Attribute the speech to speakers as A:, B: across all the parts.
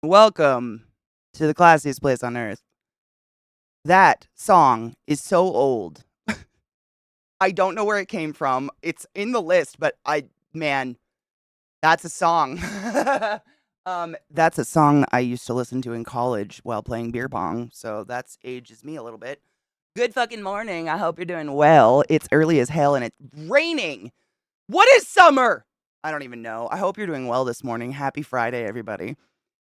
A: Welcome to the classiest place on earth. That song is so old. I don't know where it came from. It's in the list, but man, that's a song. That's a song I used to listen to in college while playing beer pong. So that's ages me a little bit. Good fucking morning. I hope you're doing well. It's early as hell and it's raining. What is summer? I don't even know. I hope you're doing well this morning. Happy Friday, everybody.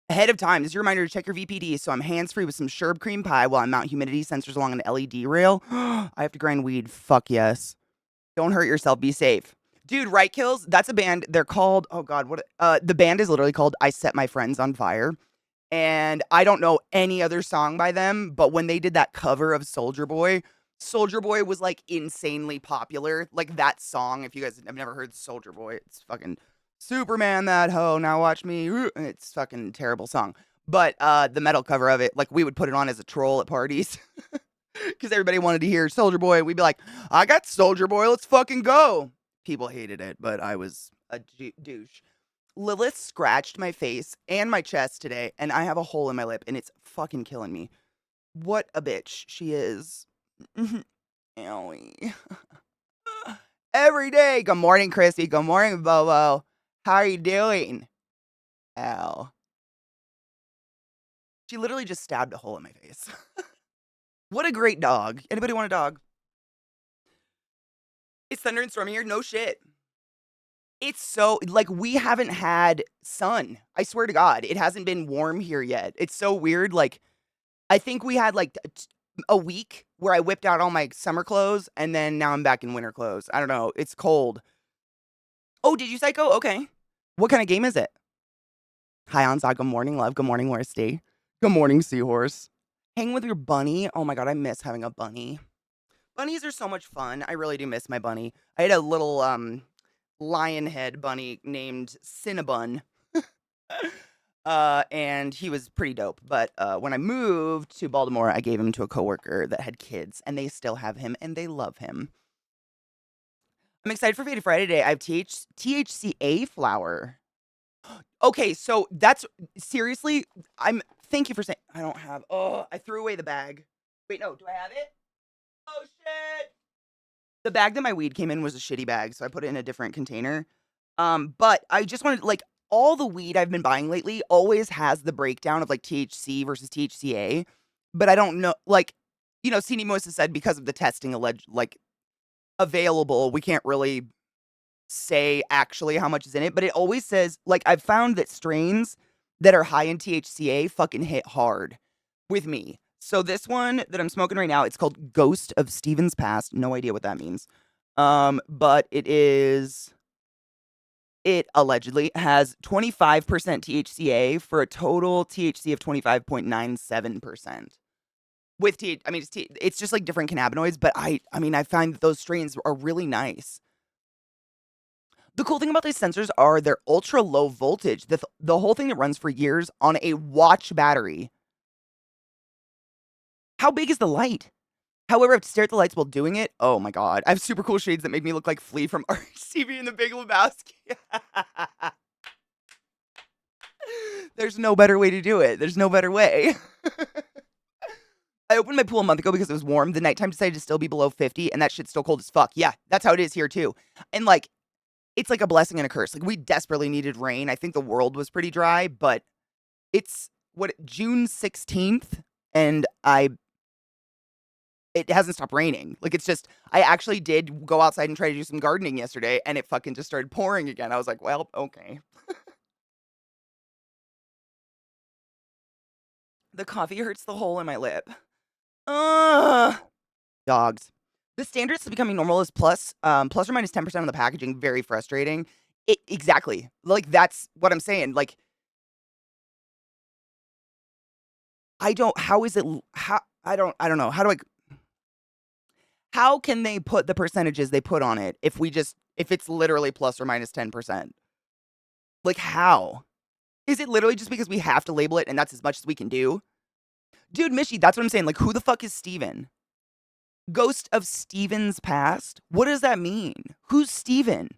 A: Ahead of time, this is your reminder to check your VPD. So I'm hands-free with some Sherb cream pie while I mount humidity sensors along an LED rail. I have to grind weed. Fuck yes. Don't hurt yourself. Be safe. Dude, Right Kills, that's a band. They're called, oh God, what? The band is literally called I Set My Friends on Fire. And I don't know any other song by them, but when they did that cover of Soldier Boy was like insanely popular. Like that song, if you guys have never heard Soldier Boy, it's fucking Superman that hoe, now watch me. It's fucking terrible song. But the metal cover of it, like we would put it on as a troll at parties because everybody wanted to hear Soldier Boy. We'd be like, I got Soldier Boy, let's fucking go. People hated it, but I was a douche. Lilith scratched my face and my chest today, and I have a hole in my lip, and it's fucking killing me. What a bitch she is. Owie. Every day. Good morning, Christy. Good morning, Bobo. How are you doing? Ow. She literally just stabbed a hole in my face. What a great dog. Anybody want a dog? It's thunder and stormy here. No shit. It's so like we haven't had sun. I swear to God, it hasn't been warm here yet. It's so weird. Like I think we had like a week where I whipped out all my summer clothes and then now I'm back in winter clothes. I don't know. It's cold. Oh, did you psycho? Okay. What kind of game is it? Hi, Onza. Good morning, love. Good morning, Worsty. Good morning, Seahorse. Hang with your bunny. Oh my God, I miss having a bunny. Bunnies are so much fun. I really do miss my bunny. I had a little lion head bunny named Cinnabon. And he was pretty dope. But when I moved to Baltimore, I gave him to a coworker that had kids, and they still have him, and they love him. I'm excited for Fade Friday today. I have THCA flower. Okay, so that's seriously. Thank you for saying. I don't have. Oh, I threw away the bag. Wait, no. Do I have it? Oh shit! The bag that my weed came in was a shitty bag, so I put it in a different container. But I just wanted like all the weed I've been buying lately always has the breakdown of like THC versus THCA, but I don't know. Like, CD Moisa said because of the testing alleged like available, we can't really say actually how much is in it. But it always says like I've found that strains that are high in THCA fucking hit hard with me. So this one that I'm smoking right now, it's called Ghost of Stevens Past. No idea what that means. But it allegedly has 25% THCA for a total THC of 25.97%. With I mean, it's just like different cannabinoids, but I mean, I find that those strains are really nice. The cool thing about these sensors are they're ultra low voltage. The whole thing that runs for years on a watch battery. How big is the light? However, I have to stare at the lights while doing it. Oh my God. I have super cool shades that make me look like Flea from RCB and the Big Lebowski. There's no better way to do it. There's no better way. I opened my pool a month ago because it was warm. The nighttime decided to still be below 50, and that shit's still cold as fuck. Yeah, that's how it is here too. And like, it's like a blessing and a curse. Like, we desperately needed rain. I think the world was pretty dry, but it's June 16th, and it hasn't stopped raining. Like, it's just, I actually did go outside and try to do some gardening yesterday, and it fucking just started pouring again. I was like, well, okay. The coffee hurts the hole in my lip. Ugh. Dogs. The standards to becoming normal is plus or minus 10% on the packaging. Very frustrating. Exactly. Like, that's what I'm saying. Like, how is it, I don't know. How can they put the percentages they put on it if it's literally plus or minus 10%? Like, how? Is it literally just because we have to label it and that's as much as we can do? Dude, Mishy, that's what I'm saying. Like, who the fuck is Steven? Ghost of Stevens Past? What does that mean? Who's Steven?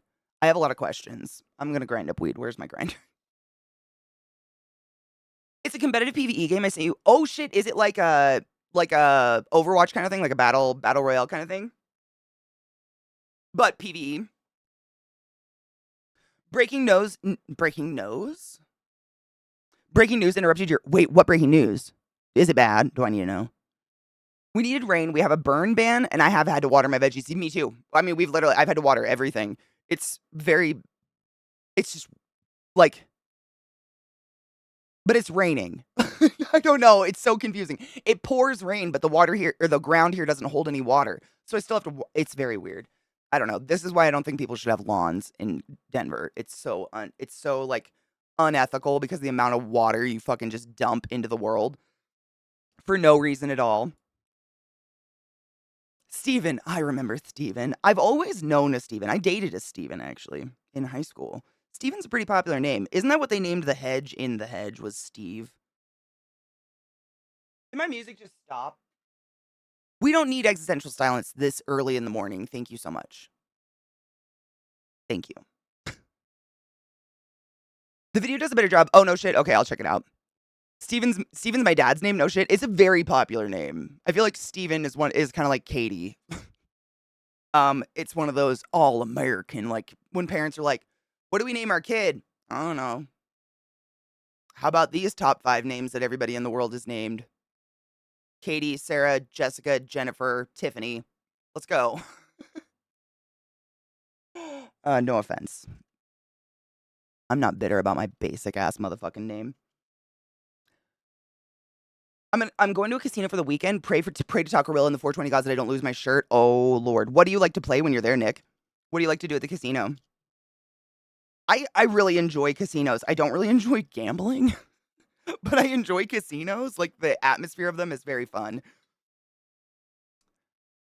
A: I have a lot of questions. I'm gonna grind up weed. Where's my grinder? It's a competitive PvE game I sent you. Oh shit, is it like a Overwatch kind of thing, like a battle royale kind of thing? But PvE. Breaking news. Breaking news. Breaking news interrupted your. Wait, what breaking news? Is it bad? Do I need to know? We needed rain. We have a burn ban, and I have had to water my veggies. Me too. I mean, I've had to water everything. It's very. It's just like, but it's raining. I don't know. It's so confusing. It pours rain, but the water here or the ground here doesn't hold any water. So I still have to. It's very weird. I don't know. This is why I don't think people should have lawns in Denver. It's so like unethical because the amount of water you fucking just dump into the world for no reason at all. Steven, I remember Steven. I've always known a Steven. I dated a Steven actually in high school. Steven's a pretty popular name. Isn't that what they named the hedge in The Hedge was Steve? Did my music just stop? We don't need existential silence this early in the morning. Thank you so much. Thank you. The video does a better job. Oh, no shit. Okay, I'll check it out. Steven's my dad's name. No shit. It's a very popular name. I feel like Steven is kind of like Katie. It's one of those all American, like when parents are like, what do we name our kid? I don't know. How about these top 5 names that everybody in the world is named? Katie, Sarah, Jessica, Jennifer, Tiffany. Let's go. No offense. I'm not bitter about my basic ass motherfucking name. I'm going to a casino for the weekend. Pray to Tacarilla and the 420 gods that I don't lose my shirt. Oh Lord. What do you like to play when you're there, Nick? What do you like to do at the casino? I really enjoy casinos. I don't really enjoy gambling, but I enjoy casinos. Like the atmosphere of them is very fun.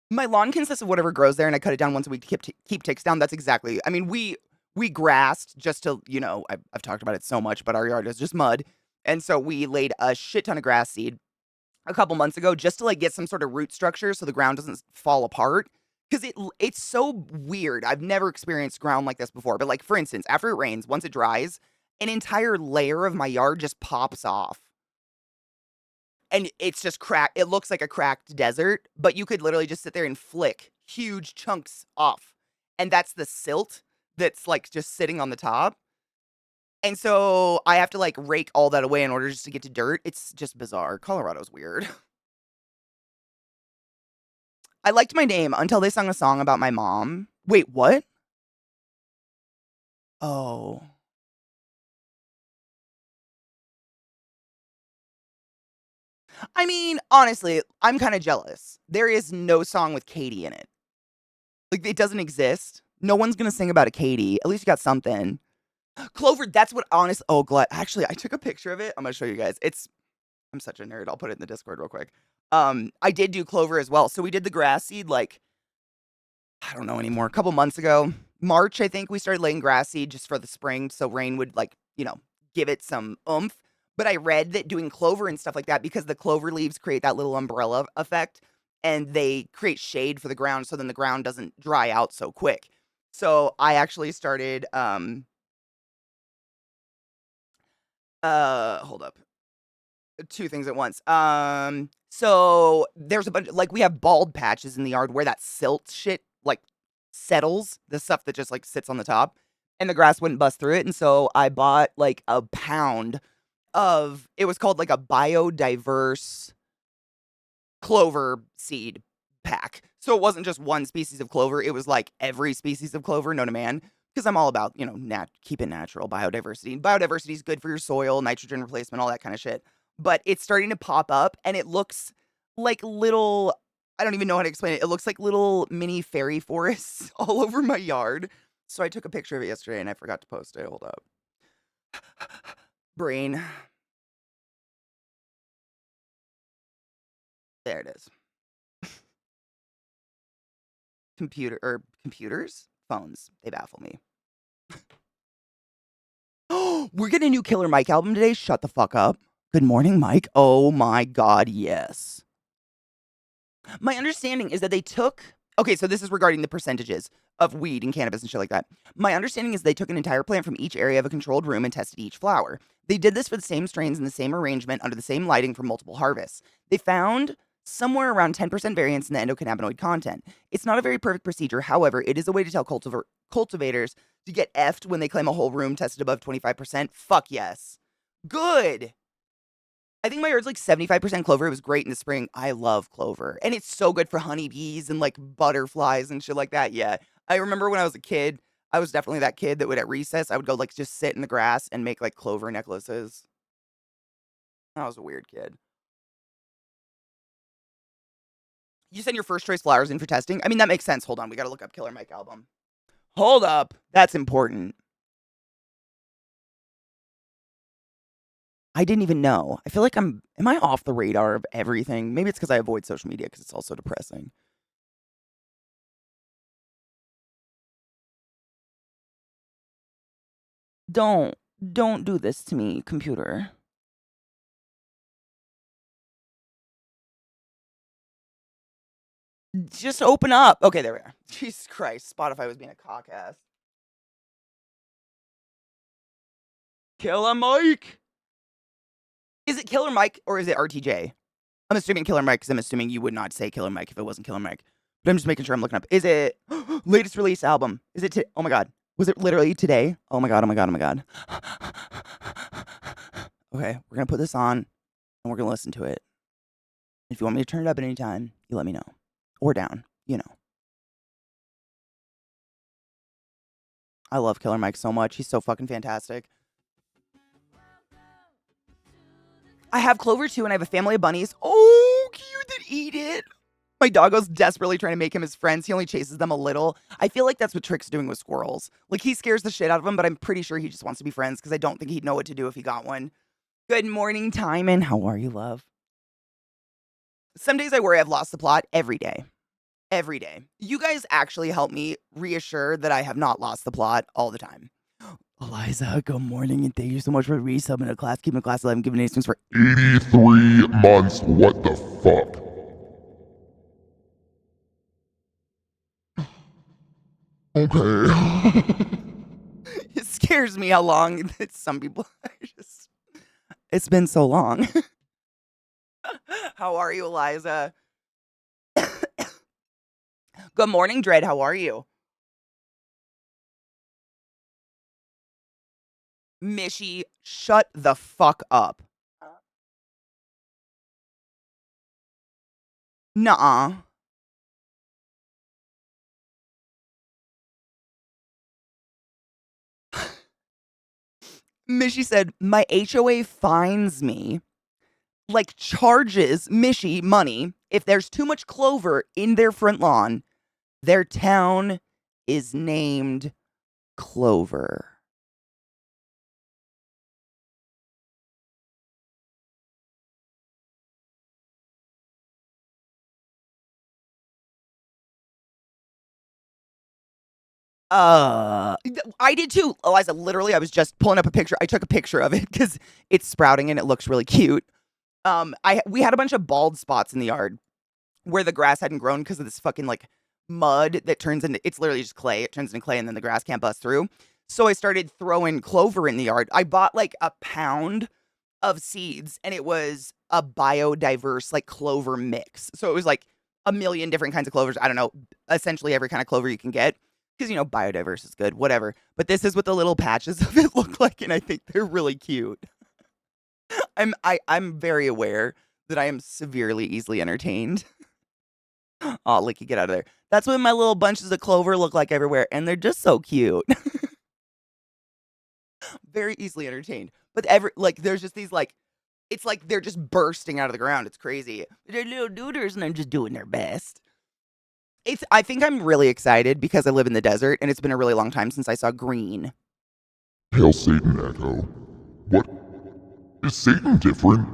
A: My lawn consists of whatever grows there, and I cut it down once a week to keep ticks down. That's exactly. I mean, we grassed just to I've talked about it so much, but our yard is just mud, and so we laid a shit ton of grass seed a couple months ago just to like get some sort of root structure so the ground doesn't fall apart. Because it's so weird. I've never experienced ground like this before. But like for instance, after it rains, once it dries, an entire layer of my yard just pops off. And it's just cracked. It looks like a cracked desert, but you could literally just sit there and flick huge chunks off. And that's the silt that's like just sitting on the top. And so I have to like rake all that away in order just to get to dirt. It's just bizarre. Colorado's weird. I liked my name until they sung a song about my mom. Wait, what? Oh. I mean, honestly, I'm kind of jealous. There is no song with Katie in it. Like, it doesn't exist. No one's gonna sing about a Katie. At least you got something. Clover, that's what honest. Oh, glad. Actually, I took a picture of it. I'm gonna show you guys. I'm such a nerd. I'll put it in the Discord real quick. I did do Clover as well. So we did the grass seed like I don't know anymore. A couple months ago, March, I think we started laying grass seed just for the spring, so rain would like give it some oomph. But I read that doing clover and stuff like that because the clover leaves create that little umbrella effect, and they create shade for the ground, so then the ground doesn't dry out so quick. So I actually started. Hold up. 2 things at once. So there's a bunch like we have bald patches in the yard where that silt shit like settles, the stuff that just like sits on the top, and the grass wouldn't bust through it. And so I bought like a pound of it was called like a biodiverse clover seed pack. So it wasn't just one species of clover, it was like every species of clover known to man. Because I'm all about, keep it natural, biodiversity. And biodiversity is good for your soil, nitrogen replacement, all that kind of shit. But it's starting to pop up and it looks like little, I don't even know how to explain it. It looks like little mini fairy forests all over my yard. So I took a picture of it yesterday and I forgot to post it. Hold up. Brain. There it is. Computers? Phones. They baffle me. We're getting a new Killer Mike album today. Shut the fuck up. Good morning, Mike. Oh my god, yes. My understanding is that they took Okay, so this is regarding the percentages of weed and cannabis and shit like that. My understanding is they took an entire plant from each area of a controlled room and tested each flower. They did this for the same strains in the same arrangement under the same lighting for multiple harvests. They found somewhere around 10% variance in the endocannabinoid content. It's not a very perfect procedure. However, it is a way to tell cultivators to get effed when they claim a whole room tested above 25%. Fuck yes. Good. I think my yard's like 75% clover. It was great in the spring. I love clover. And it's so good for honeybees and like butterflies and shit like that. Yeah. I remember when I was a kid, I was definitely that kid that would at recess, I would go like just sit in the grass and make like clover necklaces. I was a weird kid. You send your first choice flowers in for testing? I mean, that makes sense. Hold on. We got to look up Killer Mike album. Hold up. That's important. I didn't even know. I feel like am I off the radar of everything? Maybe it's because I avoid social media because it's also depressing. Don't. Don't do this to me, computer. Just open up. Okay, there we are. Jesus Christ. Spotify was being a cock ass. Killer Mike. Is it Killer Mike or is it RTJ? I'm assuming Killer Mike because I'm assuming you would not say Killer Mike if it wasn't Killer Mike. But I'm just making sure I'm looking up. Is it latest release album? Is it oh my god. Was it literally today? Oh my god, oh my god, oh my god. Okay, we're gonna put this on and we're gonna listen to it. If you want me to turn it up at any time, you let me know. Or down, you know. I love Killer Mike so much. He's so fucking fantastic. I have Clover too, and I have a family of bunnies. Oh, cute that eat it. My doggo's desperately trying to make him his friends. He only chases them a little. I feel like that's what Trick's doing with squirrels. Like, he scares the shit out of them, but I'm pretty sure he just wants to be friends because I don't think he'd know what to do if he got one. Good morning, Timon. How are you, love? Some days I worry I've lost the plot every day. Every day. You guys actually help me reassure that I have not lost the plot all the time. Eliza, good morning, and thank you so much for resubbing to class. Keeping class alive and giving names for
B: 83 months. What the fuck? Okay.
A: It scares me how long some people are just. It's been so long. How are you, Eliza? Good morning, Dread. How are you? Mishy, shut the fuck up. Nuh-uh. Mishy said, my HOA fines me, like charges Mishy money if there's too much clover in their front lawn. Their town is named Clover. I did too, Eliza. Literally, I was just pulling up a picture. I took a picture of it because it's sprouting and it looks really cute. We had a bunch of bald spots in the yard where the grass hadn't grown because of this fucking like mud that turns into, it's literally just clay. It turns into clay and then the grass can't bust through. So I started throwing clover in the yard. I bought like a pound of seeds and it was a biodiverse like clover mix. So it was like a million different kinds of clovers. I don't know, essentially every kind of clover you can get because, you know, biodiverse is good, whatever. But this is what the little patches of it look like, and I think they're really cute. I'm very aware that I am severely easily entertained. Oh, Licky, get out of there. That's what my little bunches of clover look like everywhere, and they're just so cute. Very easily entertained. But there's just these like, it's like they're just bursting out of the ground. It's crazy. They're little duders, and they're just doing their best. I think I'm really excited because I live in the desert, and it's been a really long time since I saw green.
B: Hail Satan, Echo. What? Is Satan different?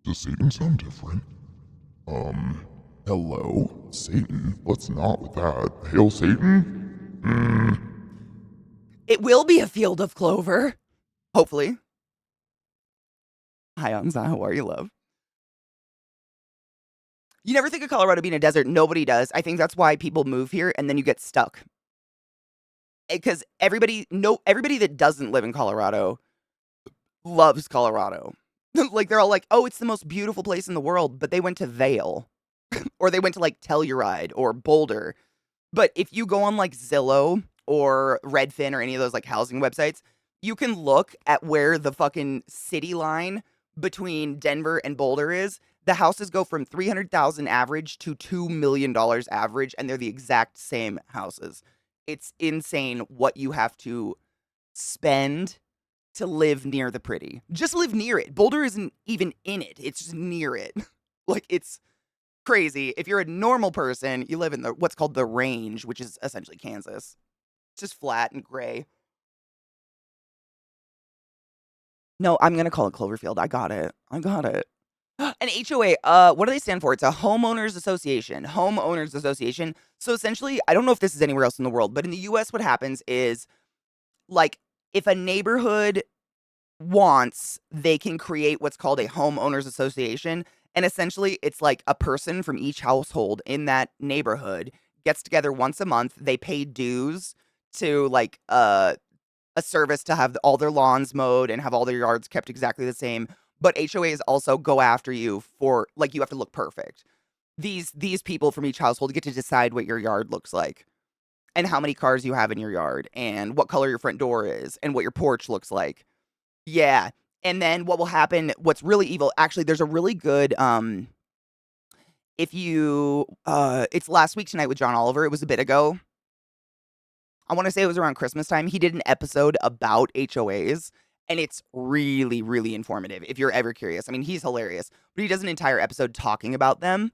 B: Does Satan sound different? Hello? Satan? Let's not with that. Hail Satan?
A: It will be a field of clover. Hopefully. Hi, Anza. How are you, love? You never think of Colorado being a desert. Nobody does. I think that's why people move here and then you get stuck. Because everybody that doesn't live in Colorado loves Colorado. Like they're all like, "Oh, it's the most beautiful place in the world," but they went to Vail or they went to like Telluride or Boulder. But if you go on like Zillow or Redfin or any of those like housing websites, you can look at where the fucking city line between Denver and Boulder is. The houses go from 300,000 average to $2 million average, and they're the exact same houses. It's insane what you have to spend to live near the pretty. Just live near it. Boulder isn't even in it. It's just near it. Like it's crazy. If you're a normal person, you live in the what's called the range, which is essentially Kansas. It's just flat and gray. No, I'm gonna call it Cloverfield. I got it. I got it. An HOA, what do they stand for? It's a homeowners association. Homeowners association. So essentially, I don't know if this is anywhere else in the world, but in the US, what happens is like if a neighborhood wants, they can create what's called a homeowners association. And essentially, it's like a person from each household in that neighborhood gets together once a month. They pay dues to like a service to have all their lawns mowed and have all their yards kept exactly the same. But HOAs also go after you for like you have to look perfect. These people from each household get to decide what your yard looks like and how many cars you have in your yard and what color your front door is and what your porch looks like. Yeah. And then what will happen, what's really evil, actually, there's a really good, if you, it's Last Week Tonight with John Oliver. It was a bit ago. I want to say it was around Christmas time. He did an episode about HOAs, and it's really, really informative if you're ever curious. I mean, he's hilarious, but he does an entire episode talking about them,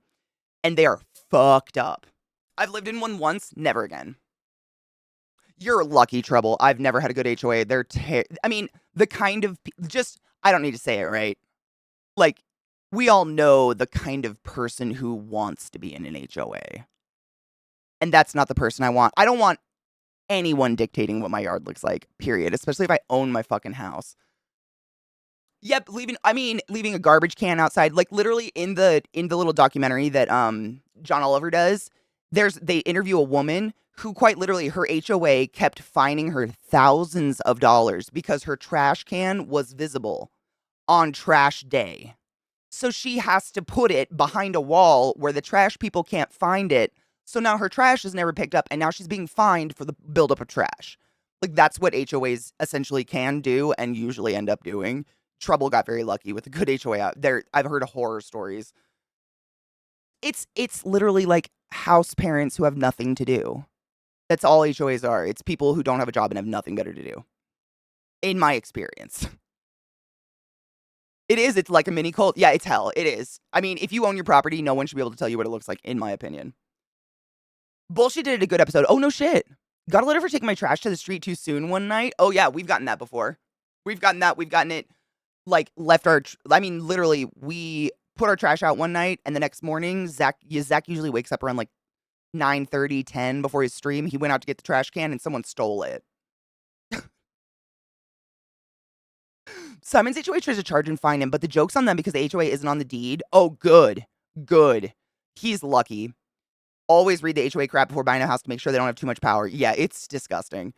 A: and they are fucked up. I've lived in one once, never again. You're lucky, Trouble. I've never had a good HOA. I mean, the kind of just I don't need to say it, right? Like we all know the kind of person who wants to be in an HOA. And that's not the person I want. I don't want anyone dictating what my yard looks like, period, especially if I own my fucking house. Yep, leaving a garbage can outside, like literally in the little documentary that John Oliver does, they interview a woman who quite literally her HOA kept fining her thousands of dollars because her trash can was visible on trash day. So she has to put it behind a wall where the trash people can't find it. So now her trash is never picked up and now she's being fined for the buildup of trash. Like that's what HOAs essentially can do and usually end up doing. Trouble got very lucky with a good HOA out there. I've heard horror stories. It's literally like house parents who have nothing to do. That's all HOAs are. It's people who don't have a job and have nothing better to do. In my experience. It is. It's like a mini cult. Yeah, it's hell. It is. I mean, if you own your property, no one should be able to tell you what it looks like, in my opinion. Bullshit did a good episode. Oh, no shit. Got a letter for taking my trash to the street too soon one night. Oh, yeah, we've gotten that before. We've gotten that. We've gotten it, like, literally, we put our trash out one night, and the next morning, Zach usually wakes up around, like, 9:30, 10 before his stream. He went out to get the trash can, and someone stole it. Simon's HOA tries to charge and fine him, but the joke's on them because the HOA isn't on the deed. Oh, good. Good. He's lucky. Always read the HOA crap before buying a house to make sure they don't have too much power. Yeah, it's disgusting.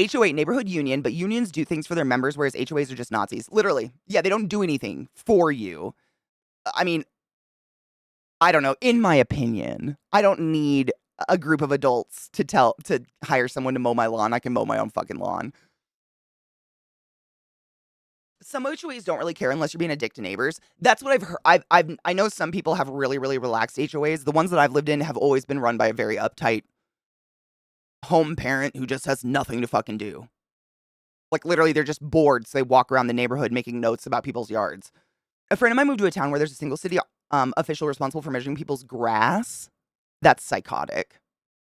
A: HOA, neighborhood union, but unions do things for their members, whereas HOAs are just Nazis. Literally. Yeah, they don't do anything for you. I mean, I don't know. In my opinion, I don't need a group of adults to hire someone to mow my lawn. I can mow my own fucking lawn. Some HOAs don't really care unless you're being a dick to neighbors. That's what I've heard. I know some people have really, really relaxed HOAs. The ones that I've lived in have always been run by a very uptight home parent who just has nothing to fucking do. Like literally, they're just bored, so they walk around the neighborhood making notes about people's yards. A friend of mine moved to a town where there's a single city official responsible for measuring people's grass. That's psychotic.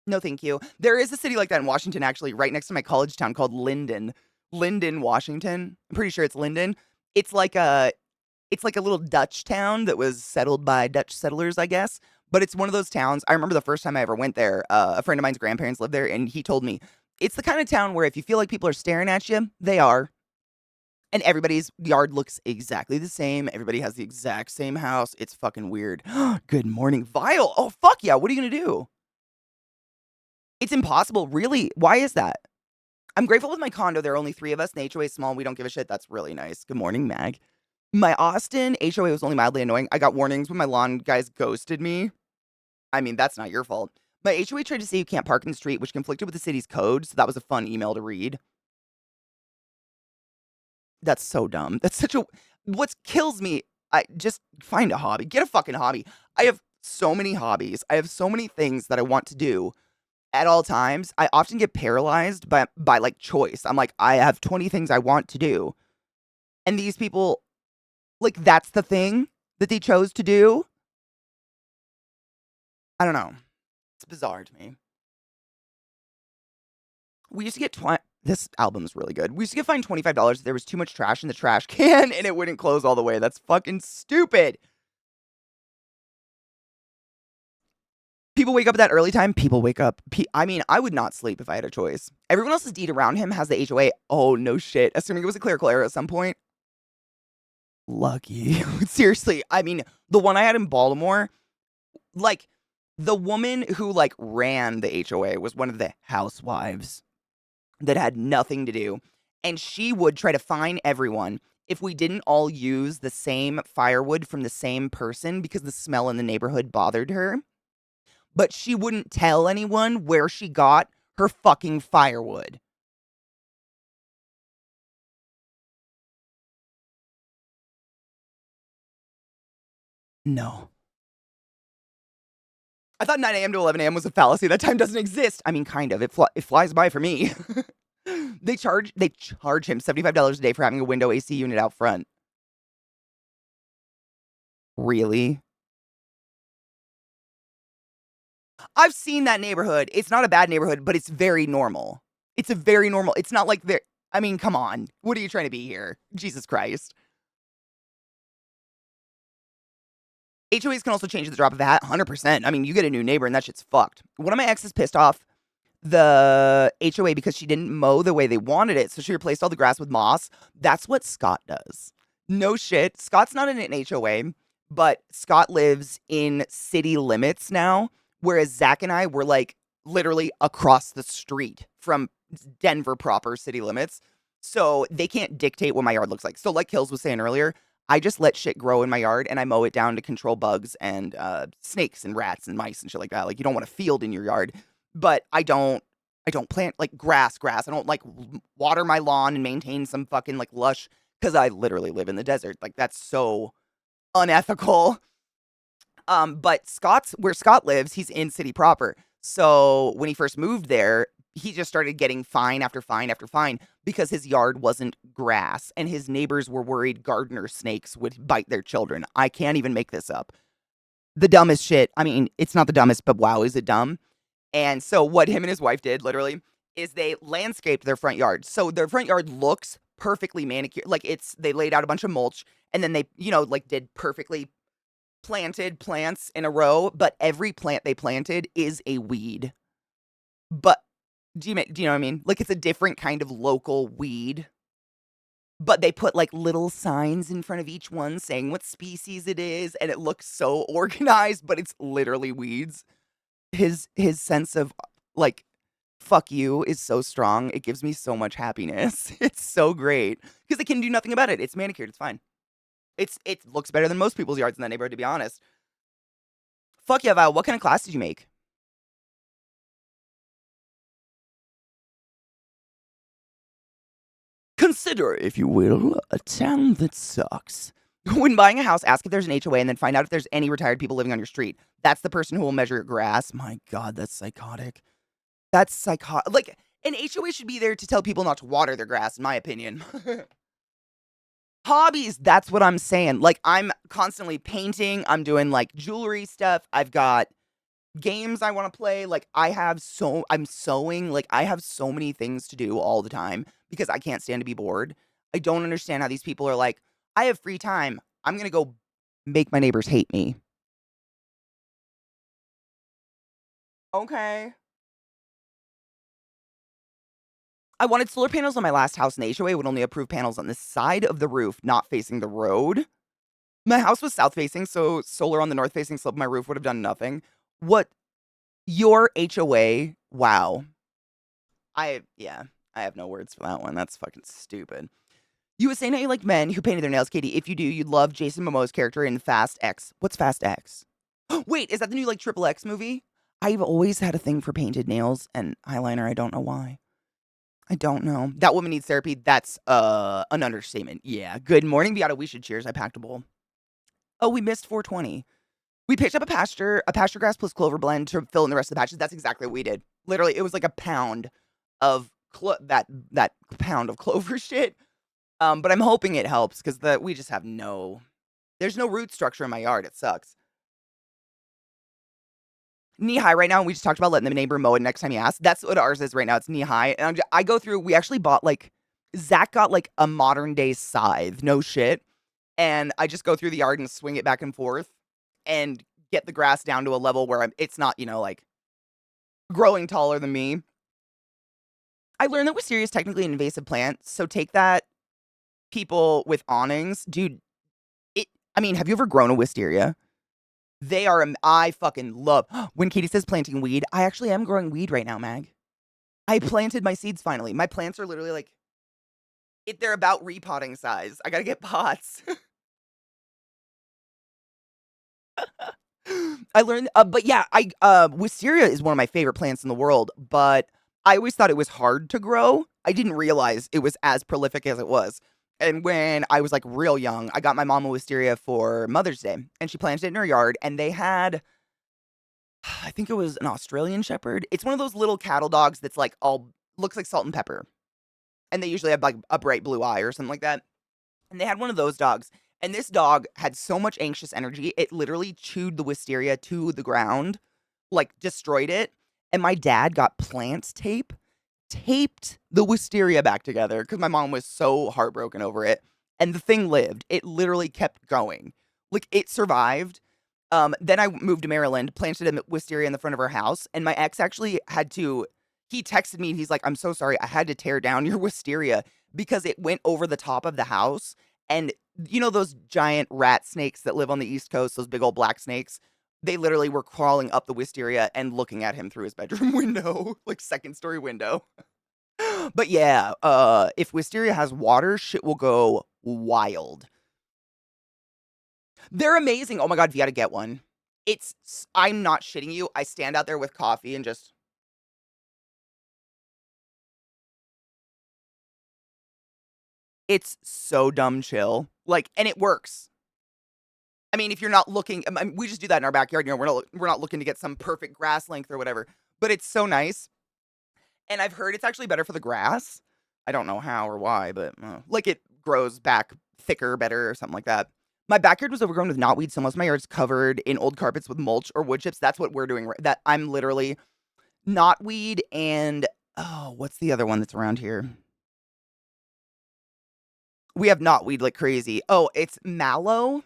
A: No, thank you. There is a city like that in Washington, actually, right next to my college town called Linden, Washington. I'm pretty sure it's Linden. It's like a little Dutch town that was settled by Dutch settlers, I guess. But it's one of those towns. I remember the first time I ever went there, a friend of mine's grandparents lived there, and he told me it's the kind of town where if you feel like people are staring at you, they are. And everybody's yard looks exactly the same. Everybody has the exact same house. It's fucking weird. Good morning, Vile. Oh, fuck yeah. What are you going to do? It's impossible. Really? Why is that? I'm grateful with my condo. There are only 3 of us. And the HOA is small. We don't give a shit. That's really nice. Good morning, Mag. My Austin HOA was only mildly annoying. I got warnings when my lawn guys ghosted me. I mean, that's not your fault. My HOA tried to say you can't park in the street, which conflicted with the city's code. So that was a fun email to read. That's so dumb. That's such a. What kills me, I just find a hobby. Get a fucking hobby. I have so many hobbies. I have so many things that I want to do at all times. I often get paralyzed by like choice. I'm like, I have 20 things I want to do. And these people, like, that's the thing that they chose to do. I don't know. It's bizarre to me. We used to get this album's really good. We used to get fined $25 if there was too much trash in the trash can and it wouldn't close all the way. That's fucking stupid. People wake up at that early time. People wake up. I mean, I would not sleep if I had a choice. Everyone else's deed around him has the HOA. Oh, no shit. Assuming it was a clerical error at some point. Lucky. Seriously. I mean, the one I had in Baltimore, like, the woman who, like, ran the HOA was one of the housewives that had nothing to do. And she would try to fine everyone if we didn't all use the same firewood from the same person because the smell in the neighborhood bothered her. But she wouldn't tell anyone where she got her fucking firewood. No. I thought 9 a.m. to 11 a.m. was a fallacy. That time doesn't exist. I mean, kind of. It flies by for me. They charge him $75 a day for having a window AC unit out front. Really? I've seen that neighborhood. It's not a bad neighborhood, but it's very normal. It's a very normal. It's not like there. I mean, come on. What are you trying to be here? Jesus Christ. HOAs can also change at the drop of a hat, 100%. I mean, you get a new neighbor and that shit's fucked. One of my exes pissed off the HOA because she didn't mow the way they wanted it, so she replaced all the grass with moss. That's what Scott does. No shit. Scott's not in an HOA, but Scott lives in city limits now, whereas Zach and I were like literally across the street from Denver proper city limits. So they can't dictate what my yard looks like. So, like Hills was saying earlier, I just let shit grow in my yard and I mow it down to control bugs and snakes and rats and mice and shit like that. Like, you don't want a field in your yard, but I don't plant like grass. I don't like water my lawn and maintain some fucking like lush because I literally live in the desert. Like, that's so unethical. But where Scott lives, he's in city proper. So when he first moved there, he just started getting fine after fine after fine because his yard wasn't grass and his neighbors were worried gardener snakes would bite their children. I can't even make this up. The dumbest shit. I mean, it's not the dumbest, but wow, is it dumb? And so what him and his wife did literally is they landscaped their front yard. So their front yard looks perfectly manicured. Like, they laid out a bunch of mulch and then they, like did perfectly planted plants in a row, but every plant they planted is a weed. But do you know what I mean? Like, it's a different kind of local weed. But they put like little signs in front of each one saying what species it is, and it looks so organized, but it's literally weeds. His sense of like fuck you is so strong. It gives me so much happiness. It's so great because they can do nothing about it. It's manicured. It's fine. It looks better than most people's yards in that neighborhood, to be honest. Fuck yeah, Val. What kind of class did you make? Consider, if you will, a town that sucks. When buying a house, ask if there's an HOA and then find out if there's any retired people living on your street. That's the person who will measure your grass. My God, that's psychotic. That's psychotic. Like, an HOA should be there to tell people not to water their grass, in my opinion. Hobbies, that's what I'm saying. Like, I'm constantly painting. I'm doing like jewelry stuff. I've got games I want to play. Like, I'm sewing. Like, I have so many things to do all the time because I can't stand to be bored. I don't understand how these people are like, I have free time. I'm going to go make my neighbors hate me. Okay. I wanted solar panels on my last house, and the HOA would only approve panels on the side of the roof, not facing the road. My house was south facing, so solar on the north facing slope of my roof would have done nothing. What your HOA? Wow. Yeah, I have no words for that one. That's fucking stupid. You were saying how you like men who painted their nails, Katie. If you do, you'd love Jason Momoa's character in Fast X. What's Fast X? Wait, is that the new like Triple X movie? I've always had a thing for painted nails and eyeliner. I don't know why. I don't know. That woman needs therapy. That's an understatement. Yeah. Good morning, Beata. We should cheers. I packed a bowl. Oh, we missed 420. We picked up a pasture grass plus clover blend to fill in the rest of the patches. That's exactly what we did. Literally, it was like a pound of that pound of clover shit. But I'm hoping it helps because we just have there's no root structure in my yard. It sucks. Knee high right now. And we just talked about letting the neighbor mow it next time he asks. That's what ours is right now. It's knee high. And I go through. We actually bought Zach got like a modern day scythe. No shit. And I just go through the yard and swing it back and forth and get the grass down to a level where it's not, like growing taller than me. I learned that wisteria is technically an invasive plant. So take that, people with awnings. Dude, have you ever grown a wisteria? I fucking love. When Katie says planting weed, I actually am growing weed right now, Mag. I planted my seeds finally. My plants are literally they're about repotting size. I gotta get pots. I learned, but yeah, wisteria is one of my favorite plants in the world, but I always thought it was hard to grow. I didn't realize it was as prolific as it was. And when I was like real young, I got my mom a wisteria for Mother's Day, and she planted it in her yard, and they had, I think it was an Australian Shepherd. It's one of those little cattle dogs that's like all looks like salt and pepper, and they usually have like a bright blue eye or something like that. And they had one of those dogs. And this dog had so much anxious energy, it literally chewed the wisteria to the ground, like destroyed it. And my dad got plant tape, taped the wisteria back together because my mom was so heartbroken over it. And the thing lived. It literally kept going. Like it survived. Then I moved to Maryland, planted a wisteria in the front of our house. And my ex actually he texted me and he's like, I'm so sorry. I had to tear down your wisteria because it went over the top of the house. And you know those giant rat snakes that live on the East Coast, those big old black snakes? They literally were crawling up the wisteria and looking at him through his bedroom window, like second story window. But yeah, if wisteria has water, shit will go wild. They're amazing. Oh my God, you gotta get one. I'm not shitting you. I stand out there with coffee and just, it's so dumb chill. Like, and it works. I mean, if you're not looking, we just do that in our backyard. We're not looking to get some perfect grass length or whatever. But it's so nice, and I've heard it's actually better for the grass. I don't know how or why, but like it grows back thicker, better, or something like that. My backyard was overgrown with knotweed, so most of my yard's covered in old carpets with mulch or wood chips. That's what we're doing. That I'm literally knotweed and what's the other one that's around here? We have knotweed like crazy. Oh, it's mallow.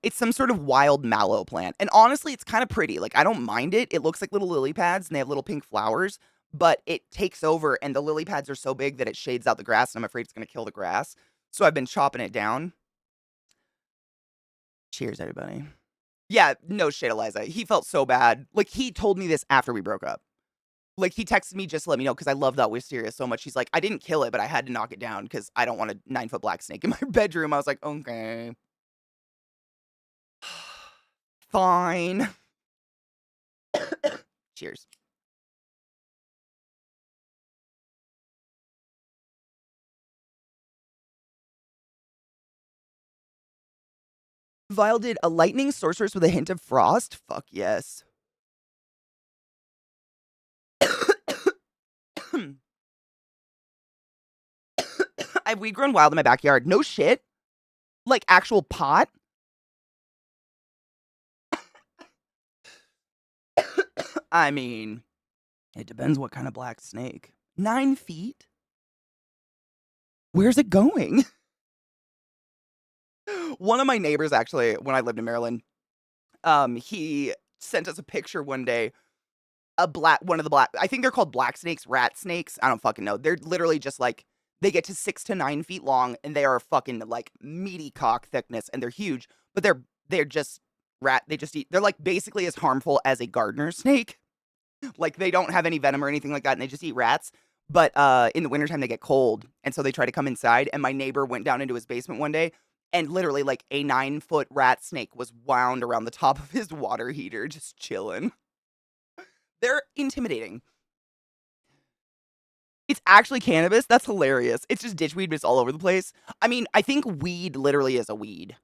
A: It's some sort of wild mallow plant. And honestly, it's kind of pretty. Like, I don't mind it. It looks like little lily pads and they have little pink flowers, but it takes over and the lily pads are so big that it shades out the grass and I'm afraid it's going to kill the grass. So I've been chopping it down. Cheers, everybody. Yeah, no shit, Eliza. He felt so bad. Like, he told me this after we broke up. Like, he texted me just to let me know because I love that wisteria so much. He's like, I didn't kill it, but I had to knock it down because I don't want a 9-foot black snake in my bedroom. I was like, okay. Fine. Cheers. Vile did a lightning sorceress with a hint of frost? Fuck yes. I have weed grown wild in my backyard. No shit. Like actual pot. I mean, it depends what kind of black snake. 9 feet? Where's it going? One of my neighbors, actually, when I lived in Maryland, he sent us a picture one day one of the black, I think they're called black snakes, rat snakes. I don't fucking know. They're literally just like, they get to 6 to 9 feet long and they are fucking like meaty cock thickness and they're huge, but they're just they just eat, they're like basically as harmful as a gardener snake. Like they don't have any venom or anything like that and they just eat rats. But in the wintertime they get cold and so they try to come inside. And my neighbor went down into his basement one day and literally like a 9 foot rat snake was wound around the top of his water heater, just chilling. They're intimidating. It's actually cannabis. That's hilarious. It's just ditchweed, but it's all over the place. I mean, I think weed literally is a weed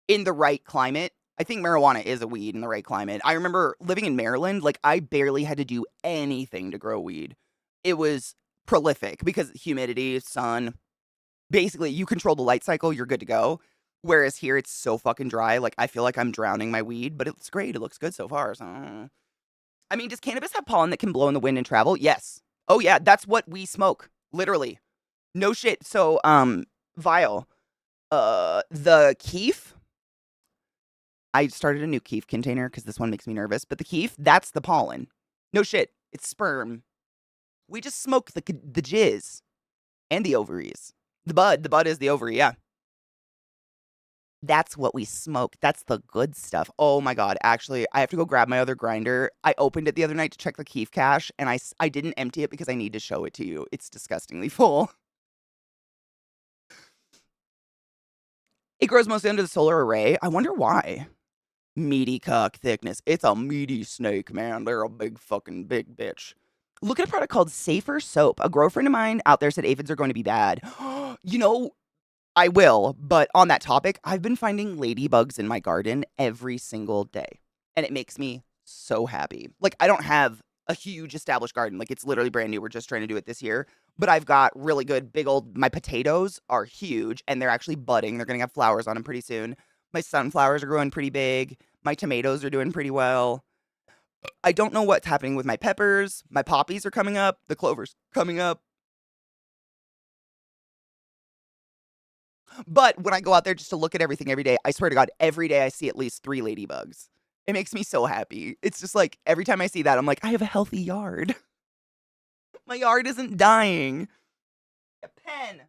A: in the right climate. I think marijuana is a weed in the right climate. I remember living in Maryland, like I barely had to do anything to grow weed. It was prolific because humidity, sun, basically you control the light cycle, you're good to go. Whereas here it's so fucking dry, like I feel like I'm drowning my weed, but it's great. It looks good so far. So I mean, does cannabis have pollen that can blow in the wind and travel? Yes. Oh yeah, that's what we smoke. Literally. No shit. So, Vile, the keef, I started a new keef container because this one makes me nervous, but the keef, that's the pollen. No shit. It's sperm. We just smoke the jizz and the ovaries. The bud is the ovary, yeah. That's what we smoke. That's the good stuff. Oh my god, actually, I have to go grab my other grinder. I opened it the other night to check the keef cache, and I didn't empty it because I need to show it to you. It's disgustingly full. It grows mostly under the solar array. I wonder why. Meaty cock thickness. It's a meaty snake, man. They're a big fucking big bitch. Look at a product called Safer Soap. A girlfriend of mine out there said aphids are going to be bad. You know, I will, but on that topic, I've been finding ladybugs in my garden every single day, and it makes me so happy. Like, I don't have a huge established garden. Like, it's literally brand new. We're just trying to do it this year. But I've got really good, big old, my potatoes are huge, and they're actually budding. They're going to have flowers on them pretty soon. My sunflowers are growing pretty big. My tomatoes are doing pretty well. I don't know what's happening with my peppers. My poppies are coming up. The clover's coming up. But when I go out there just to look at everything every day, I swear to God, every day I see at least 3 ladybugs. It makes me so happy. It's just like every time I see that, I'm like, I have a healthy yard. My yard isn't dying. A pen.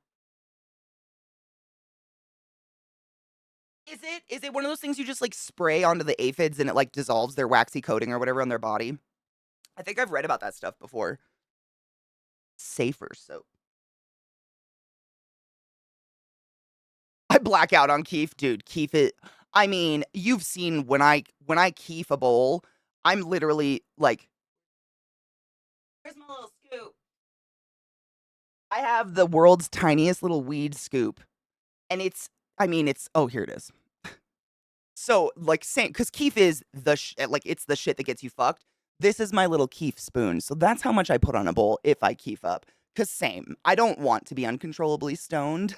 A: Is it one of those things you just like spray onto the aphids and it like dissolves their waxy coating or whatever on their body? I think I've read about that stuff before. Safer soap. I black out on Keef, dude. Keef it. I mean, you've seen when I keef a bowl, I'm literally like, "Where's my little scoop?" I have the world's tiniest little weed scoop, and I mean, oh, here it is. So, like, same, because keef is like, it's the shit that gets you fucked. This is my little keef spoon, so that's how much I put on a bowl if I keef up. Because same, I don't want to be uncontrollably stoned.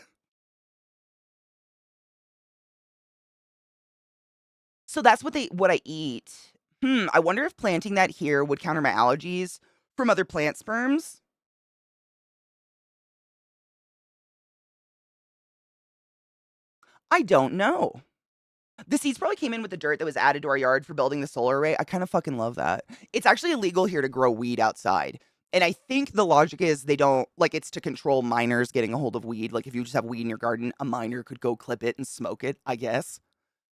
A: So that's what I eat. I wonder if planting that here would counter my allergies from other plant sperms. I don't know. The seeds probably came in with the dirt that was added to our yard for building the solar array. I kind of fucking love that. It's actually illegal here to grow weed outside. And I think the logic is they don't like it's to control minors getting a hold of weed. Like if you just have weed in your garden, a minor could go clip it and smoke it, I guess.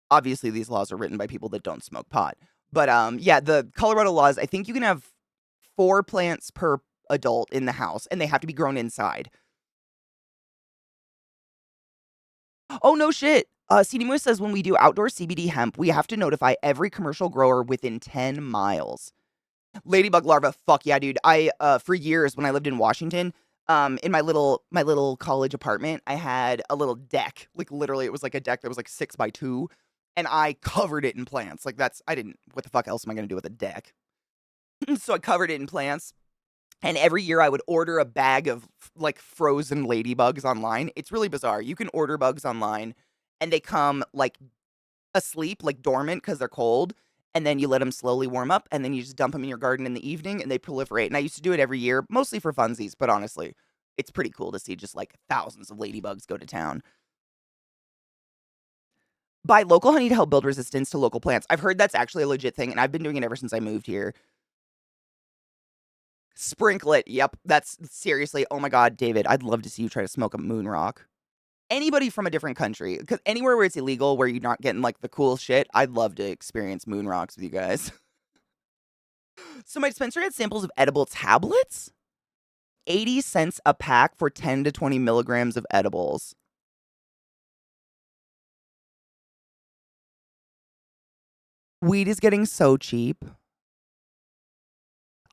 A: Obviously these laws are written by people that don't smoke pot. But yeah, the Colorado laws, I think you can have 4 plants per adult in the house and they have to be grown inside. Oh, no shit. CD Moose says when we do outdoor CBD hemp, we have to notify every commercial grower within 10 miles. Ladybug larva, fuck yeah, dude. For years when I lived in Washington, in my little college apartment, I had a little deck. Like literally, it was like a deck that was like 6x2, and I covered it in plants. Like I didn't. What the fuck else am I gonna do with a deck? So I covered it in plants. And every year I would order a bag of like frozen ladybugs online. It's really bizarre. You can order bugs online and they come like asleep, like dormant because they're cold. And then you let them slowly warm up and then you just dump them in your garden in the evening and they proliferate. And I used to do it every year, mostly for funsies, but honestly, it's pretty cool to see just like thousands of ladybugs go to town. Buy local honey to help build resistance to local plants. I've heard that's actually a legit thing and I've been doing it ever since I moved here. Sprinkle it. Yep. That's seriously. Oh my God, David, I'd love to see you try to smoke a moon rock. Anybody from a different country, because anywhere where it's illegal, where you're not getting like the cool shit, I'd love to experience moon rocks with you guys. So my dispensary had samples of edible tablets, 80 cents a pack for 10 to 20 milligrams of edibles. Weed is getting so cheap.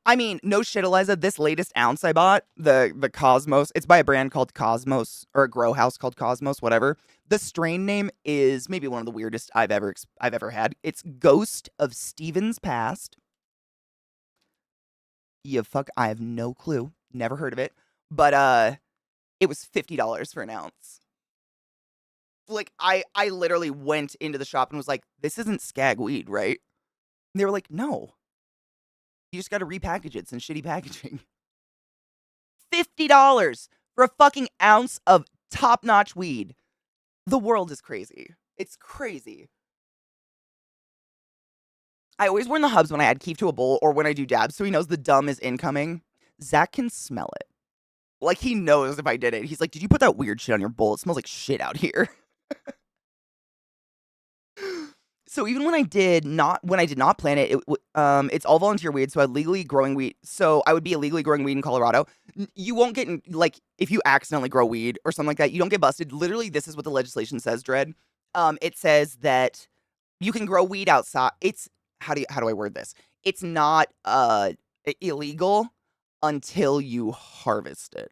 A: I mean, no shit, Eliza. This latest ounce I bought, the Cosmos, it's by a brand called Cosmos or a grow house called Cosmos, whatever. The strain name is maybe one of the weirdest I've ever had. It's Ghost of Stevens Past. I have no clue. Never heard of it. But it was $50 for an ounce. Like I literally went into the shop and was like, this isn't skag weed, right? And they were like, no. You just gotta repackage it. It's in shitty packaging. $50 for a fucking ounce of top-notch weed. The world is crazy. It's crazy. I always warn the hubs when I add keef to a bowl or when I do dabs so he knows the dumb is incoming. Zach can smell it. Like, he knows if I did it. He's like, did you put that weird shit on your bowl? It smells like shit out here. So even when I did not plant it, it's all volunteer weed, so I legally growing weed. So I would be illegally growing weed in Colorado. You won't get like if you accidentally grow weed or something like that, you don't get busted. Literally, this is what the legislation says, Dread. It says that you can grow weed outside. It's how do I word this? It's not illegal until you harvest it.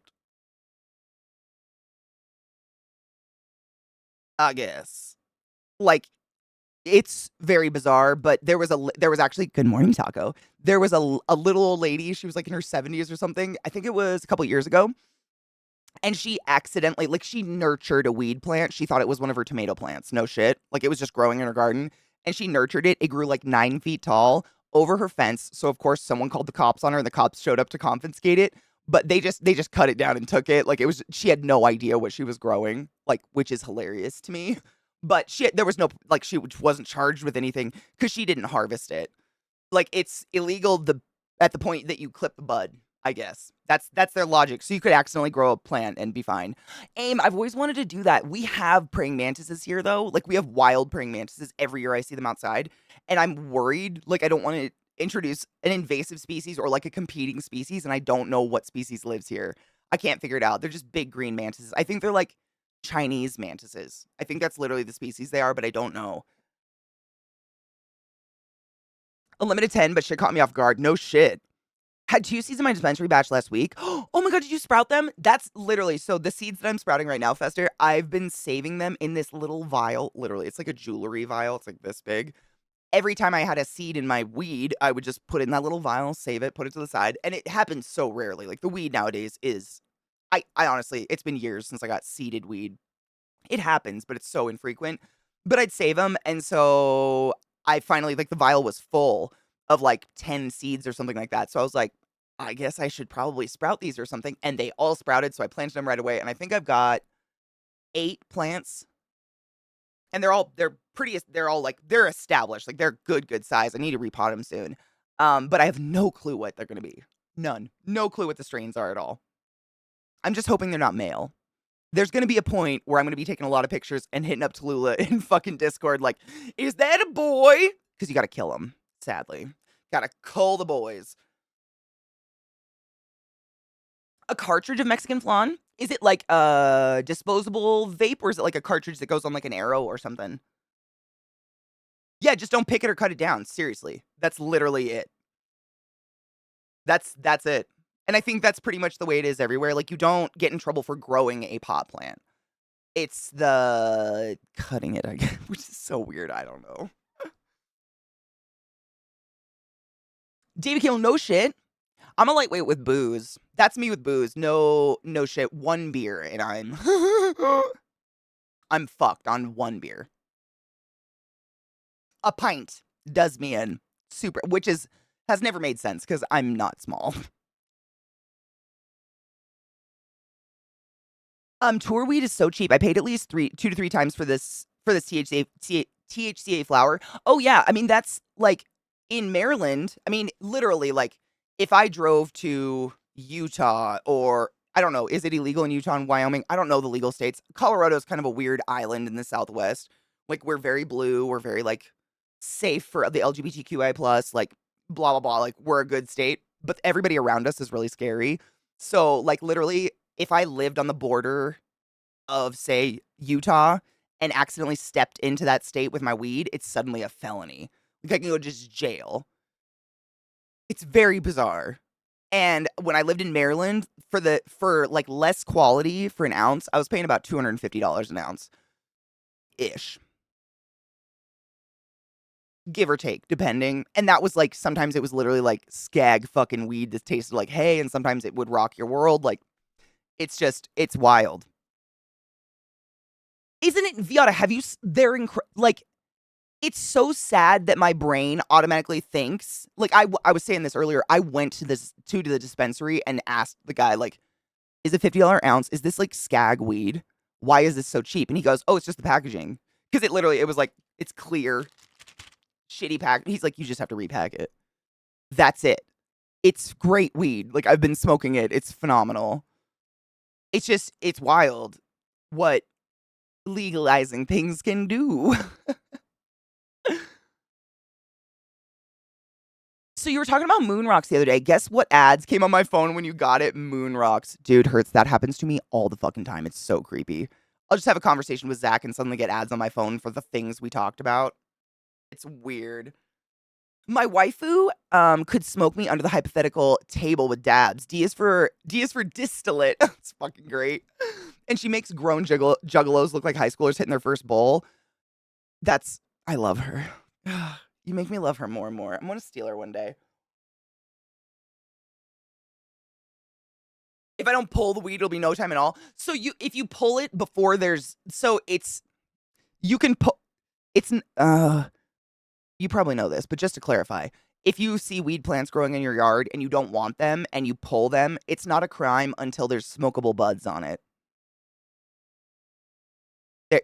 A: I guess. Like it's very bizarre, but there was actually good morning taco. There was a little old lady. She was like in her 70s or something. I think it was a couple years ago. And she accidentally, like, she nurtured a weed plant. She thought it was one of her tomato plants. No shit. Like, it was just growing in her garden. And she nurtured it. It grew like 9 feet tall over her fence. So, of course, someone called the cops on her and the cops showed up to confiscate it. But they just cut it down and took it. Like, she had no idea what she was growing, like, which is hilarious to me. But there was no, like, she wasn't charged with anything because she didn't harvest it. Like, it's illegal at the point that you clip the bud. I guess. That's their logic. So you could accidentally grow a plant and be fine. I've always wanted to do that. We have praying mantises here though. Like we have wild praying mantises every year I see them outside. And I'm worried, like I don't want to introduce an invasive species or like a competing species, and I don't know what species lives here. I can't figure it out. They're just big green mantises. I think they're like Chinese mantises. I think that's literally the species they are, but I don't know. A limited 10, but shit caught me off guard. No shit. Had 2 seeds in my dispensary batch last week. Oh my God, did you sprout them? That's literally, so the seeds that I'm sprouting right now, Fester, I've been saving them in this little vial. Literally, it's like a jewelry vial. It's like this big. Every time I had a seed in my weed, I would just put it in that little vial, save it, put it to the side. And it happens so rarely. Like the weed nowadays is, I honestly, it's been years since I got seeded weed. It happens, but it's so infrequent. But I'd save them. And so I finally, like the vial was full of like 10 seeds or something like that. So I was like, I guess I should probably sprout these or something. And they all sprouted. So I planted them right away. And I think I've got 8 plants. And they're established. Like they're good size. I need to repot them soon. But I have no clue what they're going to be. None. No clue what the strains are at all. I'm just hoping they're not male. There's going to be a point where I'm going to be taking a lot of pictures and hitting up Tallulah in fucking Discord like, is that a boy? Because you got to kill them, sadly. Got to cull the boys. A cartridge of Mexican flan? Is it like a disposable vape or is it like a cartridge that goes on like an arrow or something? Yeah, just don't pick it or cut it down. Seriously. That's literally it. That's it. And I think that's pretty much the way it is everywhere. Like, you don't get in trouble for growing a pot plant. It's the cutting it, I guess, which is so weird. I don't know. David Kale, no shit. I'm a lightweight with booze. That's me with booze. No shit. 1 beer and I'm fucked on 1 beer. A pint does me in. Super, which has never made sense because I'm not small. Tour weed is so cheap. I paid at least 2 to 3 times for this THCA flower. Oh yeah, I mean that's like in Maryland. I mean literally like if I drove to Utah or I don't know, is it illegal in Utah and Wyoming? I don't know the legal states. Colorado is kind of a weird island in the Southwest. Like we're very blue, we're very like safe for the LGBTQI plus, like blah blah blah. Like we're a good state, but everybody around us is really scary. So like literally, if I lived on the border of say Utah and accidentally stepped into that state with my weed, it's suddenly a felony. Like I can go to just jail. It's very bizarre. And when I lived in Maryland, for like less quality for an ounce, I was paying about $250 an ounce ish, give or take, depending. And that was like sometimes it was literally like skag fucking weed that tasted like hay, and sometimes it would rock your world. Like it's wild. Isn't it, Viata? Have you? They're like it's so sad that my brain automatically thinks like I was saying this earlier. I went to the dispensary and asked the guy like, "Is it $50 ounce? Is this like skag weed? Why is this so cheap?" And he goes, "Oh, it's just the packaging." Because it was like it's clear, shitty pack. He's like, "You just have to repack it. That's it. It's great weed. Like I've been smoking it. It's phenomenal. It's wild what legalizing things can do." So you were talking about moon rocks the other day. Guess what ads came on my phone when you got it? Moon rocks. Dude, hurts. That happens to me all the fucking time. It's so creepy. I'll just have a conversation with Zach and suddenly get ads on my phone for the things we talked about. It's weird. My waifu could smoke me under the hypothetical table with dabs. D is for distillate. It's fucking great. And she makes grown juggalos look like high schoolers hitting their first bowl. I love her. You make me love her more and more. I'm gonna steal her one day. If I don't pull the weed, it'll be no time at all. So if you pull it before you can pull, it's, you probably know this, but just to clarify, if you see weed plants growing in your yard and you don't want them and you pull them, it's not a crime until there's smokable buds on it.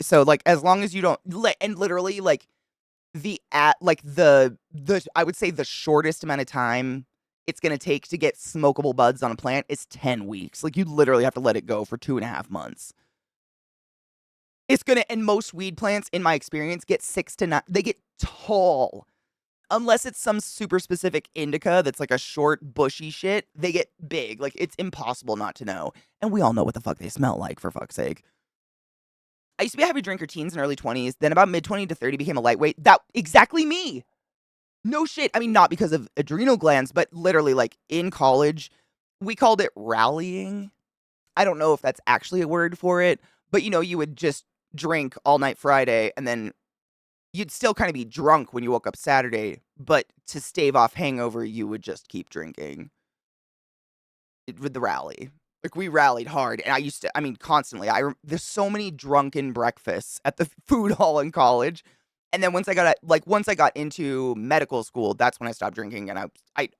A: So like, as long as you don't, and literally like, I would say the shortest amount of time it's gonna take to get smokable buds on a plant is 10 weeks. Like you literally have to let it go for 2.5 months. And most weed plants, in my experience, get 6 to 9. They get tall. Unless it's some super specific indica that's like a short, bushy shit, they get big. Like it's impossible not to know. And we all know what the fuck they smell like, for fuck's sake. I used to be a heavy drinker teens and early 20s. Then about mid 20 to 30 became a lightweight. That exactly me. No shit. I mean, not because of adrenal glands, but literally like in college, we called it rallying. I don't know if that's actually a word for it, but you would just drink all night Friday and then you'd still kind of be drunk when you woke up Saturday, but to stave off hangover, you would just keep drinking with the rally. Like we rallied hard, and I mean, constantly. There's so many drunken breakfasts at the food hall in college, and then once I got into medical school, that's when I stopped drinking, and I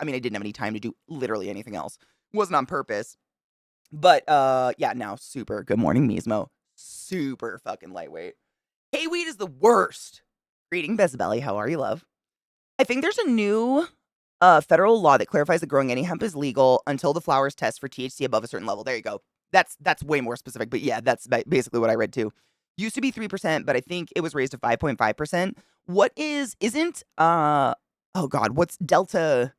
A: mean, I didn't have any time to do literally anything else. It wasn't on purpose, but yeah, now super. Good morning, Mismo. Super fucking lightweight. Hay weed is the worst. Greeting, Bezabelli. How are you, love? I think there's a new federal law that clarifies that growing any hemp is legal until the flowers test for THC above a certain level. There you go. That's way more specific, but yeah, that's basically what I read too. Used to be 3%, but I think it was raised to 5.5%. Isn't oh god, what's the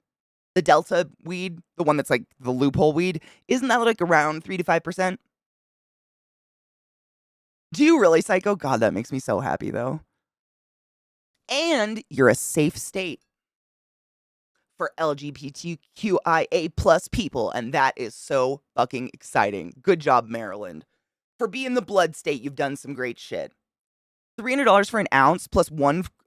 A: Delta weed, the one that's like the loophole weed? Isn't that like around 3 to 5%? Do you really, Psycho? God, that makes me so happy though. And you're a safe state for LGBTQIA plus people, and that is so fucking exciting. Good job, Maryland. For being the blood state, you've done some great shit. $300 for an ounce plus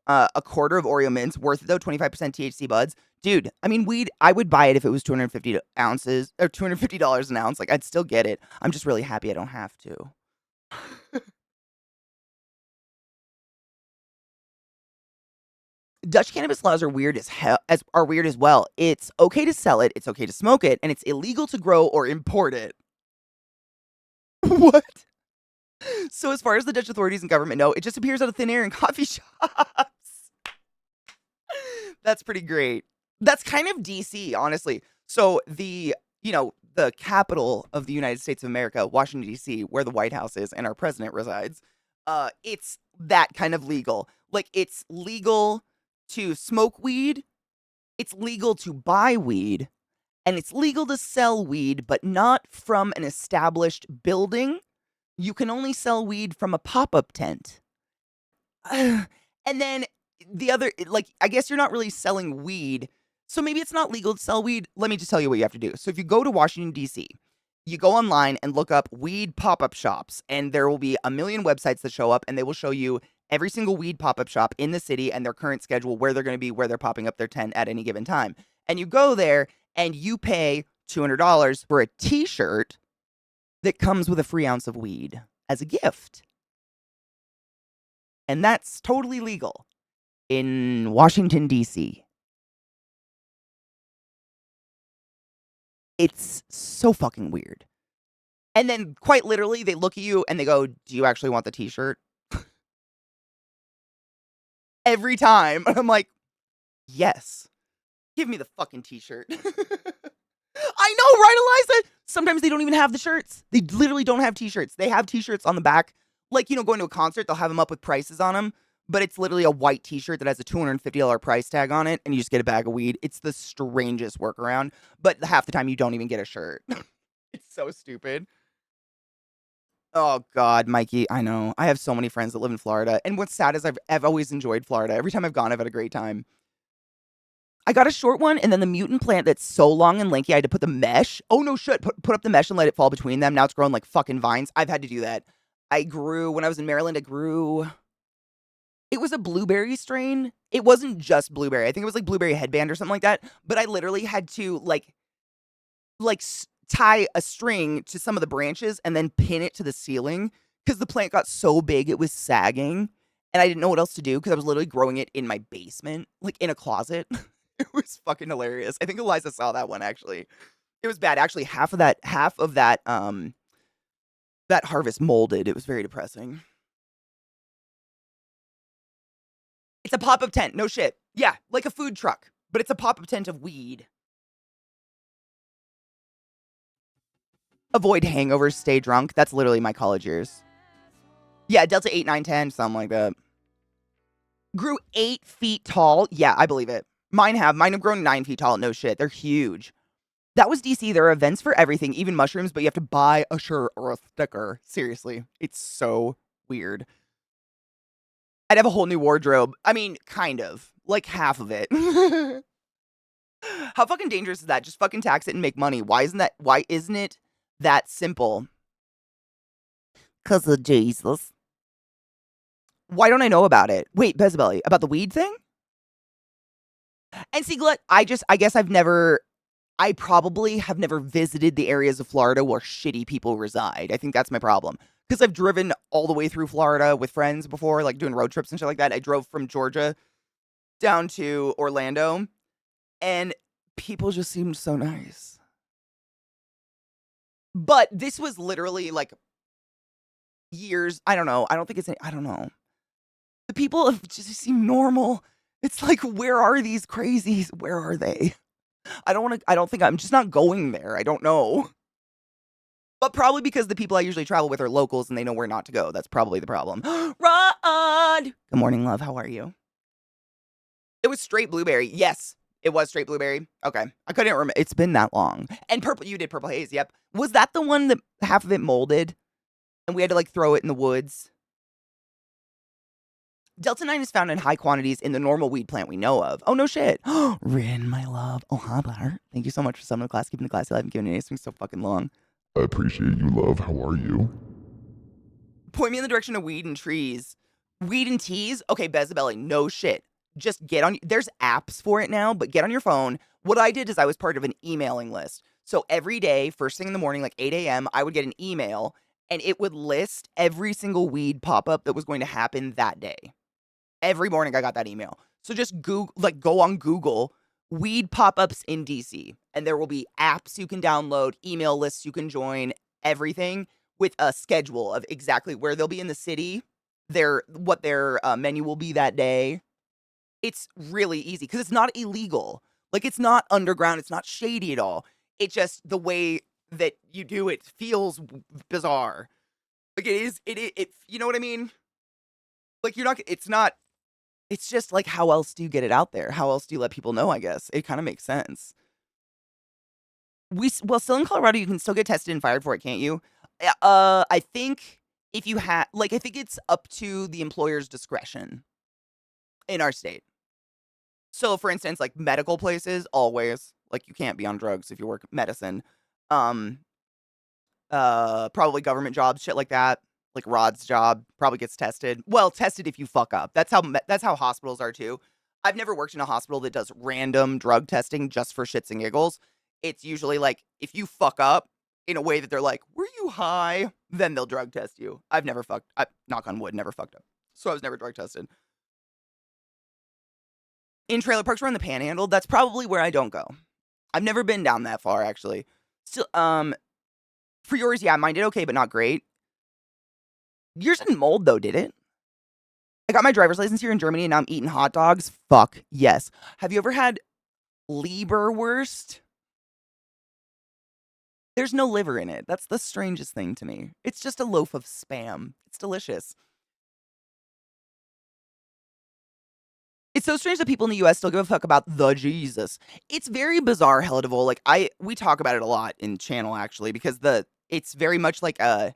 A: a quarter of Oreo mints, worth it though, 25% THC buds. Dude, I mean, weed, I would buy it if it was 250 ounces, or $250 an ounce. Like, I'd still get it. I'm just really happy I don't have to. Dutch cannabis laws are weird are weird as well. It's okay to sell it, it's okay to smoke it, and it's illegal to grow or import it. What? So as far as the Dutch authorities and government know, it just appears out of thin air in coffee shops. That's pretty great. That's kind of DC, honestly. So the capital of the United States of America, Washington D.C., where the White House is and our president resides, it's that kind of legal. Like it's legal to smoke weed, it's legal to buy weed, and it's legal to sell weed, but not from an established building. You can only sell weed from a pop-up tent. And then the other, like, I guess you're not really selling weed. So maybe it's not legal to sell weed. Let me just tell you what you have to do. So if you go to Washington, D.C., you go online and look up weed pop up shops, and there will be a million websites that show up, and they will show you every single weed pop up shop in the city and their current schedule, where they're going to be, where they're popping up their tent at any given time. And you go there and you pay $200 for a t shirt that comes with a free ounce of weed as a gift. And that's totally legal in Washington, D.C. It's so fucking weird. And then, quite literally, they look at you and they go, "Do you actually want the t shirt?" Every time. And I'm like, "Yes. Give me the fucking t shirt." I know, right, Eliza? Sometimes they don't even have the shirts. They literally don't have t shirts. They have t shirts on the back. Like, going to a concert, they'll have them up with prices on them. But it's literally a white t-shirt that has a $250 price tag on it, and you just get a bag of weed. It's the strangest workaround, but half the time you don't even get a shirt. It's so stupid. Oh God, Mikey, I know. I have so many friends that live in Florida, and what's sad is I've always enjoyed Florida. Every time I've gone, I've had a great time. I got a short one, and then the mutant plant that's so long and lanky, I had to put the mesh. Oh no, shit! Put up the mesh and let it fall between them. Now it's growing like fucking vines. I've had to do that. When I was in Maryland. It was a blueberry strain. It wasn't just blueberry. I think it was like blueberry headband or something like that. But I literally had to tie a string to some of the branches and then pin it to the ceiling because the plant got so big it was sagging, and I didn't know what else to do because I was literally growing it in my basement, like in a closet. It was fucking hilarious. I think Eliza saw that one actually. It was bad. Actually, that harvest molded. It was very depressing. It's a pop-up tent. No shit. Yeah, like a food truck, but it's a pop-up tent of weed. Avoid hangovers, stay drunk. That's literally my college years. Yeah, Delta 8, 9, 10, something like that. Grew 8 feet tall. Yeah, I believe it. Mine have grown 9 feet tall. No shit. They're huge. That was DC. There are events for everything, even mushrooms, but you have to buy a shirt or a sticker. Seriously. It's so weird. I'd have a whole new wardrobe. I mean, kind of. Like half of it. How fucking dangerous is that? Just fucking tax it and make money. Why isn't it that simple? 'Cause of Jesus. Why don't I know about it? Wait, Bezabelly, about the weed thing? And see, Glut, I guess I probably have never visited the areas of Florida where shitty people reside. I think that's my problem. Because I've driven all the way through Florida with friends before, like doing road trips and shit like that. I drove from Georgia down to Orlando, and people just seemed so nice. But this was literally like years. I don't know. I don't know. The people have just seem normal. It's like, where are these crazies? Where are they? I'm just not going there. I don't know. But probably because the people I usually travel with are locals and they know where not to go. That's probably the problem. Rod! Good morning, love. How are you? It was straight blueberry. Yes, it was straight blueberry. Okay. I couldn't remember. It's been that long. And purple, you did purple haze. Yep. Was that the one that half of it molded and we had to like throw it in the woods? Delta 9 is found in high quantities in the normal weed plant we know of. Oh, no shit. Rin, my love. Oh, hi there. Thank you so much for summoning the class, keeping the class alive, and giving it anything so fucking long.
B: I appreciate you, love. How are you?
A: Point me in the direction of weed and trees. Weed and teas? Okay, Bezabelli, no shit. Just there's apps for it now, but get on your phone. What I did is I was part of an emailing list. So every day, first thing in the morning, like 8 a.m., I would get an email, and it would list every single weed pop-up that was going to happen that day. Every morning I got that email. So just go on Google, weed pop-ups in DC, and there will be apps you can download, email lists you can join, everything with a schedule of exactly where they'll be in the city, what their menu will be that day. It's really easy because it's not illegal. Like, it's not underground, it's not shady at all. It just the way that you do it feels bizarre. Like, it you know what I mean? Like, you're not it's not it's just like, how else do you get it out there? How else do you let people know, I guess? It kinda makes sense. Well, still in Colorado, you can still get tested and fired for it, can't you? I think if you have like, I think it's up to the employer's discretion in our state. So, for instance, like, medical places, always, like, you can't be on drugs if you work medicine. Um, probably government jobs, shit like that, like Rod's job probably gets tested. Well, tested if you fuck up. That's how hospitals are too. I've never worked in a hospital that does random drug testing just for shits and giggles. It's usually like if you fuck up in a way that they're like, "Were you high?" Then they'll drug test you. I've never fucked. I knock on wood, never fucked up. So I was never drug tested. In trailer parks around the Panhandle, that's probably where I don't go. I've never been down that far actually. Still, for yours, yeah, mine did okay, but not great. Yours didn't mold though, did it? I got my driver's license here in Germany and now I'm eating hot dogs. Fuck yes. Have you ever had Leberwurst? There's no liver in it. That's the strangest thing to me. It's just a loaf of spam. It's delicious. It's so strange that people in the US still give a fuck about the Jesus. It's very bizarre, Helidivore. Like we talk about it a lot in channel actually because it's very much like a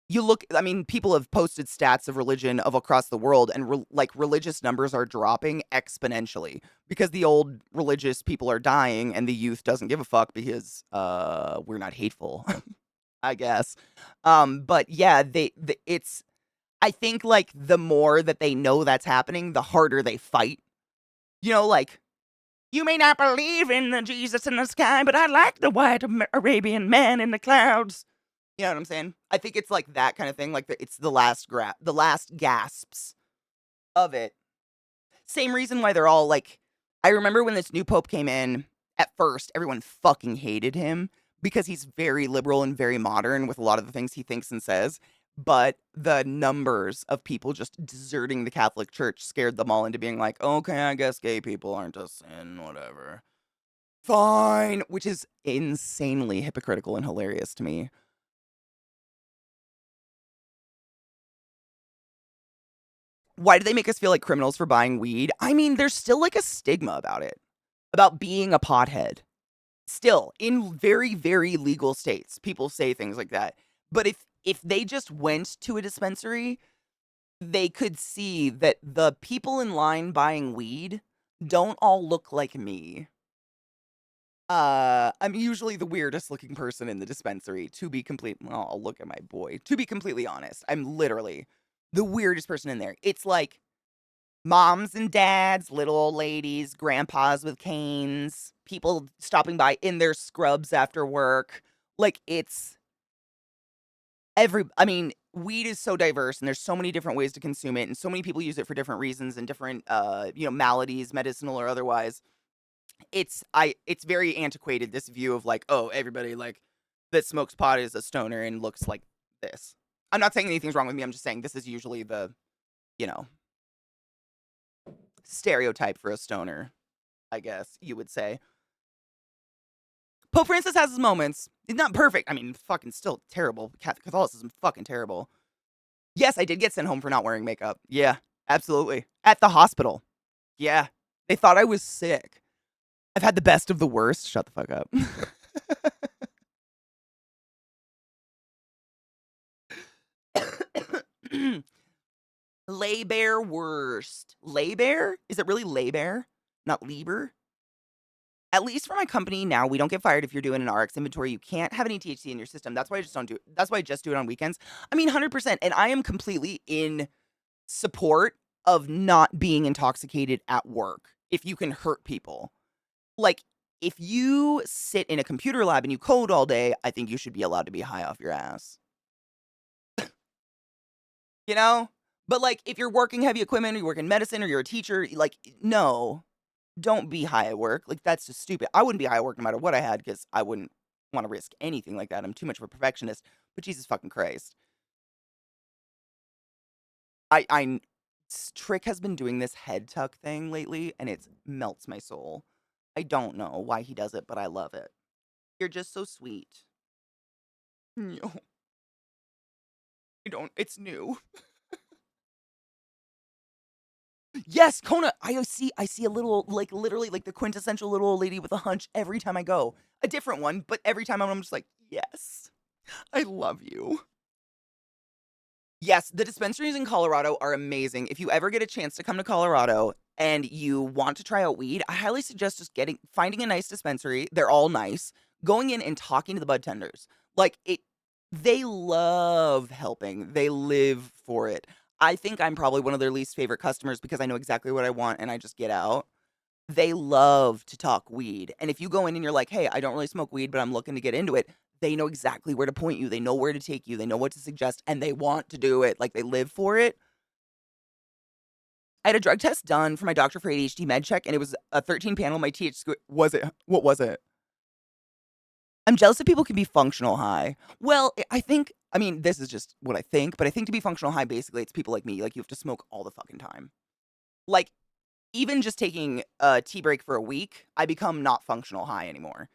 A: you look I mean, people have posted stats of religion of across the world, and like, religious numbers are dropping exponentially because the old religious people are dying and the youth doesn't give a fuck because, we're not hateful, I guess. But yeah, it's I think, like, the more that they know that's happening, the harder they fight. You know, like, "You may not believe in the Jesus in the sky, but I like the white Arabian man in the clouds." You know what I'm saying? I think it's like that kind of thing, like, it's the last gasps of it. Same reason why they're all like I remember when this new pope came in, at first, everyone fucking hated him because he's very liberal and very modern with a lot of the things he thinks and says, but the numbers of people just deserting the Catholic Church scared them all into being like, "Okay, I guess gay people aren't a sin, whatever. Fine," which is insanely hypocritical and hilarious to me. Why do they make us feel like criminals for buying weed? I mean, there's still, like, a stigma about it, about being a pothead. Still, in very, very legal states, people say things like that. But if they just went to a dispensary, they could see that the people in line buying weed don't all look like me. I'm usually the weirdest looking person in the dispensary, to be well, I'll look at my boy. To be completely honest, I'm literally the weirdest person in there. It's like moms and dads, little old ladies, grandpas with canes, people stopping by in their scrubs after work. Like, it's I mean, weed is so diverse and there's so many different ways to consume it, and so many people use it for different reasons and different, maladies, medicinal or otherwise. It's very antiquated, this view of like, oh, everybody like that smokes pot is a stoner and looks like this. I'm not saying anything's wrong with me. I'm just saying this is usually the, you know, stereotype for a stoner, I guess you would say. Pope Francis has his moments. He's not perfect. I mean, fucking still terrible. Catholicism fucking terrible. Yes, I did get sent home for not wearing makeup. Yeah, absolutely. At the hospital. Yeah. They thought I was sick. I've had the best of the worst. Shut the fuck up. Lay worst. Lay bear? Is it really lay bear? Not Lieber? At least for my company now, we don't get fired if you're doing an RX inventory. You can't have any THC in your system. That's why I just don't do it. That's why I just do it on weekends. I mean, 100%. And I am completely in support of not being intoxicated at work if you can hurt people. Like, if you sit in a computer lab and you code all day, I think you should be allowed to be high off your ass. You know? But, like, if you're working heavy equipment or you work in medicine or you're a teacher, like, no, don't be high at work. Like, that's just stupid. I wouldn't be high at work no matter what I had because I wouldn't want to risk anything like that. I'm too much of a perfectionist. But Jesus fucking Christ. Trick has been doing this head tuck thing lately, and it melts my soul. I don't know why he does it, but I love it. You're just so sweet. No, I don't. It's new. Yes, Kona. I see a little, like, literally, like the quintessential little old lady with a hunch every time I go. A different one, but every time I'm just like, yes, I love you. Yes, the dispensaries in Colorado are amazing. If you ever get a chance to come to Colorado and you want to try out weed, I highly suggest just finding a nice dispensary. They're all nice. Going in and talking to the bud tenders. Like it they love helping. They live for it. I think I'm probably one of their least favorite customers because I know exactly what I want and I just get out. They love to talk weed. And if you go in and you're like, "Hey, I don't really smoke weed, but I'm looking to get into it." They know exactly where to point you. They know where to take you. They know what to suggest and they want to do it. Like they live for it. I had a drug test done for my doctor for ADHD med check and it was a 13 panel. My TH score was it what was it? I'm jealous that people can be functional high. Well, I mean, this is just what I think, but I think to be functional high, basically, it's people like me. Like, you have to smoke all the fucking time. Like, even just taking a tea break for a week, I become not functional high anymore.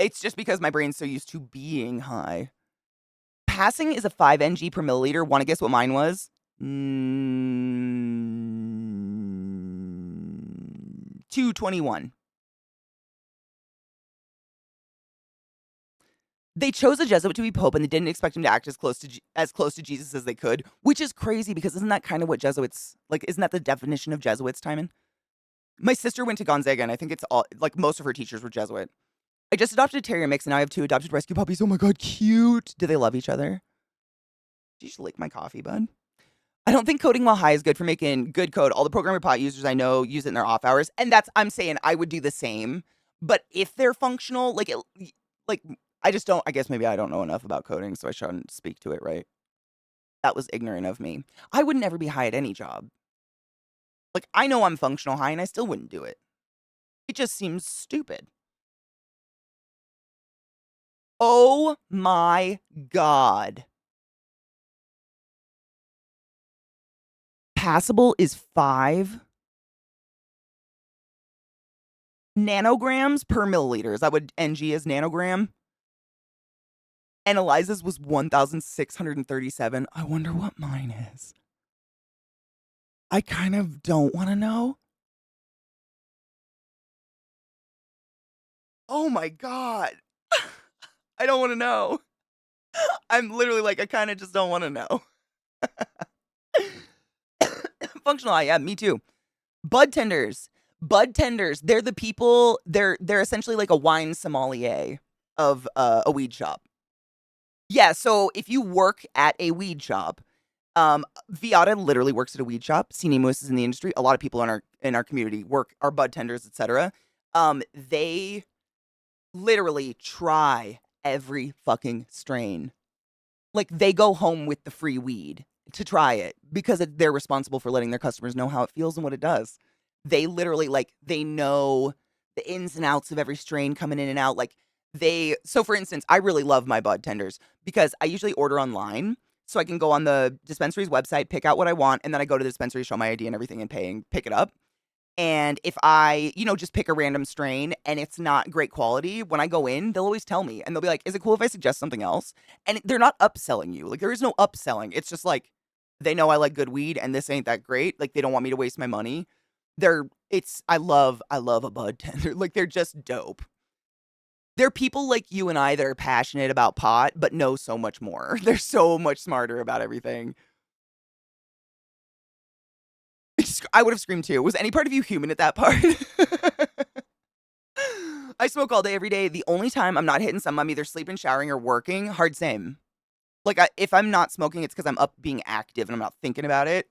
A: It's just because my brain's so used to being high. Passing is a 5 ng per milliliter. Want to guess what mine was? 221. They chose a Jesuit to be pope, and they didn't expect him to act as close to Jesus as they could, which is crazy because isn't that kind of what Jesuits like? Isn't that the definition of Jesuits, Timon? My sister went to Gonzaga, and I think it's all like most of her teachers were Jesuit. I just adopted a terrier mix, and now I have 2 adopted rescue puppies. Oh my god, cute! Do they love each other? Did you just lick my coffee, bud? I don't think coding while high is good for making good code. All the programmer pot users I know use it in their off hours, and I'm saying I would do the same. But if they're functional, like I just don't. I guess maybe I don't know enough about coding, so I shouldn't speak to it. Right? That was ignorant of me. I would never be high at any job. Like I know I'm functional high, and I still wouldn't do it. It just seems stupid. Oh my god. Passable is 5 nanograms per milliliter. Is that what NG is? Nanogram? And Eliza's was 1,637. I wonder what mine is. I kind of don't want to know. Oh my god. I don't want to know. I'm literally like, I kind of just don't want to know. Functional high, yeah, me too. Bud tenders. Bud tenders. They're the people, they're essentially like a wine sommelier of a weed shop. Yeah, so if you work at a weed shop, Viata literally works at a weed shop. Sine Moose is in the industry. A lot of people in our community are bud tenders, etc. They literally try every fucking strain. Like they go home with the free weed to try it because they're responsible for letting their customers know how it feels and what it does. They literally they know the ins and outs of every strain coming in and out. So for instance, I really love my bud tenders because I usually order online. So I can go on the dispensary's website, pick out what I want, and then I go to the dispensary, show my ID and everything and pay and pick it up. And if I, just pick a random strain and it's not great quality, when I go in, they'll always tell me and they'll be like, is it cool if I suggest something else? And they're not upselling you. Like, there is no upselling. It's just like, they know I like good weed and this ain't that great. Like, they don't want me to waste my money. I love a bud tender. Like, they're just dope. They're people like you and I that are passionate about pot, but know so much more. They're so much smarter about everything. I would have screamed too. Was any part of you human at that part? I smoke all day, every day. The only time I'm not hitting some, I'm either sleeping, showering, or working. Hard same. Like, if I'm not smoking, it's because I'm up being active and I'm not thinking about it.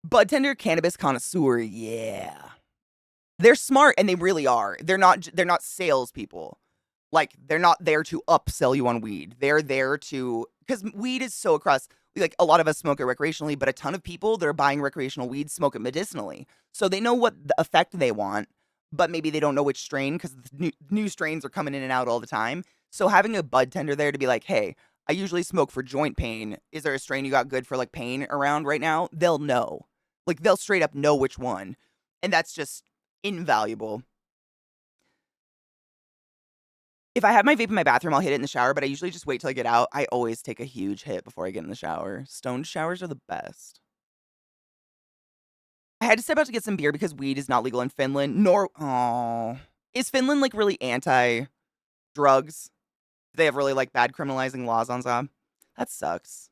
A: Bud tender, cannabis connoisseur, yeah. They're smart, and they really are. They're not salespeople. Like, they're not there to upsell you on weed. They're there to, because weed is so across, like, a lot of us smoke it recreationally, but a ton of people that are buying recreational weed smoke it medicinally. So they know what the effect they want, but maybe they don't know which strain because new strains are coming in and out all the time. So having a bud tender there to be like, hey, I usually smoke for joint pain. Is there a strain you got good for like pain around right now? They'll know. Like, they'll straight up know which one. And that's just invaluable. If I have my vape in my bathroom, I'll hit it in the shower, but I usually just wait till I get out. I always take a huge hit before I get in the shower. Stoned showers are the best. I had to step out to get some beer because weed is not legal in Finland, nor is Finland, like, really anti-drugs? They have really, like, bad criminalizing laws on some? That sucks.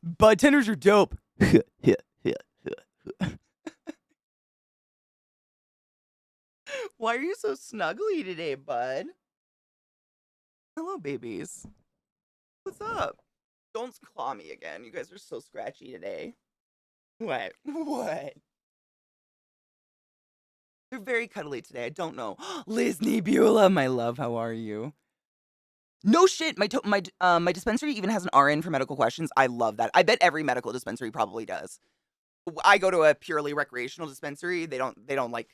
A: Bud tenders are dope. Why are you so snuggly today, bud? Hello, babies. What's up? Don't claw me again. You guys are so scratchy today. What? What? They're very cuddly today. I don't know. Loznay Beulah, my love, how are you? No shit. My dispensary even has an RN for medical questions. I love that. I bet every medical dispensary probably does. I go to a purely recreational dispensary. They don't like,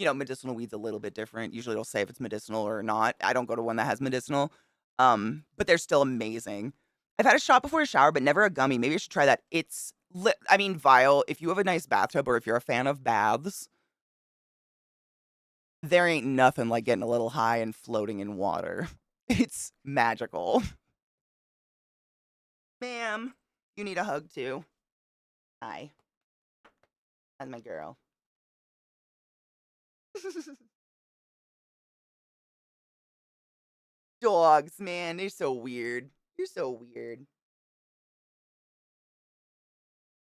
A: medicinal weed's a little bit different. Usually it'll say if it's medicinal or not. I don't go to one that has medicinal. But they're still amazing. I've had a shot before a shower, but never a gummy. Maybe I should try that. It's vile. If you have a nice bathtub or if you're a fan of baths, there ain't nothing like getting a little high and floating in water. It's magical. Ma'am, you need a hug too. Hi. That's my girl. Dogs, man, they're so weird. You're so weird.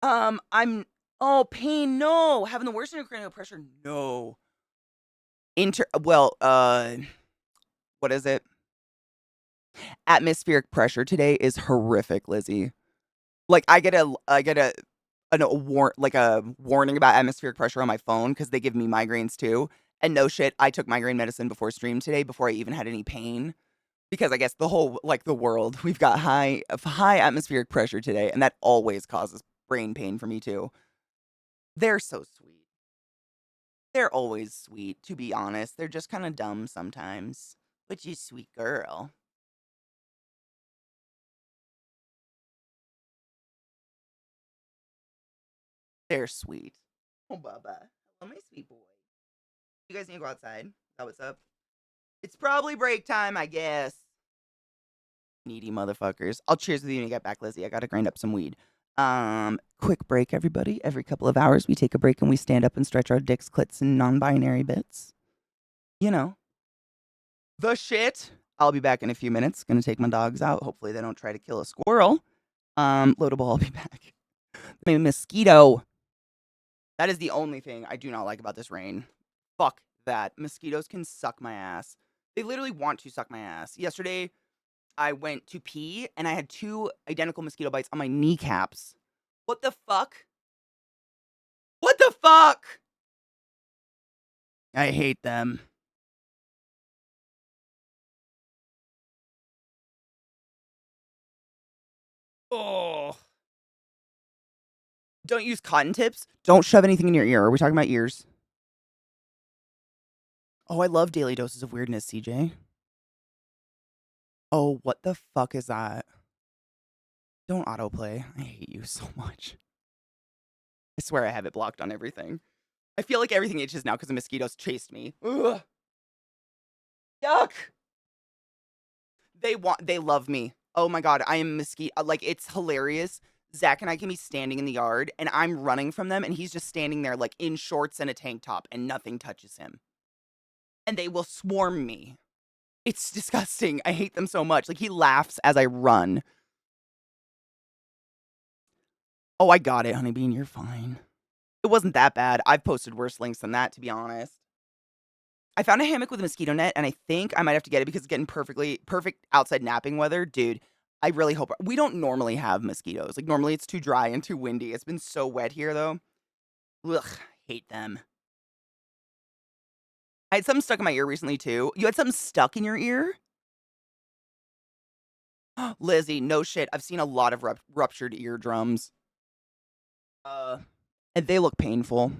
A: I'm pain, no. Having the worst intracranial pressure, no. What is it? Atmospheric pressure today is horrific, Lizzie. Like I get a warning about atmospheric pressure on my phone because they give me migraines too. And no shit, I took migraine medicine before stream today before I even had any pain because I guess the world we've got high atmospheric pressure today, and that always causes brain pain for me too. They're so sweet. They're always sweet, to be honest. They're just kind of dumb sometimes, but you sweet girl. They're sweet. Oh, Bubba. Oh, my sweet boy. You guys need to go outside. Is that what's up? It's probably break time, I guess. Needy motherfuckers. I'll cheers with you when you get back, Lizzie. I gotta grind up some weed. Quick break, everybody. Every couple of hours, we take a break and we stand up and stretch our dicks, clits, and non-binary bits. You know, the shit. I'll be back in a few minutes. Gonna take my dogs out. Hopefully, they don't try to kill a squirrel. Loadable. I'll be back. Maybe mosquito. That is the only thing I do not like about this rain. Fuck that. Mosquitoes can suck my ass. They literally want to suck my ass. Yesterday, I went to pee and I had 2 identical mosquito bites on my kneecaps. What the fuck? What the fuck? I hate them. Oh. Don't use cotton tips. Don't shove anything in your ear. Are we talking about ears? Oh, I love daily doses of weirdness, CJ. Oh, what the fuck is that? Don't autoplay. I hate you so much. I swear I have it blocked on everything. I feel like everything itches now because the mosquitoes chased me. Ugh. Yuck. They love me. Oh my god, I am mosquito. Like, it's hilarious. Zach and I can be standing in the yard and I'm running from them and he's just standing there like in shorts and a tank top and nothing touches him. And they will swarm me. It's disgusting. I hate them so much. Like, he laughs as I run. Oh, I got it, Honeybean. You're fine. It wasn't that bad. I've posted worse links than that, to be honest. I found a hammock with a mosquito net, and I think I might have to get it because it's getting perfect outside napping weather. Dude, I really hope we don't normally have mosquitoes. Like, normally it's too dry and too windy. It's been so wet here, though. Ugh, hate them. I had something stuck in my ear recently, too. You had something stuck in your ear? Lizzie, no shit. I've seen a lot of ruptured eardrums. And they look painful.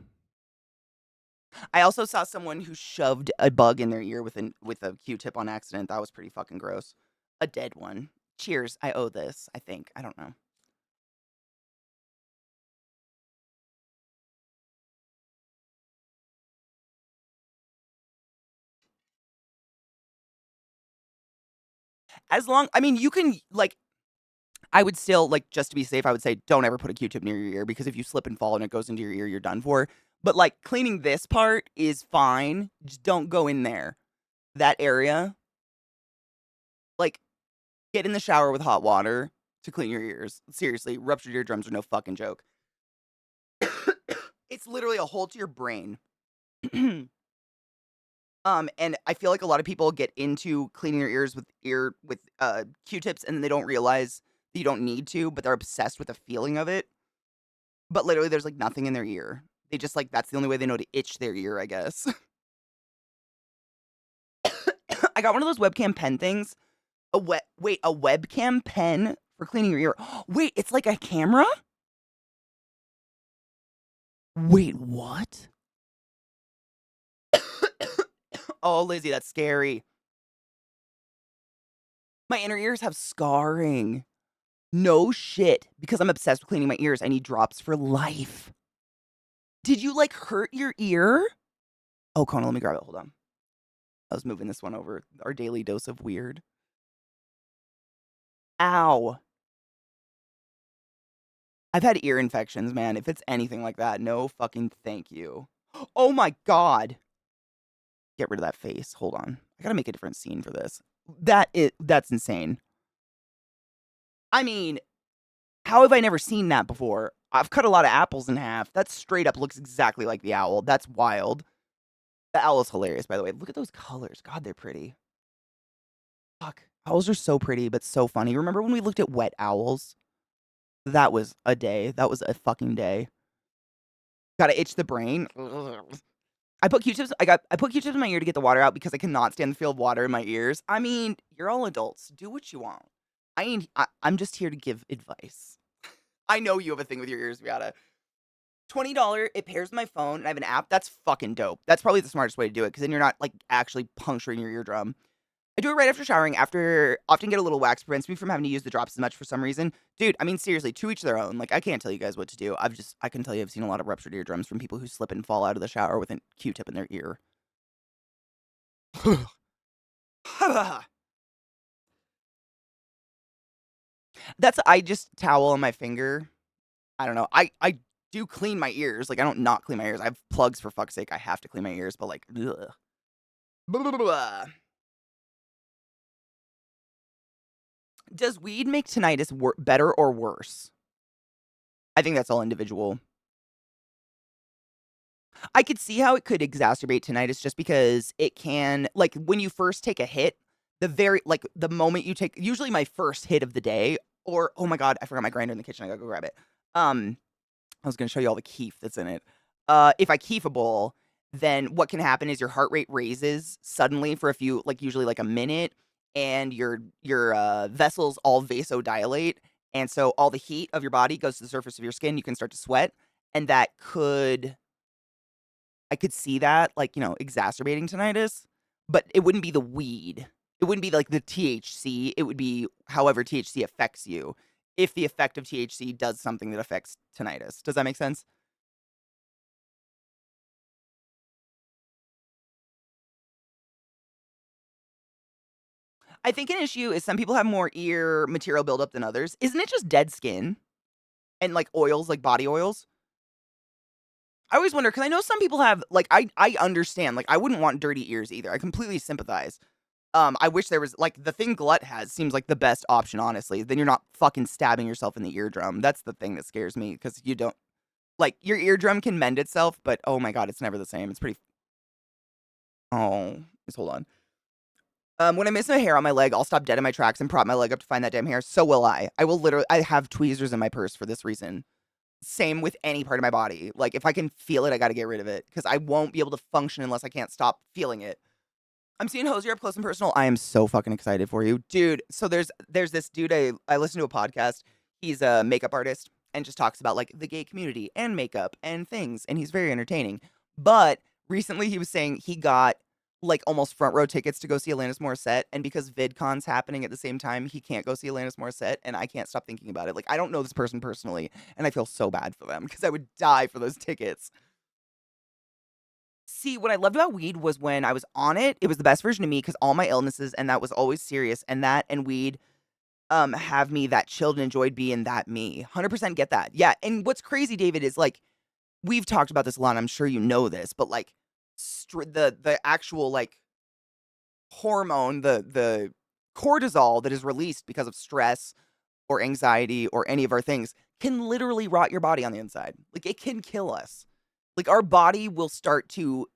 A: I also saw someone who shoved a bug in their ear with a Q-tip on accident. That was pretty fucking gross. A dead one. Cheers. I owe this, I think. I don't know. As long I mean, you can, like I would still, like, just to be safe, I would say don't ever put a Q-tip near your ear because if you slip and fall and it goes into your ear, you're done for. But, like, cleaning this part is fine. Just don't go in there. That area, like, get in the shower with hot water to clean your ears. Seriously, ruptured eardrums are no fucking joke. It's literally a hole to your brain. And I feel like a lot of people get into cleaning their ears with Q-tips and they don't realize that you don't need to, but they're obsessed with the feeling of it. But literally, there's like nothing in their ear. They just like that's the only way they know to itch their ear, I guess. I got one of those webcam pen things. A webcam pen for cleaning your ear. Wait, it's like a camera? Wait, what? Oh, Lizzie, that's scary. My inner ears have scarring. No shit. Because I'm obsessed with cleaning my ears, I need drops for life. Did you like hurt your ear? Oh, Kona, let me grab it. Hold on. I was moving this one over. Our daily dose of weird. Ow. I've had ear infections, man. If it's anything like that, no fucking thank you. Oh my god. Get rid of that face. Hold on. I gotta make a different scene for this. That's insane. I mean, how have I never seen that before? I've cut a lot of apples in half. That straight up looks exactly like the owl. That's wild. The owl is hilarious, by the way. Look at those colors. God, they're pretty. Fuck. Owls are so pretty, but so funny. Remember when we looked at wet owls? That was a day. That was a fucking day. Gotta itch the brain. I put Q-tips in my ear to get the water out because I cannot stand the feel of water in my ears. I mean, you're all adults. Do what you want. I'm just here to give advice. I know you have a thing with your ears, Rihanna. $20, it pairs with my phone, and I have an app. That's fucking dope. That's probably the smartest way to do it because then you're not like actually puncturing your eardrum. I do it right after showering. Often get a little wax, prevents me from having to use the drops as much for some reason. Dude, I mean seriously, to each their own. Like I can't tell you guys what to do. I can tell you I've seen a lot of ruptured eardrums from people who slip and fall out of the shower with a Q-tip in their ear. I just towel on my finger. I don't know. I do clean my ears. Like I don't not clean my ears. I have plugs for fuck's sake. I have to clean my ears, but like ugh. Blah, blah, blah, blah. Does weed make tinnitus better or worse? I think that's all individual. I could see how it could exacerbate tinnitus just because it can like, when you first take a hit, the moment you take usually my first hit of the day or oh my god, I forgot my grinder in the kitchen, I gotta go grab it. I was gonna show you all the keef that's in it. If I keef a bowl, then what can happen is your heart rate raises suddenly for a few like, usually, like, a minute, and your vessels all vasodilate, and so all the heat of your body goes to the surface of your skin, you can start to sweat, and that could I could see that, like, exacerbating tinnitus, but it wouldn't be the weed. It wouldn't be like the THC. It would be however THC affects you. If the effect of THC does something that affects tinnitus. Does that make sense? I think an issue is some people have more ear material buildup than others. Isn't it just dead skin and like oils, like body oils? I always wonder because I know some people have like I understand like I wouldn't want dirty ears either. I completely sympathize. I wish there was like the thing Glut has seems like the best option, honestly. Then you're not fucking stabbing yourself in the eardrum. That's the thing that scares me because you don't like your eardrum can mend itself, but oh my god, it's never the same. It's pretty. Oh, just hold on. When I miss a hair on my leg, I'll stop dead in my tracks and prop my leg up to find that damn hair. So will I. I will literally. I have tweezers in my purse for this reason. Same with any part of my body. Like if I can feel it, I got to get rid of it because I won't be able to function unless I can't stop feeling it. I'm seeing Hosier up close and personal. I am so fucking excited for you, dude. So there's this dude I listen to a podcast. He's a makeup artist and just talks about like the gay community and makeup and things, and he's very entertaining. But recently he was saying he got like almost front row tickets to go see Alanis Morissette, and because VidCon's happening at the same time, he can't go see Alanis Morissette, and I can't stop thinking about it. Like I don't know this person personally, and I feel so bad for them because I would die for those tickets. See, what I loved about weed was when I was on it, it was the best version of me because all my illnesses and that was always serious, and that and weed, have me that chilled and enjoyed being that me. 100% get that. Yeah, and what's crazy, David, is, like, we've talked about this a lot, I'm sure you know this, but, like, the actual, like, hormone, the cortisol that is released because of stress or anxiety or any of our things can literally rot your body on the inside. Like, it can kill us. Like, our body will start to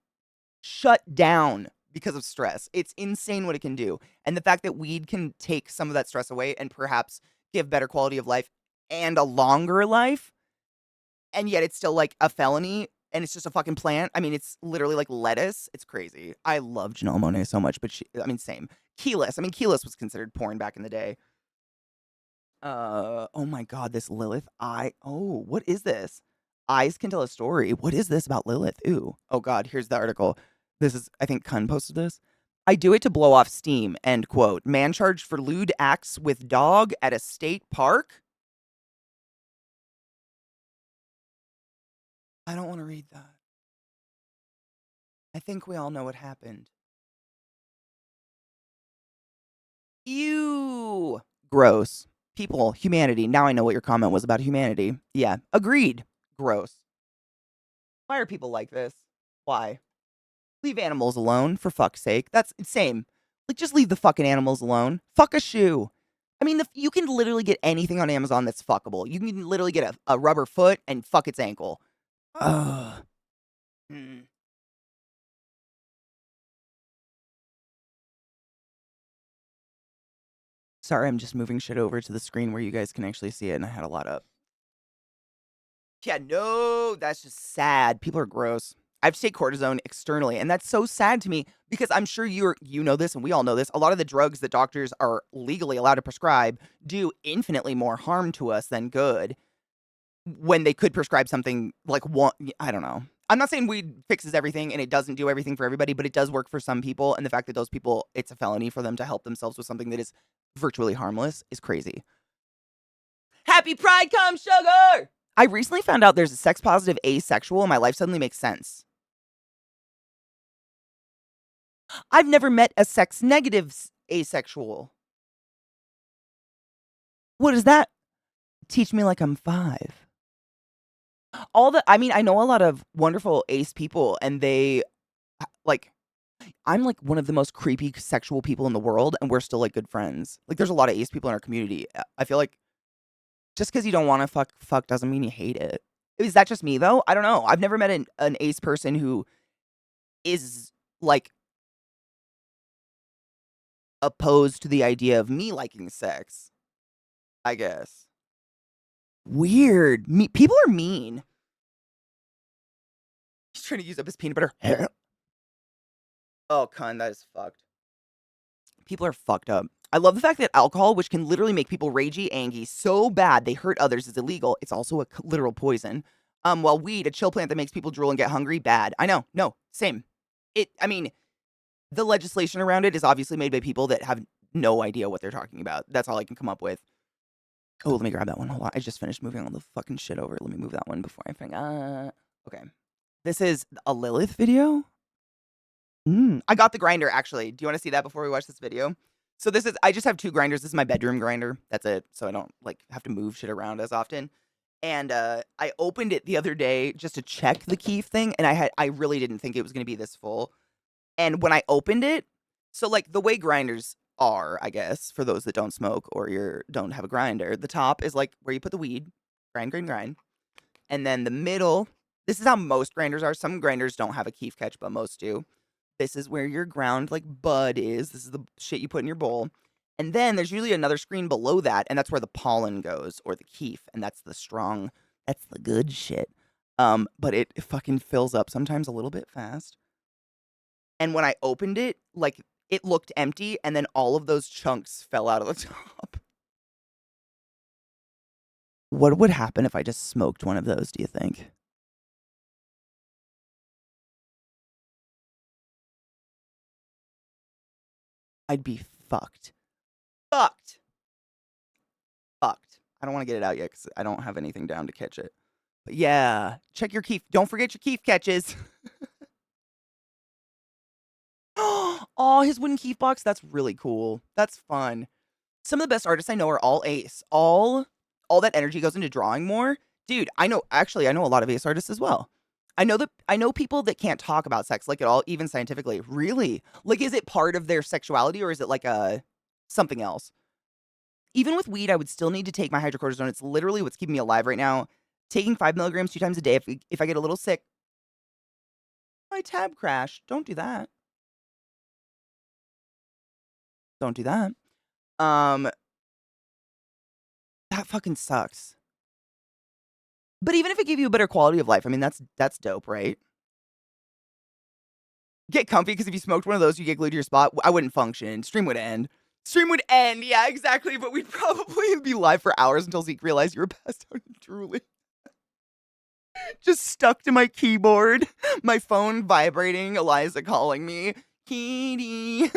A: shut down because of stress. It's insane what it can do. And the fact that weed can take some of that stress away and perhaps give better quality of life and a longer life, and yet it's still like a felony and it's just a fucking plant. I mean, it's literally like lettuce. It's crazy. I love Janelle Monáe so much, but I mean, same. Keyless. I mean, Keyless was considered porn back in the day. Oh my god, this Lilith eye. Oh, what is this? Eyes can tell a story. What is this about Lilith? Ooh. Oh god, here's the article. This is, I think Kun posted this. I do it to blow off steam, end quote. Man charged for lewd acts with dog at a state park? I don't want to read that. I think we all know what happened. Ew. Gross. People, humanity. Now I know what your comment was about humanity. Yeah, agreed. Gross. Why are people like this? Why? Leave animals alone, for fuck's sake. That's same. Like, just leave the fucking animals alone. Fuck a shoe. I mean, you can literally get anything on Amazon that's fuckable. You can literally get a rubber foot and fuck its ankle. Ugh. Mm. Sorry, I'm just moving shit over to the screen where you guys can actually see it, and I had a lot up. Yeah, no, that's just sad. People are gross. I have to take cortisone externally, and that's so sad to me because I'm sure you know this and we all know this. A lot of the drugs that doctors are legally allowed to prescribe do infinitely more harm to us than good when they could prescribe something like one. I don't know. I'm not saying weed fixes everything and it doesn't do everything for everybody, but it does work for some people. And the fact that those people, it's a felony for them to help themselves with something that is virtually harmless is crazy. Happy Pride Come Sugar! I recently found out there's a sex positive asexual and my life suddenly makes sense. I've never met a sex negative asexual. What is that? Teach me like I'm 5. I mean, I know a lot of wonderful ace people and they like, I'm like one of the most creepy sexual people in the world and we're still like good friends. Like there's a lot of ace people in our community. I feel like just because you don't want to fuck doesn't mean you hate it. Is that just me though? I don't know. I've never met an ace person who is like opposed to the idea of me liking sex, I guess. Weird. People are mean. He's trying to use up his peanut butter. Oh, cunt, that is fucked. People are fucked up. I love the fact that alcohol, which can literally make people ragey, angry, so bad they hurt others, is illegal. It's also a literal poison. While weed, a chill plant that makes people drool and get hungry, bad. I know. No, same. I mean, the legislation around it is obviously made by people that have no idea what they're talking about. That's all I can come up with. Oh, let me grab that one. Hold on. I just finished moving all the fucking shit over. Let me move that one before I forget. Okay. This is a Lilith video. I got the grinder, actually. Do you want to see that before we watch this video? So I just have 2 grinders. This is my bedroom grinder. That's it. So I don't, like, have to move shit around as often. And, I opened it the other day just to check the keef thing, and I really didn't think it was gonna be this full. And when I opened it, so, like, the way grinders are, I guess, for those that don't smoke or don't have a grinder, the top is, like, where you put the weed, grind, grind, grind. And then the middle, this is how most grinders are. Some grinders don't have a keef catch, but most do. This is where your ground, like, bud is. This is the shit you put in your bowl. And then there's usually another screen below that, and that's where the pollen goes, or the keef, and that's the good shit. But it fucking fills up sometimes a little bit fast. And when I opened it, like, it looked empty, and then all of those chunks fell out of the top. What would happen if I just smoked one of those, do you think? I'd be fucked. Fucked. Fucked. I don't wanna get it out yet because I don't have anything down to catch it. But yeah, check your keef. Don't forget your keef catches. Oh, his wooden keef box. That's really cool. That's fun. Some of the best artists I know are all ace. All that energy goes into drawing more. Dude, I know a lot of ace artists as well. I know people that can't talk about sex like at all, even scientifically. Really? Like is it part of their sexuality or is it like a something else? Even with weed, I would still need to take my hydrocortisone. It's literally what's keeping me alive right now. Taking 5 milligrams 2 times a day. If I get a little sick, my tab crashed. Don't do that. Don't do that. Um, that fucking sucks. But even if it gave you a better quality of life, I mean, that's dope, right? Get comfy because if you smoked one of those, you get glued to your spot. I wouldn't function. Stream would end. Stream would end. Yeah, exactly. But we'd probably be live for hours until Zeke realized you were passed out and drooling. Just stuck to my keyboard, my phone vibrating, Eliza calling me, Katie.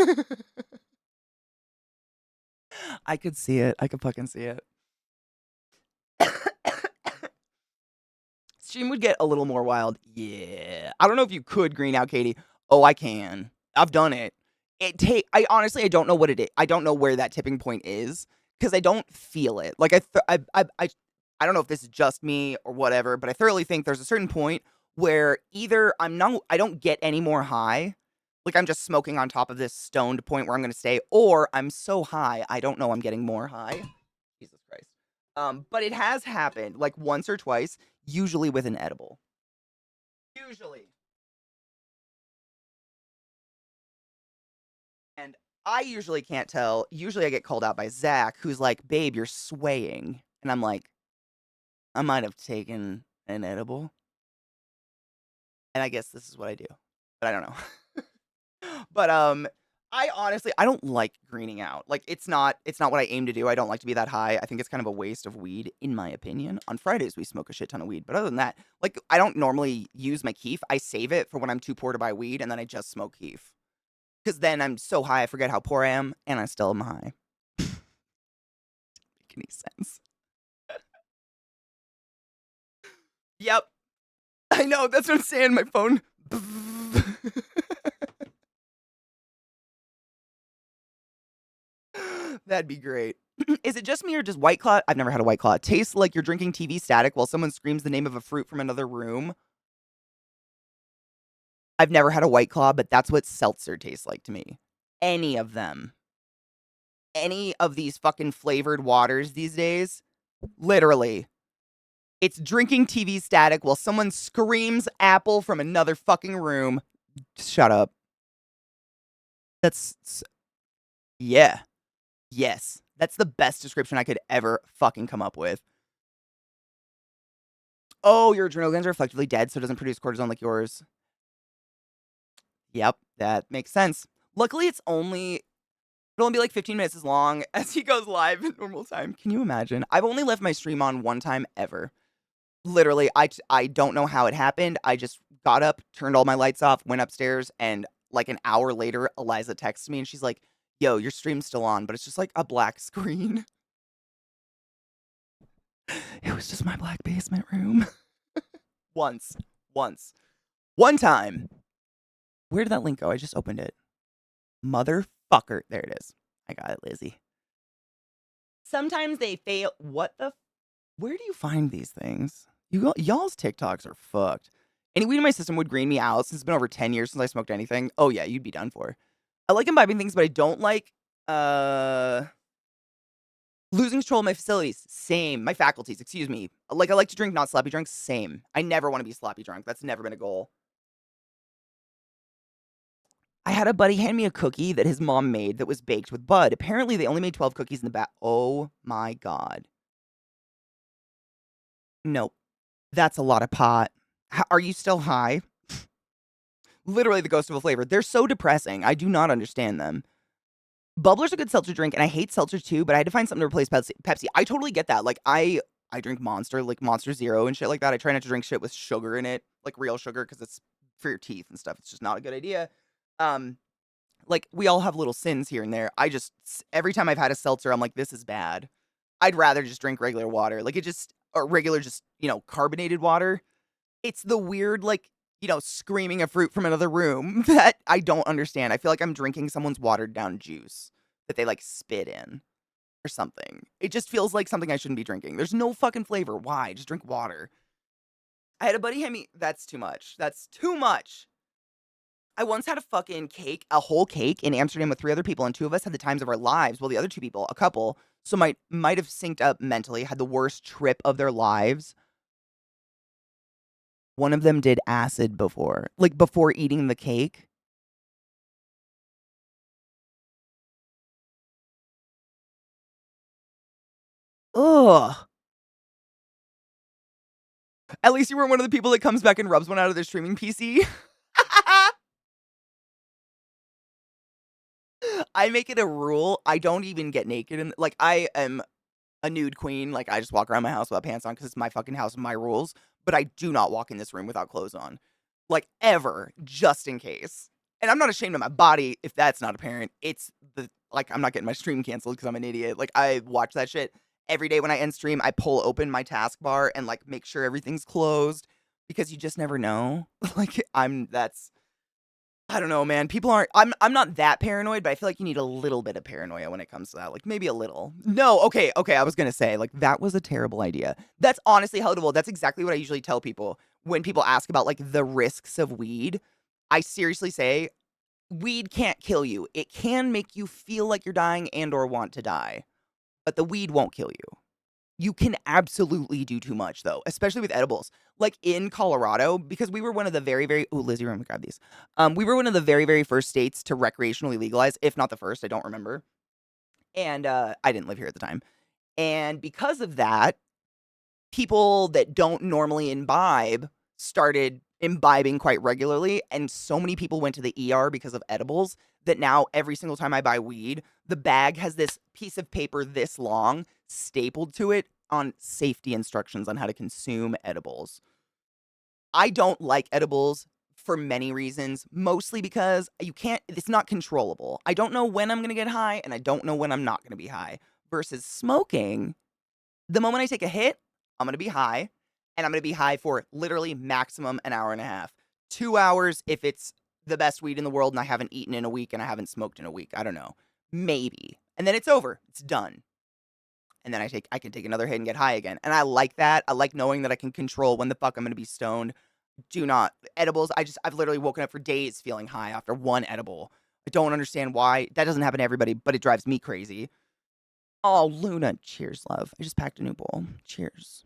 A: I could see it. I could fucking see it. Stream would get a little more wild. Yeah. I don't know if you could green out, Katie. Oh, I can. I've done it. I honestly I don't know what it is. I don't know where that tipping point is because I don't feel it. Like I don't know if this is just me or whatever, but I thoroughly think there's a certain point where either I don't get any more high, like I'm just smoking on top of this stoned point where I'm going to stay, or I'm so high I don't know I'm getting more high. Jesus Christ. But it has happened like once or twice, usually with an edible. Usually. And I usually can't tell. Usually I get called out by Zach, who's like, babe, you're swaying. And I'm like, I might have taken an edible. And I guess this is what I do. But I don't know. But I honestly I don't like greening out. Like it's not what I aim to do. I don't like to be that high. I think it's kind of a waste of weed in my opinion. On Fridays we smoke a shit ton of weed, but other than that, like I don't normally use my keef. I save it for when I'm too poor to buy weed and then I just smoke keef. Cuz then I'm so high I forget how poor I am and I still am high. Make any sense? Yep. I know, that's what I'm saying. My phone. That'd be great. Is it just me or does White Claw I've never had a White Claw. Taste like you're drinking TV static while someone screams the name of a fruit from another room? I've never had a White Claw, but that's what seltzer tastes like to me. Any of them. Any of these fucking flavored waters these days, literally. It's drinking TV static while someone screams apple from another fucking room. Shut up. That's yeah. Yes. That's the best description I could ever fucking come up with. Oh, your adrenal glands are effectively dead, so it doesn't produce cortisone like yours. Yep, that makes sense. Luckily, it'll only be like 15 minutes as long as he goes live at normal time. Can you imagine? I've only left my stream on one time ever. Literally, I don't know how it happened. I just got up, turned all my lights off, went upstairs, and like an hour later, Eliza texts me and she's like, "Yo, your stream's still on, but it's just like a black screen." It was just my black basement room. Once. Once. One time. Where did that link go? I just opened it. Motherfucker. There it is. I got it, Lizzie. Sometimes they fail. What the? Where do you find these things? Y'all's TikToks are fucked. Any weed in my system would green me out since it's been over 10 years since I smoked anything. Oh, yeah, you'd be done for. I like imbibing things, but I don't like losing control of my facilities. Same. My faculties, excuse me. Like, I like to drink not sloppy drunk. Same. I never want to be sloppy drunk. That's never been a goal. I had a buddy hand me a cookie that his mom made that was baked with bud. Apparently, they only made 12 cookies in the back. Oh my God. Nope. That's a lot of pot. Are you still high? Literally the ghost of a flavor. They're so depressing. I do not understand them. Bubbler's a good seltzer drink, and I hate seltzer too, but I had to find something to replace Pepsi. I totally get that. Like, I drink Monster, like Monster Zero and shit like that. I try not to drink shit with sugar in it, like real sugar, because it's for your teeth and stuff. It's just not a good idea. Um, like, we all have little sins here and there. Every time I've had a seltzer, I'm like, this is bad. I'd rather just drink regular water. Like, or regular, just, carbonated water. It's the weird, like, screaming a fruit from another room that I don't understand. I feel like I'm drinking someone's watered down juice that they like spit in or something. It just feels like something I shouldn't be drinking. There's no fucking flavor. Why? Just drink water. I had a buddy hand me. That's too much. That's too much. I once had a fucking cake, a whole cake in Amsterdam with 3 other people, and 2 of us had the times of our lives, while the other 2 people, a couple, so might have synced up mentally, had the worst trip of their lives. One of them did acid before, like, before eating the cake. Ugh. At least you weren't one of the people that comes back and rubs one out of their streaming PC. I make it a rule, I don't even get naked and like, I am a nude queen, like, I just walk around my house without pants on because it's my fucking house and my rules, but I do not walk in this room without clothes on. Like, ever, just in case. And I'm not ashamed of my body, if that's not apparent. It's like, I'm not getting my stream canceled because I'm an idiot. Like, I watch that shit every day when I end stream. I pull open my taskbar and, like, make sure everything's closed because you just never know. Like, I don't know, man. People aren't. I'm not that paranoid, but I feel like you need a little bit of paranoia when it comes to that. Like maybe a little. No, okay. I was gonna say like that was a terrible idea. That's honestly helpful. That's exactly what I usually tell people when people ask about like the risks of weed. I seriously say weed can't kill you. It can make you feel like you're dying and or want to die, but the weed won't kill you. You can absolutely do too much though, especially with edibles. Like in Colorado, because we were one of the very, very Lizzie, we're gonna grab these. We were one of the very, very first states to recreationally legalize, if not the first, I don't remember. And I didn't live here at the time. And because of that, people that don't normally imbibe started imbibing quite regularly. And so many people went to the ER because of edibles that now every single time I buy weed, the bag has this piece of paper this long stapled to it on safety instructions on how to consume edibles. I don't like edibles for many reasons, mostly because it's not controllable. I don't know when I'm going to get high and I don't know when I'm not going to be high. Versus smoking, the moment I take a hit, I'm going to be high, and I'm going to be high for literally maximum an hour and a half. 2 hours if it's the best weed in the world and I haven't eaten in a week and I haven't smoked in a week. I don't know. Maybe. And then it's over. It's done. And then I can take another hit and get high again. And I like that. I like knowing that I can control when the fuck I'm going to be stoned. Do not edibles. I've literally woken up for days feeling high after one edible. I don't understand why. That doesn't happen to everybody, but it drives me crazy. Oh, Luna. Cheers, love. I just packed a new bowl. Cheers.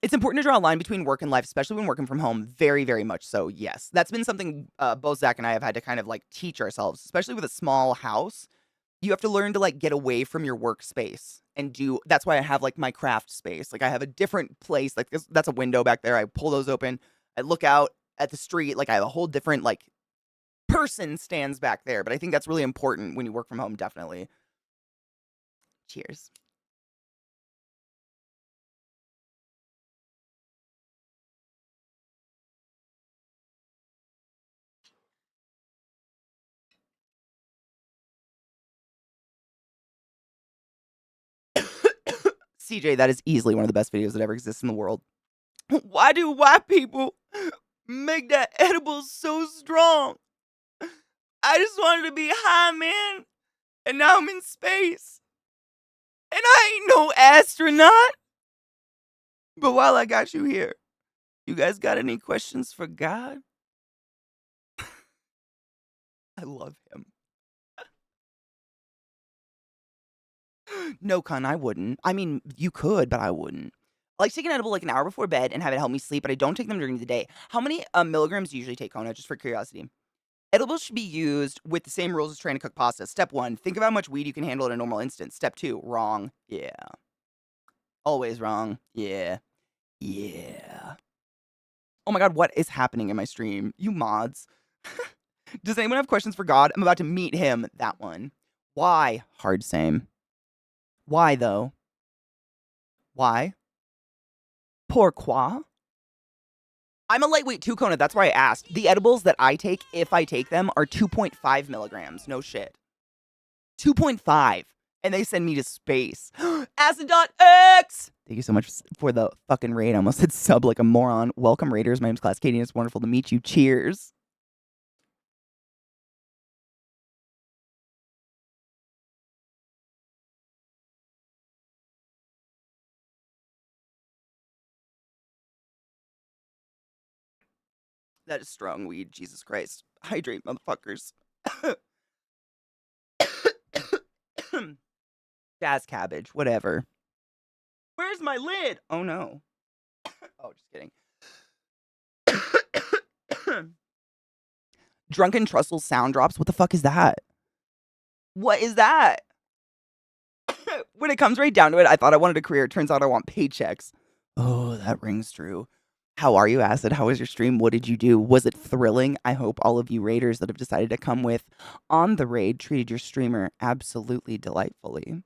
A: It's important to draw a line between work and life, especially when working from home. Very, very much so, yes. That's been something both Zach and I have had to kind of like teach ourselves, especially with a small house. You have to learn to like get away from your workspace and that's why I have like my craft space. Like I have a different place. Like that's a window back there. I pull those open. I look out at the street. Like I have a whole different like person stands back there. But I think that's really important when you work from home, definitely. Cheers. CJ, that is easily one of the best videos that ever exists in the world. Why do white people make that edible so strong? I just wanted to be high, man. And now I'm in space. And I ain't no astronaut. But while I got you here, you guys got any questions for God? I love him. No, Con, I wouldn't. I mean, you could, but I wouldn't. I like taking an edible like an hour before bed and have it help me sleep, but I don't take them during the day. How many milligrams do you usually take, Kona, just for curiosity? Edibles should be used with the same rules as trying to cook pasta. Step 1, think of how much weed you can handle in a normal instance. Step 2, wrong. Yeah. Always wrong. Yeah. Yeah. Oh my god, what is happening in my stream? You mods. Does anyone have questions for God? I'm about to meet him. That one. Why? Hard same. Why, though? Why? Pourquoi? I'm a lightweight too, Kona. That's why I asked. The edibles that I take, if I take them, are 2.5 milligrams. No shit. 2.5. and they send me to space. Acid.X! Thank you so much for the fucking raid. I almost said sub like a moron. Welcome, Raiders. My name's ClassyKatie, and it's wonderful to meet you. Cheers. That is strong weed, Jesus Christ. Hydrate, motherfuckers. Jazz cabbage, whatever. Where's my lid? Oh no. Oh, just kidding. Drunken Trussell sound drops. What the fuck is that? What is that? When it comes right down to it, I thought I wanted a career. Turns out I want paychecks. Oh, that rings true. How are you, Acid? How was your stream? What did you do? Was it thrilling? I hope all of you raiders that have decided to come with on the raid treated your streamer absolutely delightfully.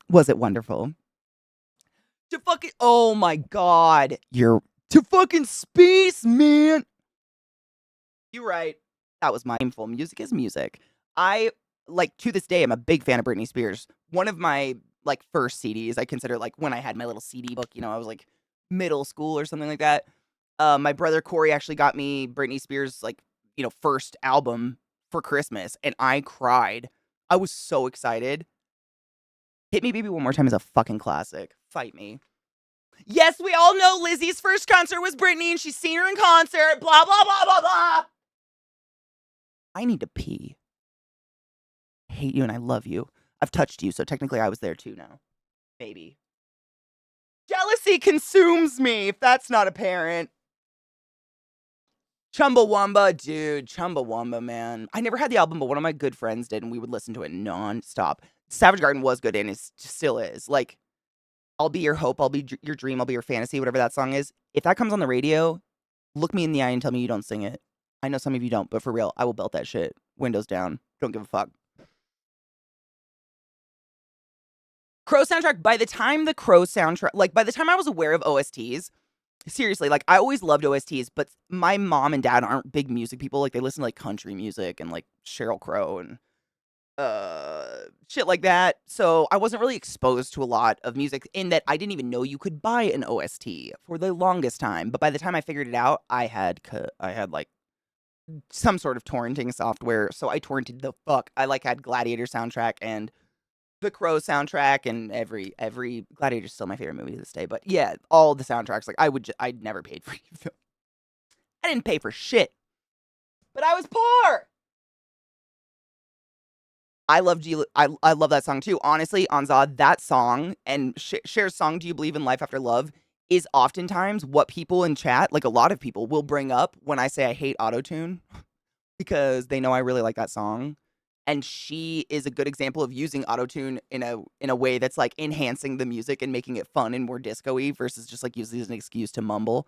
A: Was it wonderful? To fucking, oh my god. You're to fucking space, man. You're right. That was mindful. Music is music. I like to this day I'm a big fan of Britney Spears. One of my like first CDs I consider like when I had my little CD book, I was like middle school or something like that. My brother Corey actually got me Britney Spears like, first album for Christmas and I cried. I was so excited. Hit Me Baby One More Time is a fucking classic. Fight me. Yes, we all know Lizzie's first concert was Britney and she's seen her in concert. Blah, blah, blah, blah, blah. I need to pee. I hate you and I love you. I've touched you, so technically I was there too now. Baby. Jealousy consumes me, if that's not apparent. Chumbawamba, dude. Chumbawamba, man. I never had the album, but one of my good friends did, and we would listen to it nonstop. Savage Garden was good, and it still is. Like, I'll be your hope, I'll be your dream, I'll be your fantasy, whatever that song is. If that comes on the radio, look me in the eye and tell me you don't sing it. I know some of you don't, but for real, I will belt that shit. Windows down. Don't give a fuck. Crow soundtrack, by the time by the time I was aware of OSTs, seriously, like, I always loved OSTs, but my mom and dad aren't big music people. Like, they listen to, like, country music and, like, Sheryl Crow and, shit like that. So I wasn't really exposed to a lot of music in that I didn't even know you could buy an OST for the longest time. But by the time I figured it out, I had, like, some sort of torrenting software, so I torrented the fuck. I, like, had Gladiator soundtrack and the Crow soundtrack and every Gladiator's still my favorite movie to this day. But yeah, all the soundtracks. Like I'd never paid for you. I didn't pay for shit, but I was poor. I love I love that song too. Honestly, Anzad, that song and Cher's song "Do You Believe in Life After Love" is oftentimes what people in chat, like a lot of people, will bring up when I say I hate autotune because they know I really like that song. And she is a good example of using autotune in a way that's like enhancing the music and making it fun and more disco-y versus just like using it as an excuse to mumble.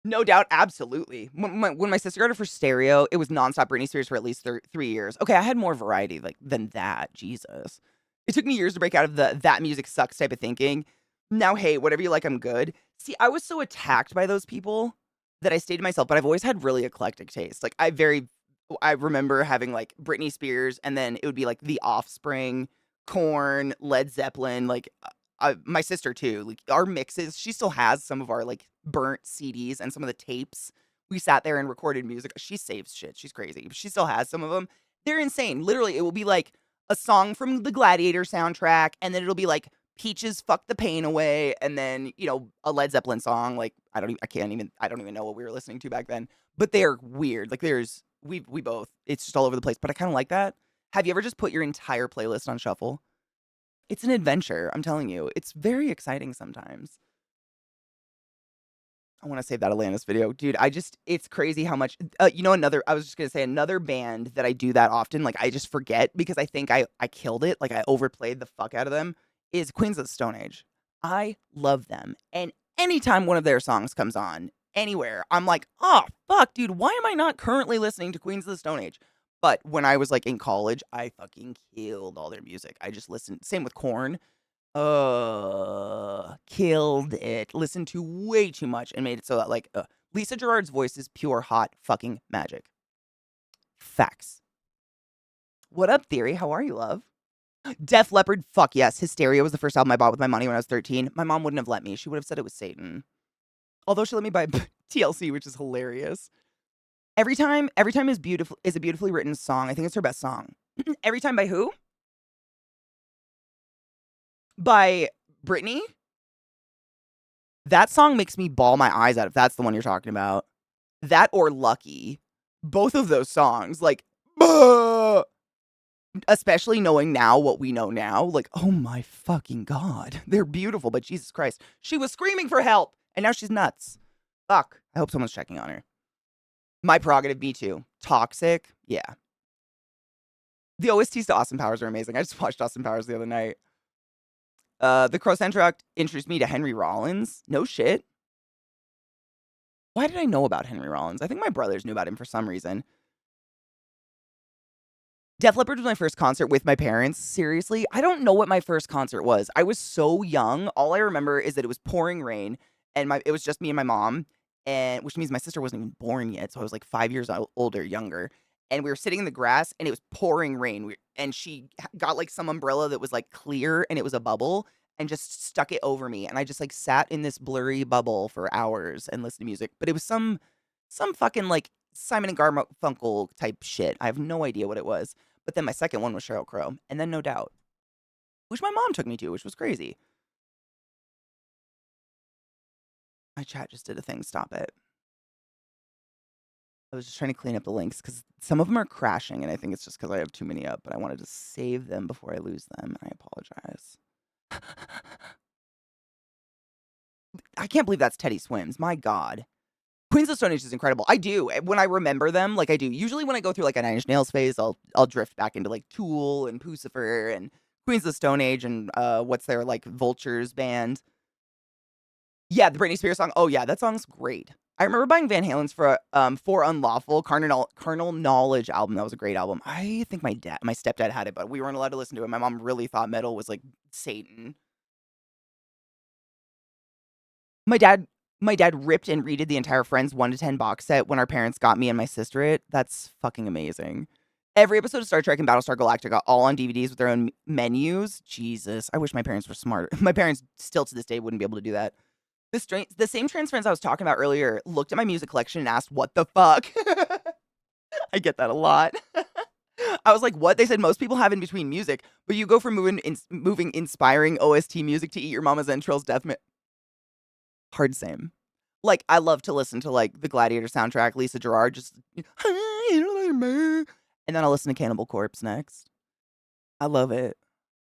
A: No doubt, absolutely. When my sister got her for stereo, it was nonstop Britney Spears for at least 3 years. Okay, I had more variety like than that. Jesus, it took me years to break out of the that music sucks type of thinking. Now, hey, whatever you like, I'm good. See, I was so attacked by those people that I stayed to myself, but I've always had really eclectic taste. Like I remember having like Britney Spears, and then it would be like The Offspring, Korn, Led Zeppelin. Like my sister too. Like our mixes, she still has some of our like burnt CDs and some of the tapes. We sat there and recorded music. She saves shit. She's crazy. She still has some of them. They're insane. Literally, it will be like a song from the Gladiator soundtrack, and then it'll be like Peaches Fuck the Pain Away, and then, a Led Zeppelin song. Like, I don't even know what we were listening to back then. But they're weird. Like we both, it's just all over the place. But I kind of like that. Have you ever just put your entire playlist on shuffle? It's an adventure, I'm telling you. It's very exciting sometimes. I want to save that Atlantis video. Dude, it's crazy how much, I was just going to say another band that I do that often, like I just forget because I think I killed it, like I overplayed the fuck out of them, is Queens of the Stone Age. I love them. And anytime one of their songs comes on, anywhere, I'm like, oh, fuck, dude, why am I not currently listening to Queens of the Stone Age? But when I was like in college, I fucking killed all their music. I just listened, same with Korn. Killed it. Listened to way too much and made it so that, like, Lisa Gerard's voice is pure hot fucking magic. Facts. What up, Theory? How are you, love? Def Leppard, fuck yes. Hysteria was the first album I bought with my money when I was 13. My mom wouldn't have let me. She would have said it was Satan. Although she let me buy TLC, which is hilarious. Every time is a beautifully written song. I think it's her best song. Every Time by who? By Britney? That song makes me bawl my eyes out if that's the one you're talking about. That or Lucky. Both of those songs, like, especially knowing now what we know now, like, oh my fucking God. They're beautiful, but Jesus Christ. She was screaming for help, and now she's nuts. Fuck. I hope someone's checking on her. My prerogative, me too. Toxic, yeah. The OSTs to Austin Powers are amazing. I just watched Austin Powers the other night. The Crow Central introduced me to Henry Rollins. No shit. Why did I know about Henry Rollins? I think my brothers knew about him for some reason. Def Leppard was my first concert with my parents. Seriously, I don't know what my first concert was. I was so young. All I remember is that it was pouring rain, and it was just me and my mom, and which means my sister wasn't even born yet. So I was like 5 years older, younger. And we were sitting in the grass, and it was pouring rain. And she got like some umbrella that was like clear, and it was a bubble, and just stuck it over me. And I just like sat in this blurry bubble for hours and listened to music. But it was some fucking like Simon and Garfunkel type shit. I have no idea what it was. But then my second one was Sheryl Crow, and then No Doubt, which my mom took me to, which was crazy. My chat just did a thing. Stop it. I was just trying to clean up the links because some of them are crashing, and I think it's just because I have too many up, but I wanted to save them before I lose them, and I apologize. I can't believe that's Teddy Swims. My God. Queens of the Stone Age is incredible. I do. When I remember them, like I do. Usually when I go through like a Nine Inch Nails phase, I'll drift back into like Tool and Pucifer and Queens of the Stone Age and what's their like Vultures band. Yeah, the Britney Spears song. Oh yeah, that song's great. I remember buying Van Halen's for Unlawful Carnal Knowledge album. That was a great album. I think my stepdad had it, but we weren't allowed to listen to it. My mom really thought metal was like Satan. My dad my dad ripped and redid the entire Friends 1 to 10 box set when our parents got me and my sister it. That's fucking amazing. Every episode of Star Trek and Battlestar Galactica, all on DVDs with their own menus. Jesus, I wish my parents were smart. My parents still to this day wouldn't be able to do that. The same trans friends I was talking about earlier looked at my music collection and asked, "What the fuck?" I get that a lot. I was like, "What?" They said most people have in between music, but you go from moving inspiring OST music to Eat Your Mama's Entrails death metal. Hard same. Like, I love to listen to, like, the Gladiator soundtrack, Lisa Gerard, just and then I'll listen to Cannibal Corpse next. I love it.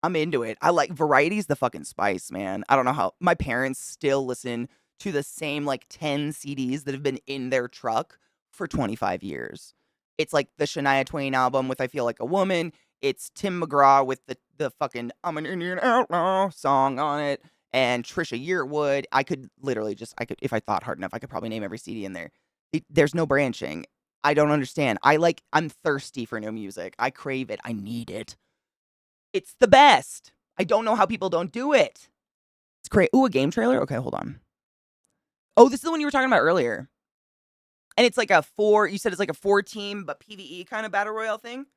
A: I'm into it. I like variety's the fucking spice, man. I don't know how my parents still listen to the same, like, 10 CDs that have been in their truck for 25 years. It's like the Shania Twain album with I Feel Like a Woman. It's Tim McGraw with the fucking I'm an Indian Outlaw song on it. And Trisha Yearwood. I could, if I thought hard enough, I could probably name every CD in there. There's no branching. I don't understand. I'm thirsty for new music. I crave it. I need it. It's the best. I don't know how people don't do it. It's great. Ooh, a game trailer? Okay, hold on. Oh, this is the one you were talking about earlier. And it's like you said it's like a 4-team, but PvE kind of battle royale thing.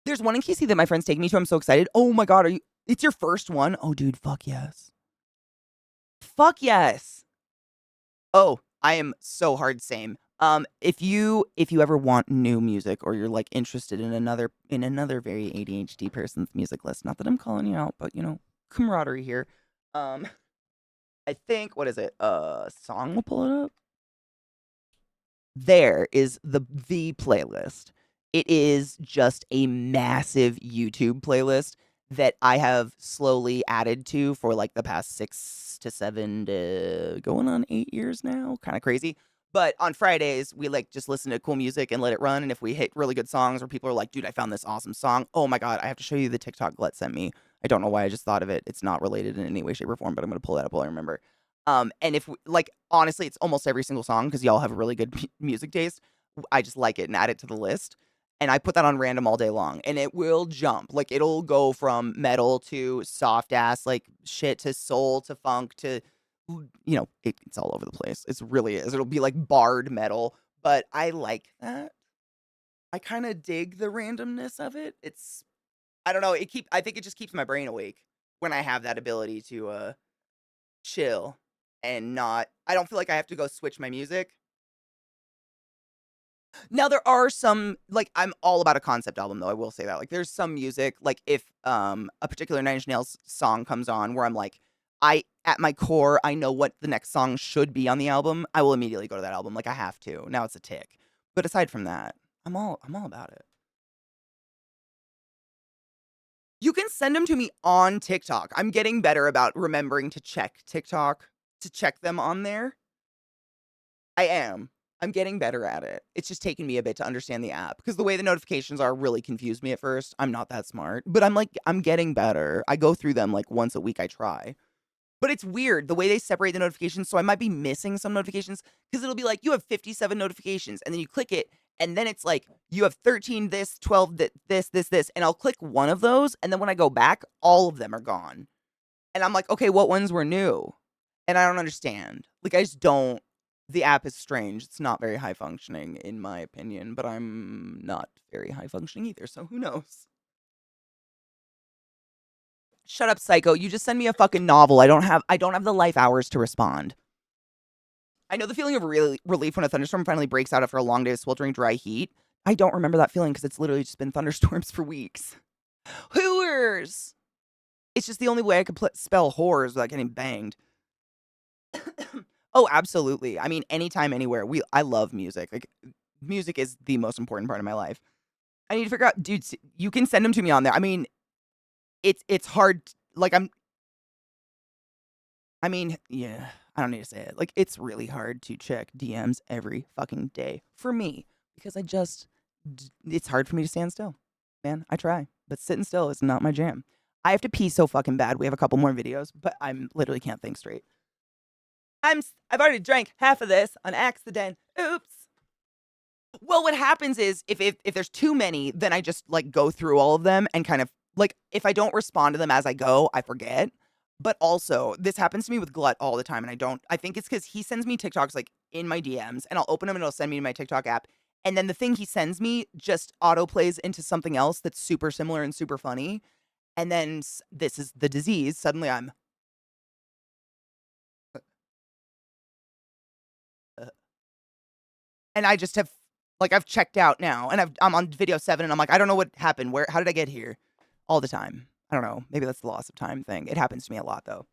A: There's one in KC that my friend's taking me to. I'm so excited. Oh my God, it's your first one? Oh, dude, fuck yes. Fuck yes. Oh, I am so hard same. If you ever want new music or you're like interested in another very ADHD person's music list, not that I'm calling you out, but you know, camaraderie here. Um, I think what is it? Song will pull it up. There is the playlist. It is just a massive YouTube playlist that I have slowly added to for like the past 6 to 7 to going on 8 years now. Kind of crazy. But on Fridays, we like just listen to cool music and let it run. And if we hit really good songs where people are like, dude, I found this awesome song. Oh my God, I have to show you the TikTok Glut sent me. I don't know why I just thought of it. It's not related in any way, shape, or form, but I'm going to pull that up while I remember. And if like honestly, it's almost every single song because y'all have a really good music taste. I just like it and add it to the list. and I put that on random all day long, and it will jump. Like, it'll go from metal to soft ass, like, shit to soul to funk to, it's all over the place. It really is. It'll be like barred metal, but I like that. I kind of dig the randomness of it. I don't know. I think it just keeps my brain awake when I have that ability to chill and not. I don't feel like I have to go switch my music. Now there are some, like, I'm all about a concept album though, I will say that. Like, there's some music, like, if, a particular Nine Inch Nails song comes on where I'm like, at my core, I know what the next song should be on the album, I will immediately go to that album, like, I have to. Now it's a tick. But aside from that, I'm all about it. You can send them to me on TikTok. I'm getting better about remembering to check TikTok, to check them on there. I am. I'm getting better at it. It's just taken me a bit to understand the app because the way the notifications are really confused me at first. I'm not that smart, but I'm getting better. I go through them like once a week. I try. But it's weird the way they separate the notifications. So I might be missing some notifications because it'll be like you have 57 notifications and then you click it and then it's like you have 13 this, 12 this. And I'll click one of those. And then when I go back, all of them are gone. And I'm like, okay, what ones were new? And I don't understand. Like, I just don't. The app is strange. It's not very high functioning, in my opinion, but I'm not very high functioning either, so who knows? Shut up, psycho. You just send me a fucking novel. I don't have the life hours to respond. I know the feeling of relief when a thunderstorm finally breaks out after a long day of sweltering dry heat. I don't remember that feeling because it's literally just been thunderstorms for weeks. Hoors! It's just the only way I could spell whores without getting banged. Oh, absolutely. I mean, anytime, anywhere. I love music. Like, music is the most important part of my life. I need to figure out, dude. You can send them to me on there. I mean, it's hard. Like, I mean, yeah. I don't need to say it. Like, it's really hard to check DMs every fucking day for me because it's hard for me to stand still. Man, I try, but sitting still is not my jam. I have to pee so fucking bad. We have a couple more videos, but I'm literally can't think straight. I've already drank half of this on accident. Oops. Well, what happens is if there's too many, then I just like go through all of them and kind of like if I don't respond to them as I go, I forget. But also, this happens to me with Glut all the time, and I think it's because he sends me TikToks like in my DMs, and I'll open them and it'll send me to my TikTok app. And then the thing he sends me just auto plays into something else that's super similar and super funny. And then this is the disease. Suddenly I'm uh, and I just have like I've checked out now, and I'm on video 7, and I'm like, I don't know what happened. How did I get here? All the time. I don't know. Maybe that's the loss of time thing. It happens to me a lot though.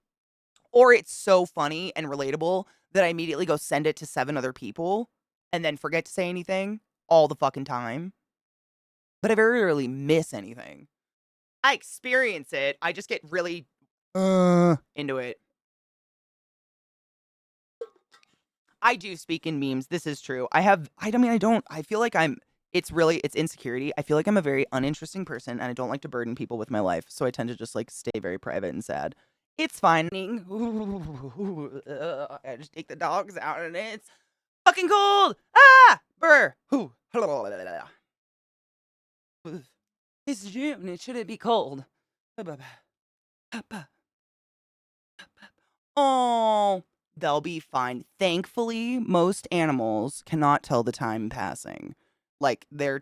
A: Or it's so funny and relatable that I immediately go send it to 7 other people, and then forget to say anything all the fucking time. But I very rarely miss anything. I experience it. I just get really into it. I do speak in memes. This is true. I feel like it's insecurity. I feel like I'm a very uninteresting person and I don't like to burden people with my life. So I tend to just like stay very private and sad. It's fine. I just take the dogs out and it's fucking cold. Ah! Brr. It's June. It shouldn't be cold. Oh, they'll be fine. Thankfully, most animals cannot tell the time passing. Like their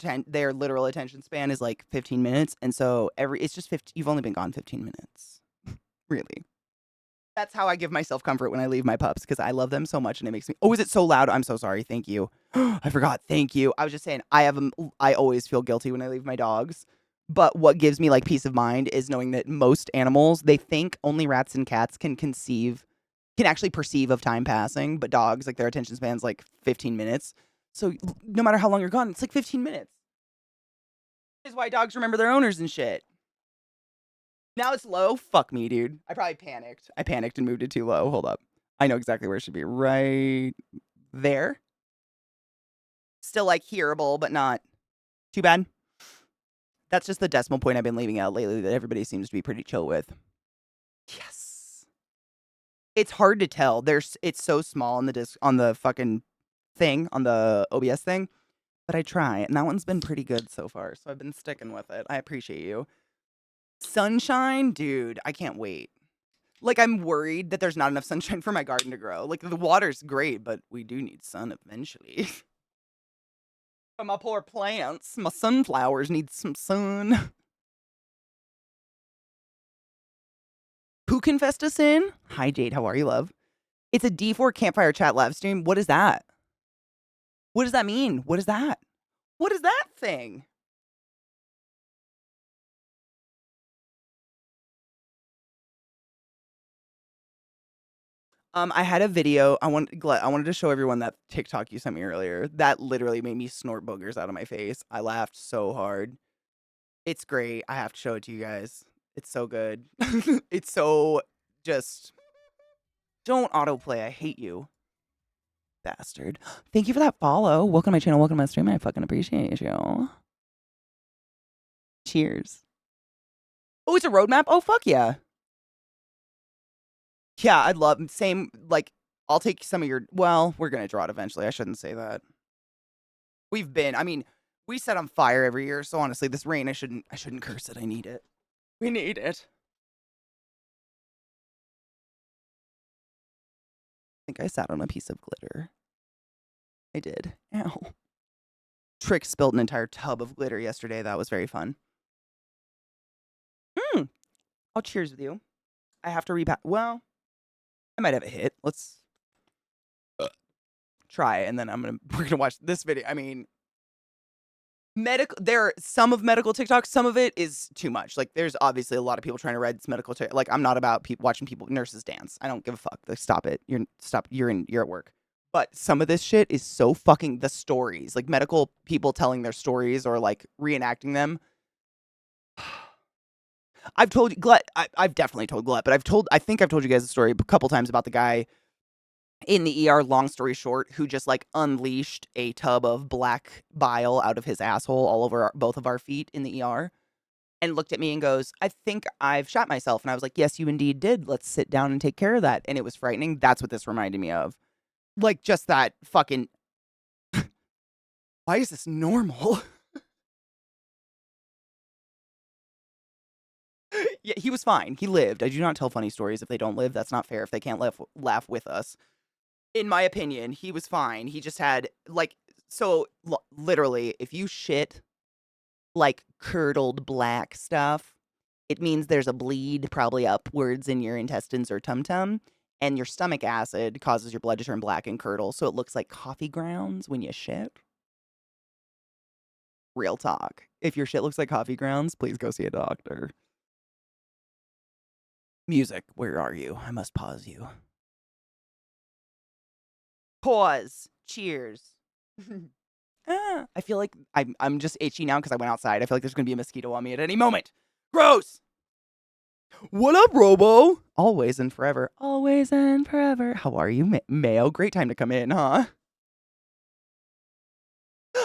A: literal attention span is like 15 minutes, and so it's just 15. You've only been gone 15 minutes, really. That's how I give myself comfort when I leave my pups because I love them so much, and it makes me. Oh, is it so loud? I'm so sorry. Thank you. I forgot. Thank you. I was just saying I always feel guilty when I leave my dogs. But what gives me like peace of mind is knowing that most animals, they think only rats and cats can actually perceive of time passing, but dogs, like their attention span's like 15 minutes. So no matter how long you're gone, it's like 15 minutes. This is why dogs remember their owners and shit. Now it's low. Fuck me, dude. I probably panicked. I panicked and moved it too low. Hold up. I know exactly where it should be. Right there. Still like hearable, but not too bad. That's just the decimal point I've been leaving out lately that everybody seems to be pretty chill with. Yes. It's hard to tell. It's so small on the disc on the fucking thing, on the OBS thing. but I try, and that one's been pretty good so far, so I've been sticking with it. I appreciate you. Sunshine? Dude, I can't wait. Like, I'm worried that there's not enough sunshine for my garden to grow. Like, the water's great, but we do need sun eventually. But my poor plants, my sunflowers need some sun. Who confessed us in? Hi, Jade. How are you, love? It's a D4 campfire chat live stream. What is that? What does that mean? What is that? What is that thing? I had a video. I wanted to show everyone that TikTok you sent me earlier. That literally made me snort boogers out of my face. I laughed so hard. It's great. I have to show it to you guys. It's so good. It's so just don't autoplay. I hate you, bastard. Thank you for that follow. Welcome to my channel. Welcome to my stream. I fucking appreciate you. Cheers. Oh, it's a roadmap? Oh, fuck yeah. Yeah, I'd love same like I'll take some of your well, we're gonna draw it eventually. I shouldn't say that. I mean, we set on fire every year, so honestly, this rain I shouldn't curse it. I need it. We need it. I think I sat on a piece of glitter. I did. Ow. Trick spilled an entire tub of glitter yesterday. That was very fun. I'll cheers with you. I have to repack. Well, I might have a hit. Let's try, and then we're gonna watch this video. I mean, there are some of medical TikTok. Some of it is too much. Like, there's obviously a lot of people trying to ride this medical. Like, I'm not about watching nurses dance. I don't give a fuck. Like, stop it. You're at work. But some of this shit is so fucking the stories, like medical people telling their stories or like reenacting them. I've told you, Glet. I've definitely told Glet, but I think I've told you guys a story a couple times about the guy in the ER, long story short, who just like unleashed a tub of black bile out of his asshole all over both of our feet in the ER and looked at me and goes, I think I've shot myself. And I was like, yes, you indeed did. Let's sit down and take care of that. And it was frightening. That's what this reminded me of. Like, just that fucking, why is this normal? Yeah, he was fine. He lived. I do not tell funny stories if they don't live. That's not fair if they can't laugh with us. In my opinion, he was fine. He just had, like, so literally, if you shit, like, curdled black stuff, it means there's a bleed probably upwards in your intestines or tum-tum, and your stomach acid causes your blood to turn black and curdle, so it looks like coffee grounds when you shit. Real talk. If your shit looks like coffee grounds, please go see a doctor. Music, where are you? I must pause you. Pause. Cheers. I feel like I'm just itchy now because I went outside. I feel like there's gonna be a mosquito on me at any moment. Gross. What up, Robo? Always and forever. Always and forever. How are you, Mayo? Great time to come in, huh?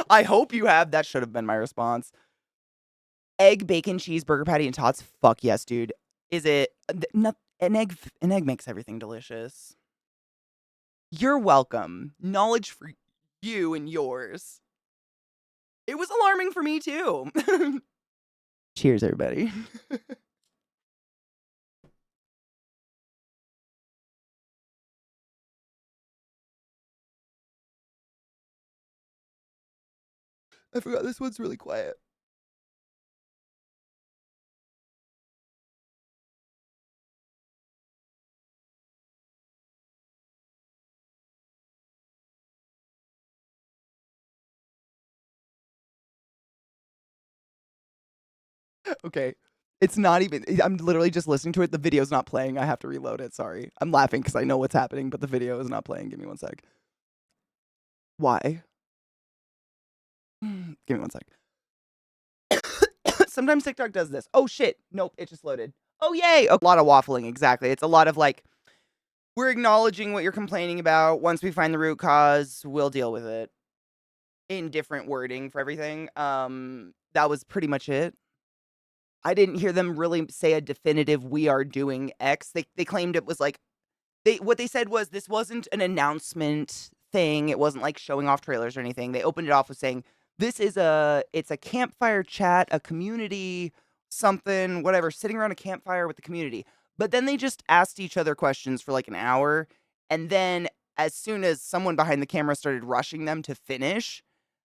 A: I hope you have. That should have been my response. Egg, bacon, cheese, burger patty, and tots. Fuck yes, dude. Is it an egg? An egg makes everything delicious. You're welcome. Knowledge for you and yours. It was alarming for me too. Cheers, everybody. I forgot this one's really quiet. Okay. It's not even, I'm literally just listening to it. The video's not playing. I have to reload it. Sorry. I'm laughing because I know what's happening, but the video is not playing. Give me one sec. Why? Give me one sec. Sometimes TikTok does this. Oh shit. Nope. It just loaded. Oh yay. A lot of waffling. Exactly. It's a lot of like, we're acknowledging what you're complaining about. Once we find the root cause, we'll deal with it. In different wording for everything. That was pretty much it. I didn't hear them really say a definitive "we are doing X." They claimed it was like what they said was this wasn't an announcement thing. It wasn't like showing off trailers or anything. They opened it off with saying It's a campfire chat, a community something, whatever, sitting around a campfire with the community. But then they just asked each other questions for like an hour, and then as soon as someone behind the camera started rushing them to finish,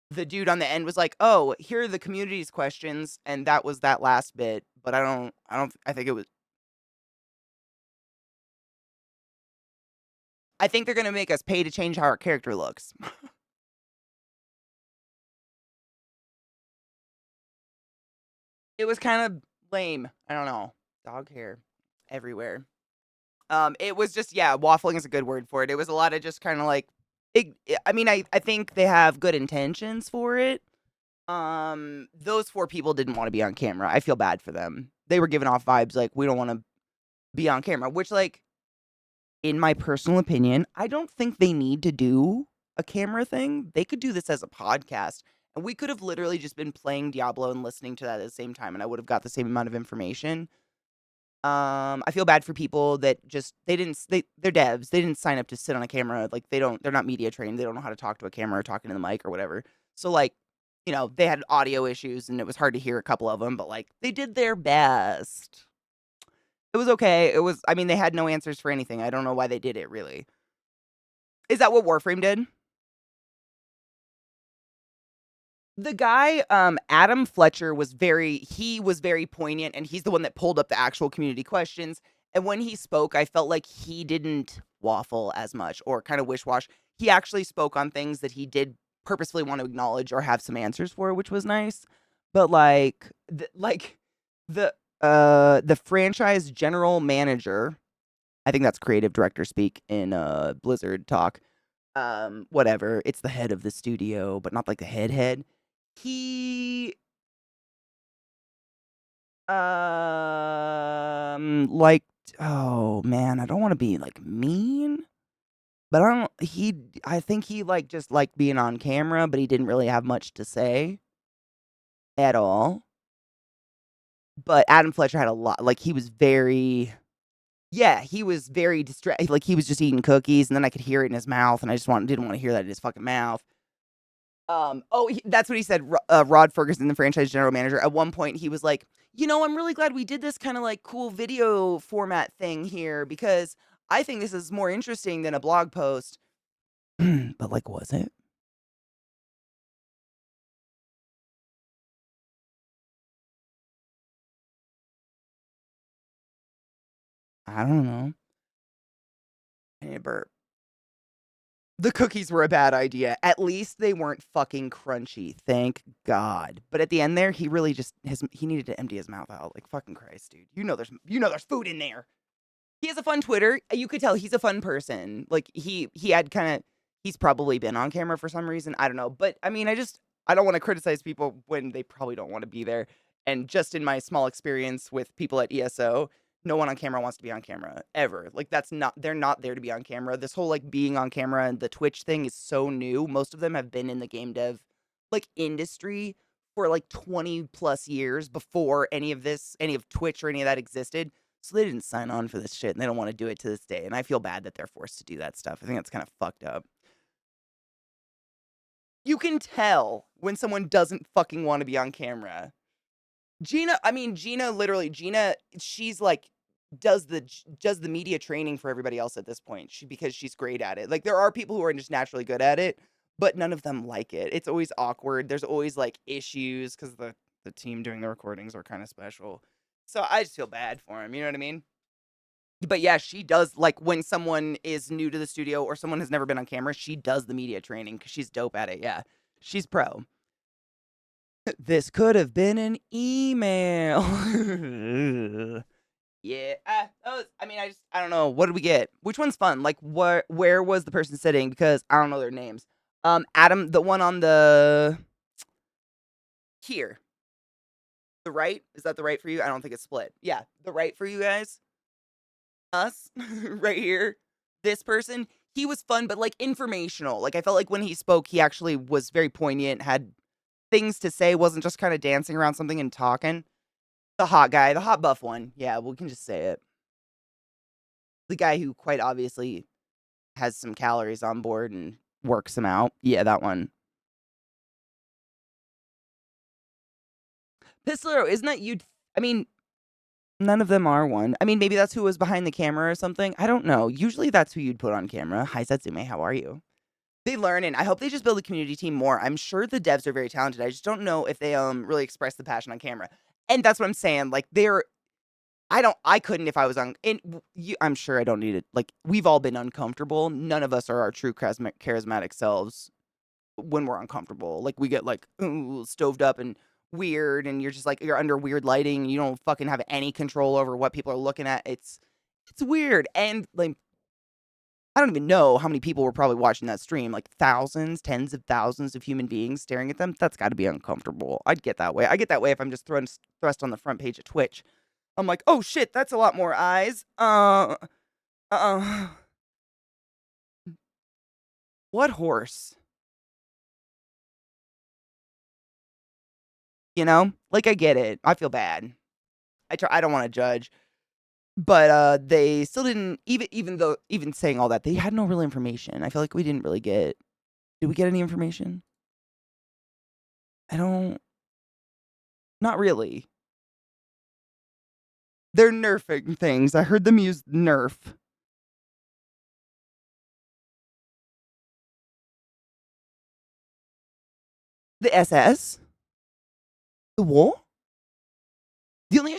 A: the dude on the end was like, "Oh, here are the community's questions," and that was that last bit. But I think it was. I think they're gonna make us pay to change how our character looks. It was kind of lame. I don't know. Dog hair everywhere. It was just yeah, waffling is a good word for it. It was a lot of just kind of like, I mean, I think they have good intentions for it. Those four people didn't want to be on camera. I feel bad for them. They were giving off vibes like we don't want to be on camera, which like in my personal opinion, I don't think they need to do a camera thing. They could do this as a podcast. And we could have literally just been playing Diablo and listening to that at the same time, and I would have got the same amount of information. I feel bad for people that just they're devs. They didn't sign up to sit on a camera. Like they're not media trained. They don't know how to talk to a camera or talking to the mic or whatever. So like, they had audio issues and it was hard to hear a couple of them, but like they did their best. It was okay. I mean, they had no answers for anything. I don't know why they did it really. Is that what Warframe did? The guy, Adam Fletcher he was very poignant, and he's the one that pulled up the actual community questions, and when he spoke, I felt like he didn't waffle as much or kinda wish-wash. He actually spoke on things that he did purposefully want to acknowledge or have some answers for, which was nice, but, the franchise general manager, I think that's creative director speak in, Blizzard talk, whatever, it's the head of the studio, but not like the head. He, liked oh, man, I don't wanna be, like, mean, but I think he, like, just liked being on camera, but he didn't really have much to say at all. But Adam Fletcher had a lot like, he was very yeah, he was very like, he was just eating cookies, and then I could hear it in his mouth, and I just didn't wanna hear that in his fucking mouth. That's what he said. Rod Ferguson, the franchise general manager, at one point he was like, I'm really glad we did this kind of like cool video format thing here because I think this is more interesting than a blog post. But like, was it? I don't know. I need a burp. The cookies were a bad idea. At least they weren't fucking crunchy. Thank God. But at the end there, he really just he needed to empty his mouth out. Like fucking Christ, dude. There's food in there. He has a fun Twitter. You could tell he's a fun person. Like he had kind of he's probably been on camera for some reason. I don't know. But I mean, I don't want to criticize people when they probably don't want to be there. And just in my small experience with people at ESO, no one on camera wants to be on camera ever. Like they're not there to be on camera. This whole like being on camera and the Twitch thing is so new. Most of them have been in the game dev like industry for like 20 plus years before any of Twitch or any of that existed. So they didn't sign on for this shit and they don't want to do it to this day. And I feel bad that they're forced to do that stuff. I think that's kind of fucked up. You can tell when someone doesn't fucking want to be on camera. Gina, she's like does the media training for everybody else at this point. Because she's great at it. Like there are people who are just naturally good at it, but none of them like it. It's always awkward. There's always like issues because the team doing the recordings are kind of special. So I just feel bad for him. You know what I mean? But yeah, she does like when someone is new to the studio or someone has never been on camera, she does the media training because she's dope at it. Yeah, she's pro. This could have been an email. Yeah. I don't know. What did we get? Which one's fun? Like, where was the person sitting? Because I don't know their names. Adam, the one on the here, the right. Is that the right for you? I don't think it's split. Yeah, the right for you guys. Us right here. This person. He was fun, but like informational. Like I felt like when he spoke, he actually was very poignant. Had things to say. Wasn't just kind of dancing around something and talking. The hot guy, the hot buff one. Yeah, we can just say it. The guy who quite obviously has some calories on board and works them out. Yeah, that one. Pistol Arrow, isn't that you? I mean, none of them are one. I mean, maybe that's who was behind the camera or something. I don't know. Usually that's who you'd put on camera. Hi, Setsume, how are you? They learn, and I hope they just build a community team more. I'm sure the devs are very talented. I just don't know if they really express the passion on camera. And that's what I'm saying. Like I couldn't if I was on. And I'm sure I don't need it. Like we've all been uncomfortable. None of us are our true charismatic selves when we're uncomfortable. Like we get like stoved up and weird, and you're just like you're under weird lighting. You don't fucking have any control over what people are looking at. It's weird, and like I don't even know how many people were probably watching that stream. Like thousands, tens of thousands of human beings staring at them. That's got to be uncomfortable. I'd get that way. I get that way if I'm just thrust on the front page of Twitch. I'm like, oh shit, that's a lot more eyes. Uh, what horse? You know, like I get it. I feel bad. I don't want to judge, but they still didn't even saying all that they had no real information. I feel like we didn't really get. Did we get any information? I don't. Not really. They're nerfing things. I heard them use nerf. The SS? The war? The only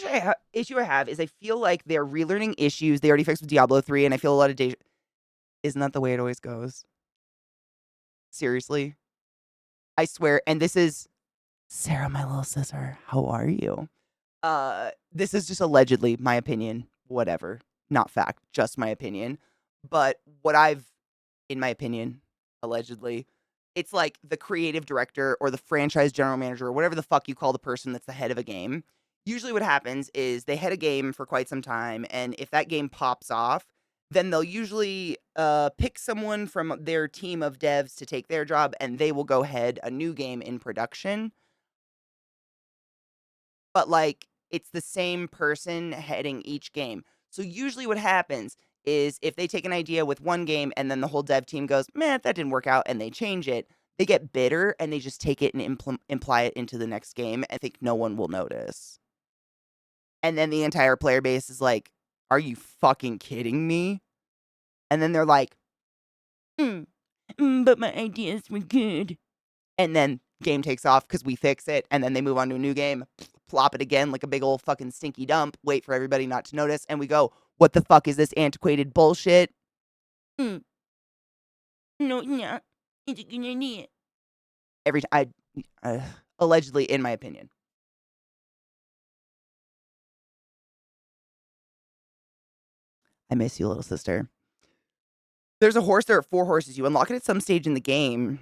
A: issue I have is I feel like they're relearning issues they already fixed with Diablo 3, and I feel a lot of deja. Isn't that the way it always goes? Seriously? I swear. And this is Sarah, my little sister. How are you? This is just allegedly my opinion. Whatever. Not fact, just my opinion. But in my opinion, allegedly, it's like the creative director or the franchise general manager or whatever the fuck you call the person that's the head of a game. Usually what happens is they head a game for quite some time, and if that game pops off, then they'll usually pick someone from their team of devs to take their job, and they will go head a new game in production. But like it's the same person heading each game. So usually what happens is if they take an idea with one game and then the whole dev team goes, man, that didn't work out, and they change it, they get bitter and they just take it and imply it into the next game and think no one will notice. And then the entire player base is like, are you fucking kidding me? And then they're like, but my ideas were good. And then game takes off because we fix it, and then they move on to a new game, plop it again like a big old fucking stinky dump, wait for everybody not to notice, and we go, what the fuck is this antiquated bullshit? No, yeah, it's a good idea. Every time, allegedly, in my opinion. I miss you, little sister. There's a horse. There are 4 horses. You unlock it at some stage in the game.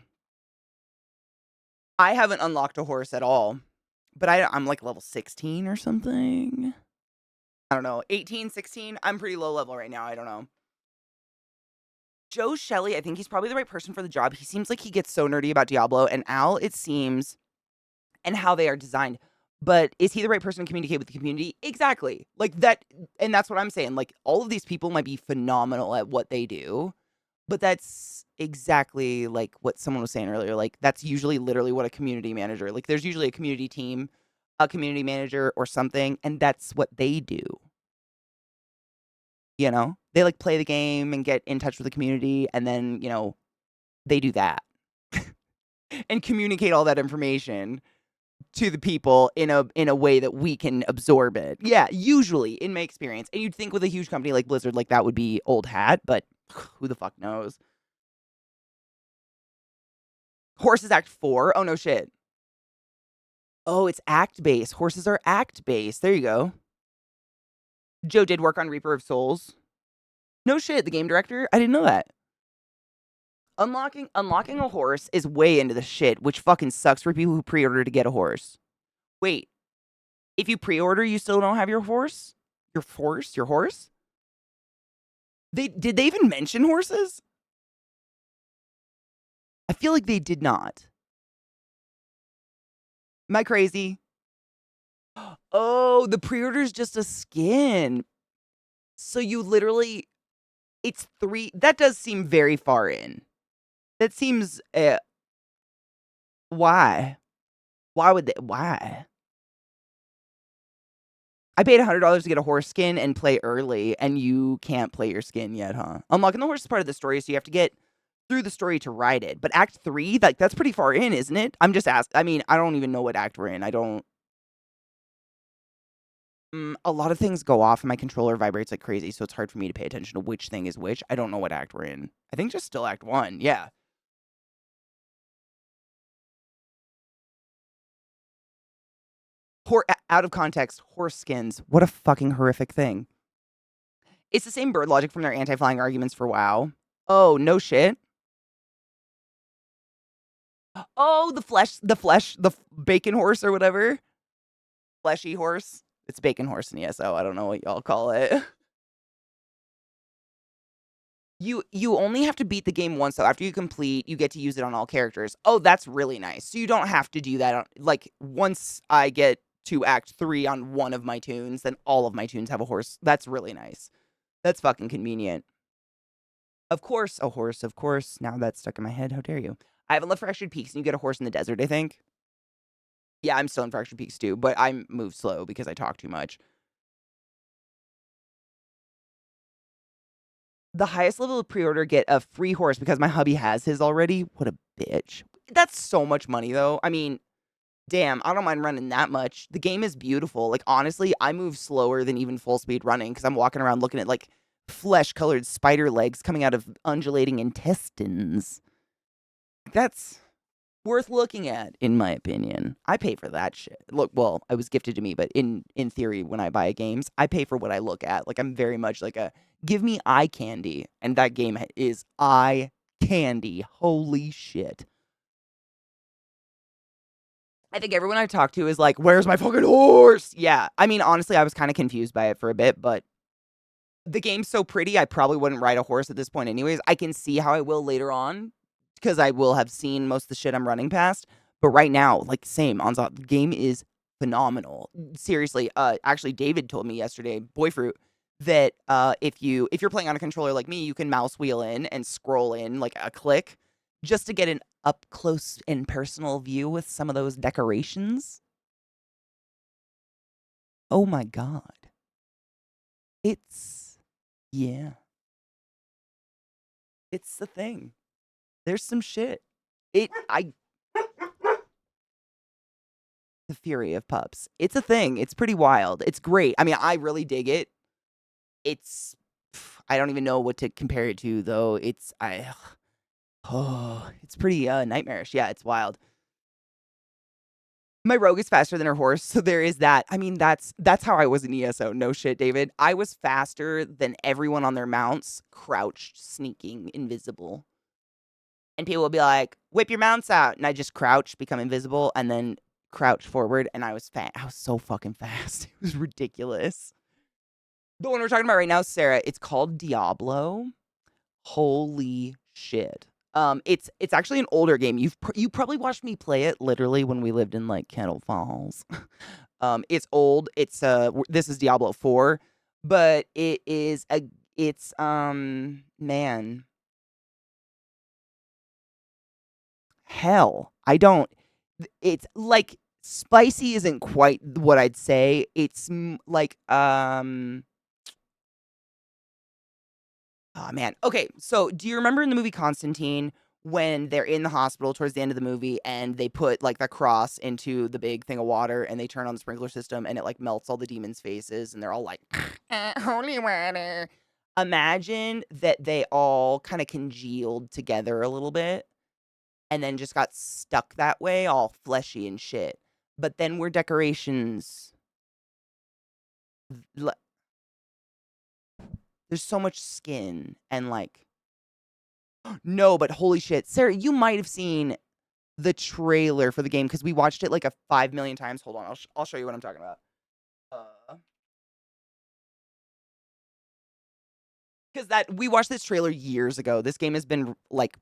A: I haven't unlocked a horse at all, but I'm like level 16 or something. I don't know, 18, 16. I'm pretty low level right now. I don't know. Joe Shelley, I think he's probably the right person for the job. He seems like he gets so nerdy about Diablo, and Al, it seems, and how they are designed. But is he the right person to communicate with the community? Exactly. Like that, and that's what I'm saying. Like all of these people might be phenomenal at what they do, but that's exactly like what someone was saying earlier. Like that's usually literally what a community manager, like there's usually a community team, a community manager or something, and that's what they do. You know? They like play the game and get in touch with the community, and then, they do that. And communicate all that information to the people in a way that we can absorb it. Yeah, usually in my experience. And you'd think with a huge company like Blizzard, like that would be old hat, but who the fuck knows? Horses Act 4? Oh no shit. Oh, it's act based. Horses are act based. There you go. Joe did work on Reaper of Souls. No shit, the game director? I didn't know that. Unlocking a horse is way into the shit, which fucking sucks for people who pre-order to get a horse. Wait, if you pre-order, you still don't have your horse? Your horse? Did they even mention horses? I feel like they did not. Am I crazy? Oh, the pre-order is just a skin. So you literally, it's 3. That does seem very far in. That seems, why? Why would they, why? I paid $100 to get a horse skin and play early, and you can't play your skin yet, huh? Unlocking the horse is part of the story, so you have to get through the story to ride it. But Act 3, like, that's pretty far in, isn't it? I'm just asking. I mean, I don't even know what act we're in. I don't. A lot of things go off, and my controller vibrates like crazy, so it's hard for me to pay attention to which thing is which. I don't know what act we're in. I think just still Act 1, yeah. Out of context, horse skins. What a fucking horrific thing. It's the same bird logic from their anti-flying arguments for WoW. Oh, no shit. Oh, the bacon horse or whatever. Fleshy horse. It's bacon horse in ESO. I don't know what y'all call it. You only have to beat the game once, so after you complete, you get to use it on all characters. Oh, that's really nice. So you don't have to do that. Like, once I get to Act 3 on one of my tunes, then all of my tunes have a horse. That's really nice. That's fucking convenient. Of course, a horse, of course. Now that's stuck in my head. How dare you? I haven't left Fractured Peaks, and you get a horse in the desert, I think. Yeah, I'm still in Fractured Peaks too, but I move slow because I talk too much. The highest level of pre-order get a free horse because my hubby has his already. What a bitch. That's so much money, though. I mean, damn, I don't mind running that much. The game is beautiful. Like, honestly, I move slower than even full speed running because I'm walking around looking at, like, flesh-colored spider legs coming out of undulating intestines. That's worth looking at, in my opinion. I pay for that shit. Look, well, it was gifted to me, but in theory, when I buy games, I pay for what I look at. Like, I'm very much like a, give me eye candy. And that game is eye candy. Holy shit. I think everyone I talk to is like, where's my fucking horse? Yeah. I mean, honestly, I was kind of confused by it for a bit, but the game's so pretty, I probably wouldn't ride a horse at this point anyways. I can see how I will later on because I will have seen most of the shit I'm running past. But right now, like, same, Onslaught, the game is phenomenal. Seriously, actually, David told me yesterday, Boyfruit, that if you're playing on a controller like me, you can mouse wheel in and scroll in like a click just to get an up close and personal view with some of those decorations. Oh my god. It's yeah. It's the thing. There's some shit. The fury of pups. It's a thing. It's pretty wild. It's great. I mean, I really dig it. It's I don't even know what to compare it to though. Oh, it's pretty nightmarish. Yeah, it's wild. My rogue is faster than her horse, so there is that. I mean, that's how I was in ESO. No shit, David. I was faster than everyone on their mounts, crouched, sneaking, invisible. And people would be like, "Whip your mounts out," and I just crouch, become invisible, and then crouch forward, and I was so fucking fast. It was ridiculous. The one we're talking about right now, Sarah, it's called Diablo. Holy shit. It's actually an older game. You probably watched me play it literally when we lived in like Kettle Falls. It's old. This is Diablo 4, but it's man, hell. I don't It's like spicy isn't quite what I'd say. It's like oh man. Okay, so do you remember in the movie Constantine when they're in the hospital towards the end of the movie and they put like the cross into the big thing of water and they turn on the sprinkler system and it like melts all the demons' faces and they're all like holy water. Imagine that they all kind of congealed together a little bit and then just got stuck that way, all fleshy and shit. But then we're decorations. There's so much skin and like no, but holy shit, Sarah, you might have seen the trailer for the game because we watched it like 5 million times. Hold on, I'll show you what I'm talking about. Because that we watched this trailer years ago. This game has been like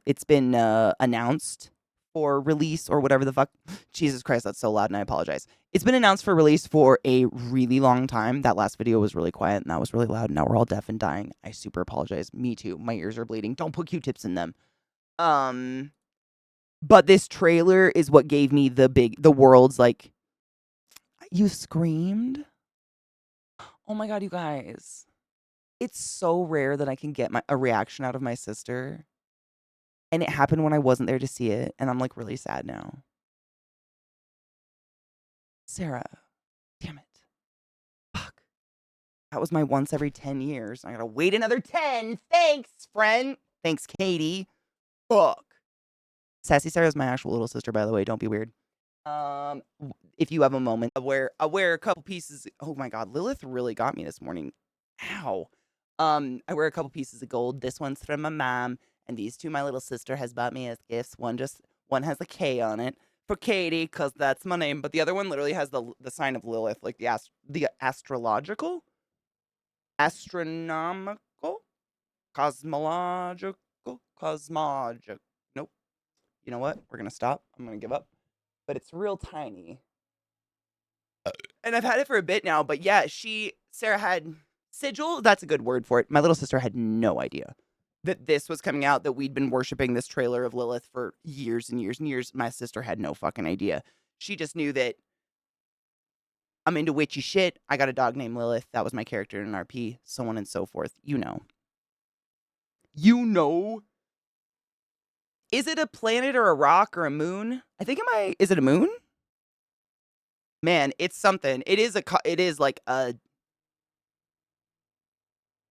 A: it's been announced for release or whatever the fuck. Jesus Christ, that's so loud and I apologize. It's been announced for release for a really long time. That last video was really quiet and that was really loud. Now we're all deaf and dying. I super apologize. Me too. My ears are bleeding. Don't put Q-tips in them. But this trailer is what gave me the world's like You screamed? Oh my god, you guys. It's so rare that I can get a reaction out of my sister, and it happened when I wasn't there to see it, and I'm, like, really sad now. Sarah, damn it. Fuck. That was my once every 10 years. I gotta wait another 10. Thanks, friend. Thanks, Katie. Fuck. Sassy Sarah's my actual little sister, by the way. Don't be weird. If you have a moment, I wear a couple pieces. Oh my god, Lilith really got me this morning. Ow. I wear a couple pieces of gold. This one's from my mom, and these two my little sister has bought me as gifts. One has a K on it for Katie, cause that's my name, but the other one literally has the sign of Lilith, like the astrological, astronomical, cosmological, cosmogic. Nope. You know what? We're gonna stop. I'm gonna give up. But it's real tiny. And I've had it for a bit now, but yeah, Sarah had sigil. That's a good word for it. My little sister had no idea that this was coming out, that we'd been worshiping this trailer of Lilith for years and years and years. My sister had no fucking idea. She just knew that I'm into witchy shit. I got a dog named Lilith. That was my character in an RP, so on and so forth. You know. You know. Is it a planet or a rock or a moon? I think is it a moon? Man, it's something. It is like a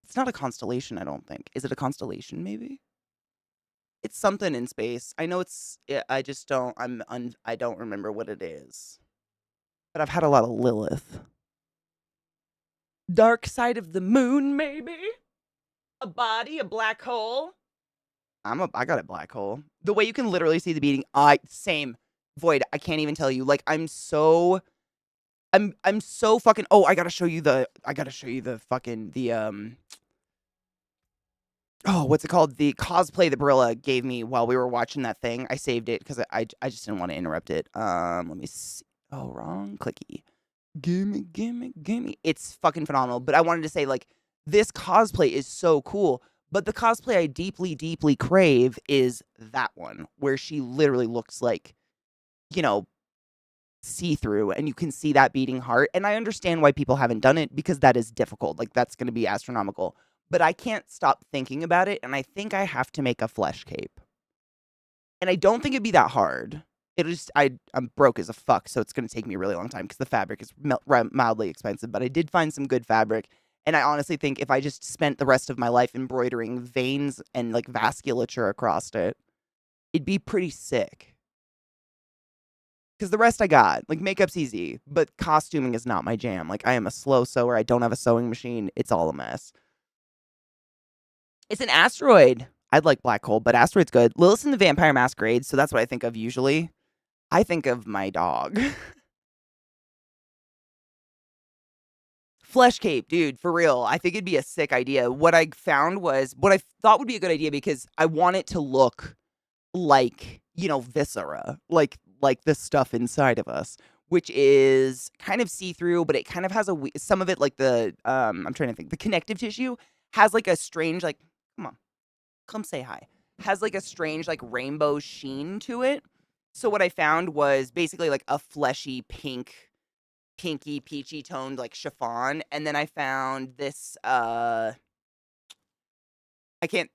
A: it's not a constellation, I don't think. Is it a constellation maybe? It's something in space. I know I just don't I don't remember what it is. But I've had a lot of Lilith. Dark side of the moon maybe? A body, a black hole? I got a black hole. The way you can literally see the beating, same. Void, I can't even tell you. Like I'm so fucking I gotta show you the fucking what's it called? The cosplay that Barilla gave me while we were watching that thing. I saved it because I just didn't want to interrupt it. Let me see. Oh, wrong clicky. Gimme, gimme, gimme. It's fucking phenomenal. But I wanted to say, like, this cosplay is so cool. But the cosplay I deeply, deeply crave is that one where she literally looks like, you know, see-through, and you can see that beating heart. And I understand why people haven't done it, because that is difficult. Like, that's going to be astronomical. But I can't stop thinking about it, and I think I have to make a flesh cape. And I don't think it'd be that hard. I'm broke as a fuck, so it's going to take me a really long time because the fabric is mildly expensive. But I did find some good fabric, and I honestly think if I just spent the rest of my life embroidering veins and like vasculature across it, it'd be pretty sick. Because the rest I got, like, makeup's easy, but costuming is not my jam. Like, I am a slow sewer. I don't have a sewing machine. It's all a mess. It's an asteroid. I'd like black hole, but asteroid's good. Lilith's in the Vampire Masquerade, so that's what I think of usually. I think of my dog. Flesh cape, dude, for real. I think it'd be a sick idea. What I thought would be a good idea, because I want it to look like, viscera, like the stuff inside of us, which is kind of see-through, but it kind of has some of it, like I'm trying to think, the connective tissue has like a strange, like, come on, come say hi, has like a strange, like, rainbow sheen to it. So what I found was basically like a fleshy pinky peachy toned like chiffon, and then I found this I can't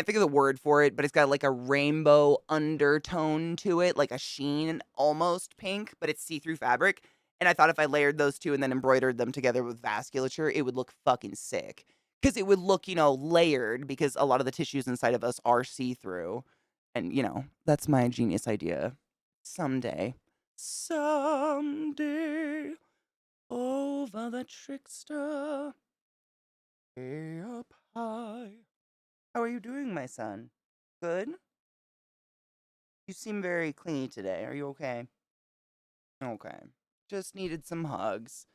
A: think of the word for it, but it's got like a rainbow undertone to it, like a sheen, almost pink, but it's see-through fabric. And I thought if I layered those two and then embroidered them together with vasculature, it would look fucking sick. Because it would look, layered, because a lot of the tissues inside of us are see-through. And, that's my genius idea. Someday. Someday. Over the trickster. Way up high. How are you doing, my son? Good? You seem very clingy today. Are you okay? Okay. Just needed some hugs.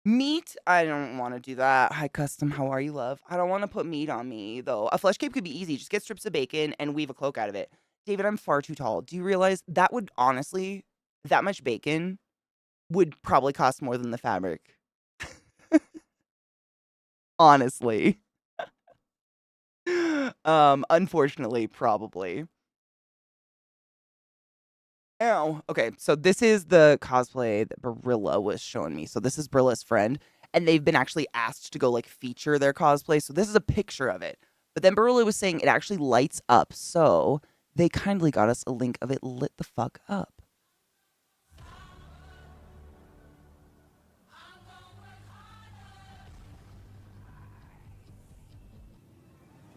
A: Meat? I don't want to do that. Hi, Custom. How are you, love? I don't want to put meat on me, though. A flesh cape could be easy. Just get strips of bacon and weave a cloak out of it. David, I'm far too tall. Do you realize that would honestly, that much bacon would probably cost more than the fabric? Honestly. Unfortunately, probably. Ow. Okay, so this is the cosplay that Barilla was showing me. So this is Barilla's friend, and they've been actually asked to go like feature their cosplay. So this is a picture of it. But then Barilla was saying it actually lights up. So they kindly got us a link of it lit the fuck up.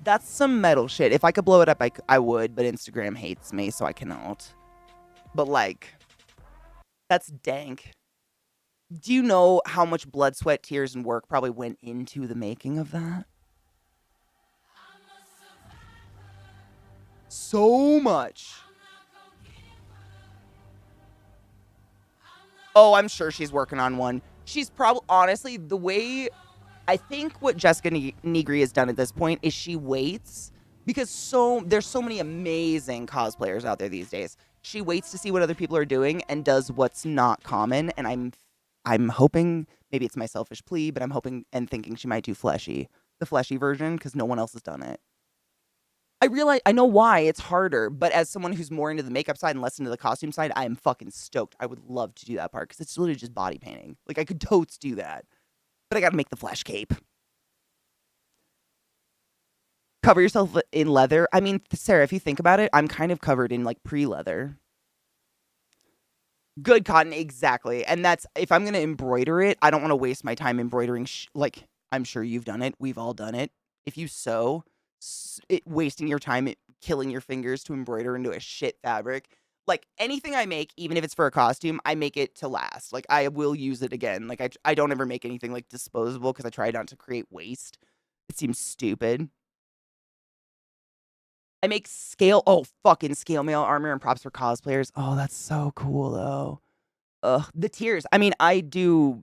A: That's some metal shit. If I could blow it up, I would, but Instagram hates me, so I cannot. But like, that's dank. Do you know how much blood, sweat, tears, and work probably went into the making of that? So much. Oh, I'm sure she's working on one. She's probably, honestly, the way I think what Jessica Negri has done at this point is she waits because there's so many amazing cosplayers out there these days. She waits to see what other people are doing and does what's not common. And I'm hoping, maybe it's my selfish plea, but I'm hoping and thinking she might do the fleshy version, because no one else has done it. I realize I know why it's harder, but as someone who's more into the makeup side and less into the costume side, I am fucking stoked. I would love to do that part because it's literally just body painting. Like I could totes do that, but I got to make the flesh cape. Cover yourself in leather. I mean, Sarah, if you think about it, I'm kind of covered in like pre-leather. Good cotton, exactly. And that's if I'm gonna embroider it, I don't want to waste my time embroidering. Like I'm sure you've done it. We've all done it. If you sew, wasting your time, killing your fingers to embroider into a shit fabric. Like anything I make, even if it's for a costume, I make it to last. Like I will use it again. Like I don't ever make anything like disposable because I try not to create waste. It seems stupid. I make fucking scale mail armor and props for cosplayers. Oh, that's so cool though. Ugh, the tears. I mean, I do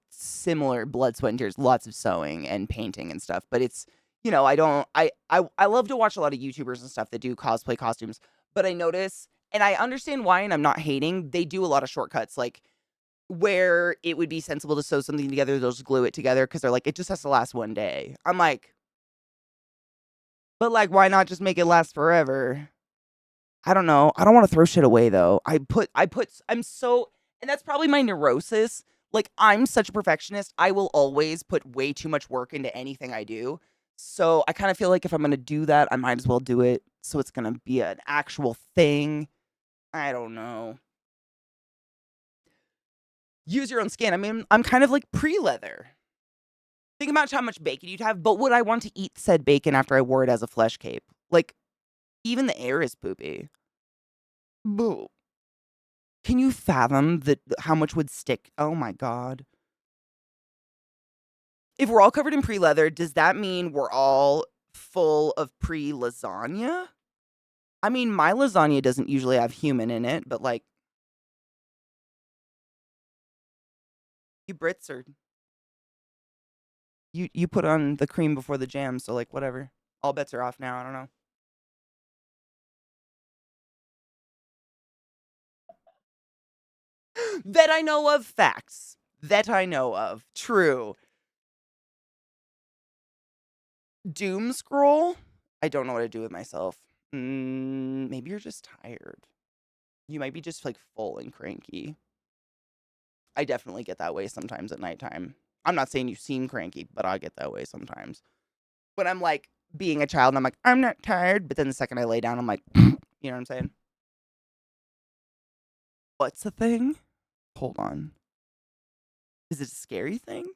A: similar blood, sweat, and tears, lots of sewing and painting and stuff, but it's, I don't, I love to watch a lot of YouTubers and stuff that do cosplay costumes, but I notice, and I understand why, and I'm not hating, they do a lot of shortcuts, like where it would be sensible to sew something together, they'll just glue it together because they're like, it just has to last one day. I'm like, but like, why not just make it last forever? I don't know. I don't want to throw shit away though. I'm so, and that's probably my neurosis. Like, I'm such a perfectionist. I will always put way too much work into anything I do. So I kind of feel like if I'm going to do that, I might as well do it. So it's going to be an actual thing. I don't know. Use your own skin. I mean, I'm kind of like pre leather. Think about how much bacon you'd have, but would I want to eat said bacon after I wore it as a flesh cape? Like, even the air is poopy. Boo. Can you fathom that how much would stick? Oh my god. If we're all covered in pre-leather, does that mean we're all full of pre-lasagna? I mean, my lasagna doesn't usually have human in it, but like you Brits are you put on the cream before the jam, so like whatever. All bets are off now. I don't know. That I know of facts. That I know of. True. Doom scroll? I don't know what to do with myself. Maybe you're just tired. You might be just like full and cranky. I definitely get that way sometimes at nighttime. I'm not saying you seem cranky, but I get that way sometimes. When I'm like being a child and I'm like, I'm not tired. But then the second I lay down, I'm like, you know what I'm saying? What's the thing? Hold on. Is it a scary thing?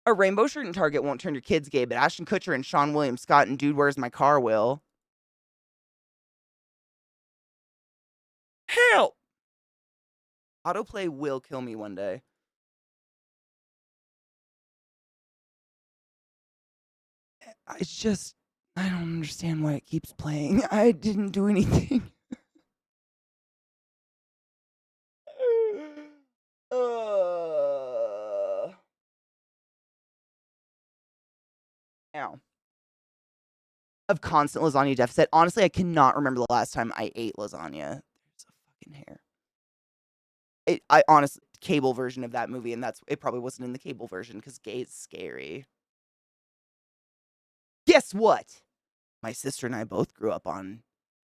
A: A rainbow shirt in Target won't turn your kids gay, but Ashton Kutcher and Sean William Scott and Dude Where's My Car will. Help! Autoplay will kill me one day. It's just, I don't understand why it keeps playing. I didn't do anything. uh, Ow. Of constant lasagna deficit. Honestly, I cannot remember the last time I ate lasagna. There's a fucking hair. I honestly cable version of that movie, and it probably wasn't in the cable version because gay is scary. Guess what? My sister and I both grew up on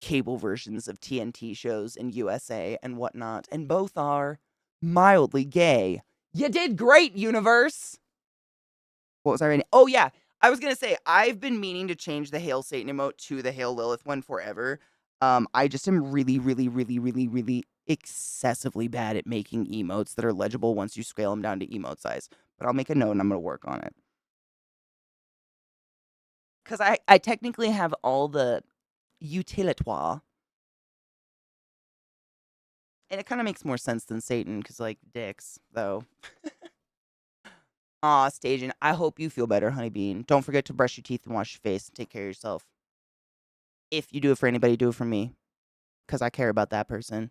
A: cable versions of TNT shows in USA and whatnot, and both are mildly gay. You did great, universe! What was I reading? Oh, yeah. I was gonna say, I've been meaning to change the Hail Satan emote to the Hail Lilith one forever. I just am really, really, really, really, really excessively bad at making emotes that are legible once you scale them down to emote size. But I'll make a note and I'm gonna work on it. Because I technically have all the utilitoire. And it kind of makes more sense than Satan, because, like, dicks, though. Aw, Stajan, I hope you feel better, Honeybean. Don't forget to brush your teeth and wash your face and take care of yourself. If you do it for anybody, do it for me. Because I care about that person.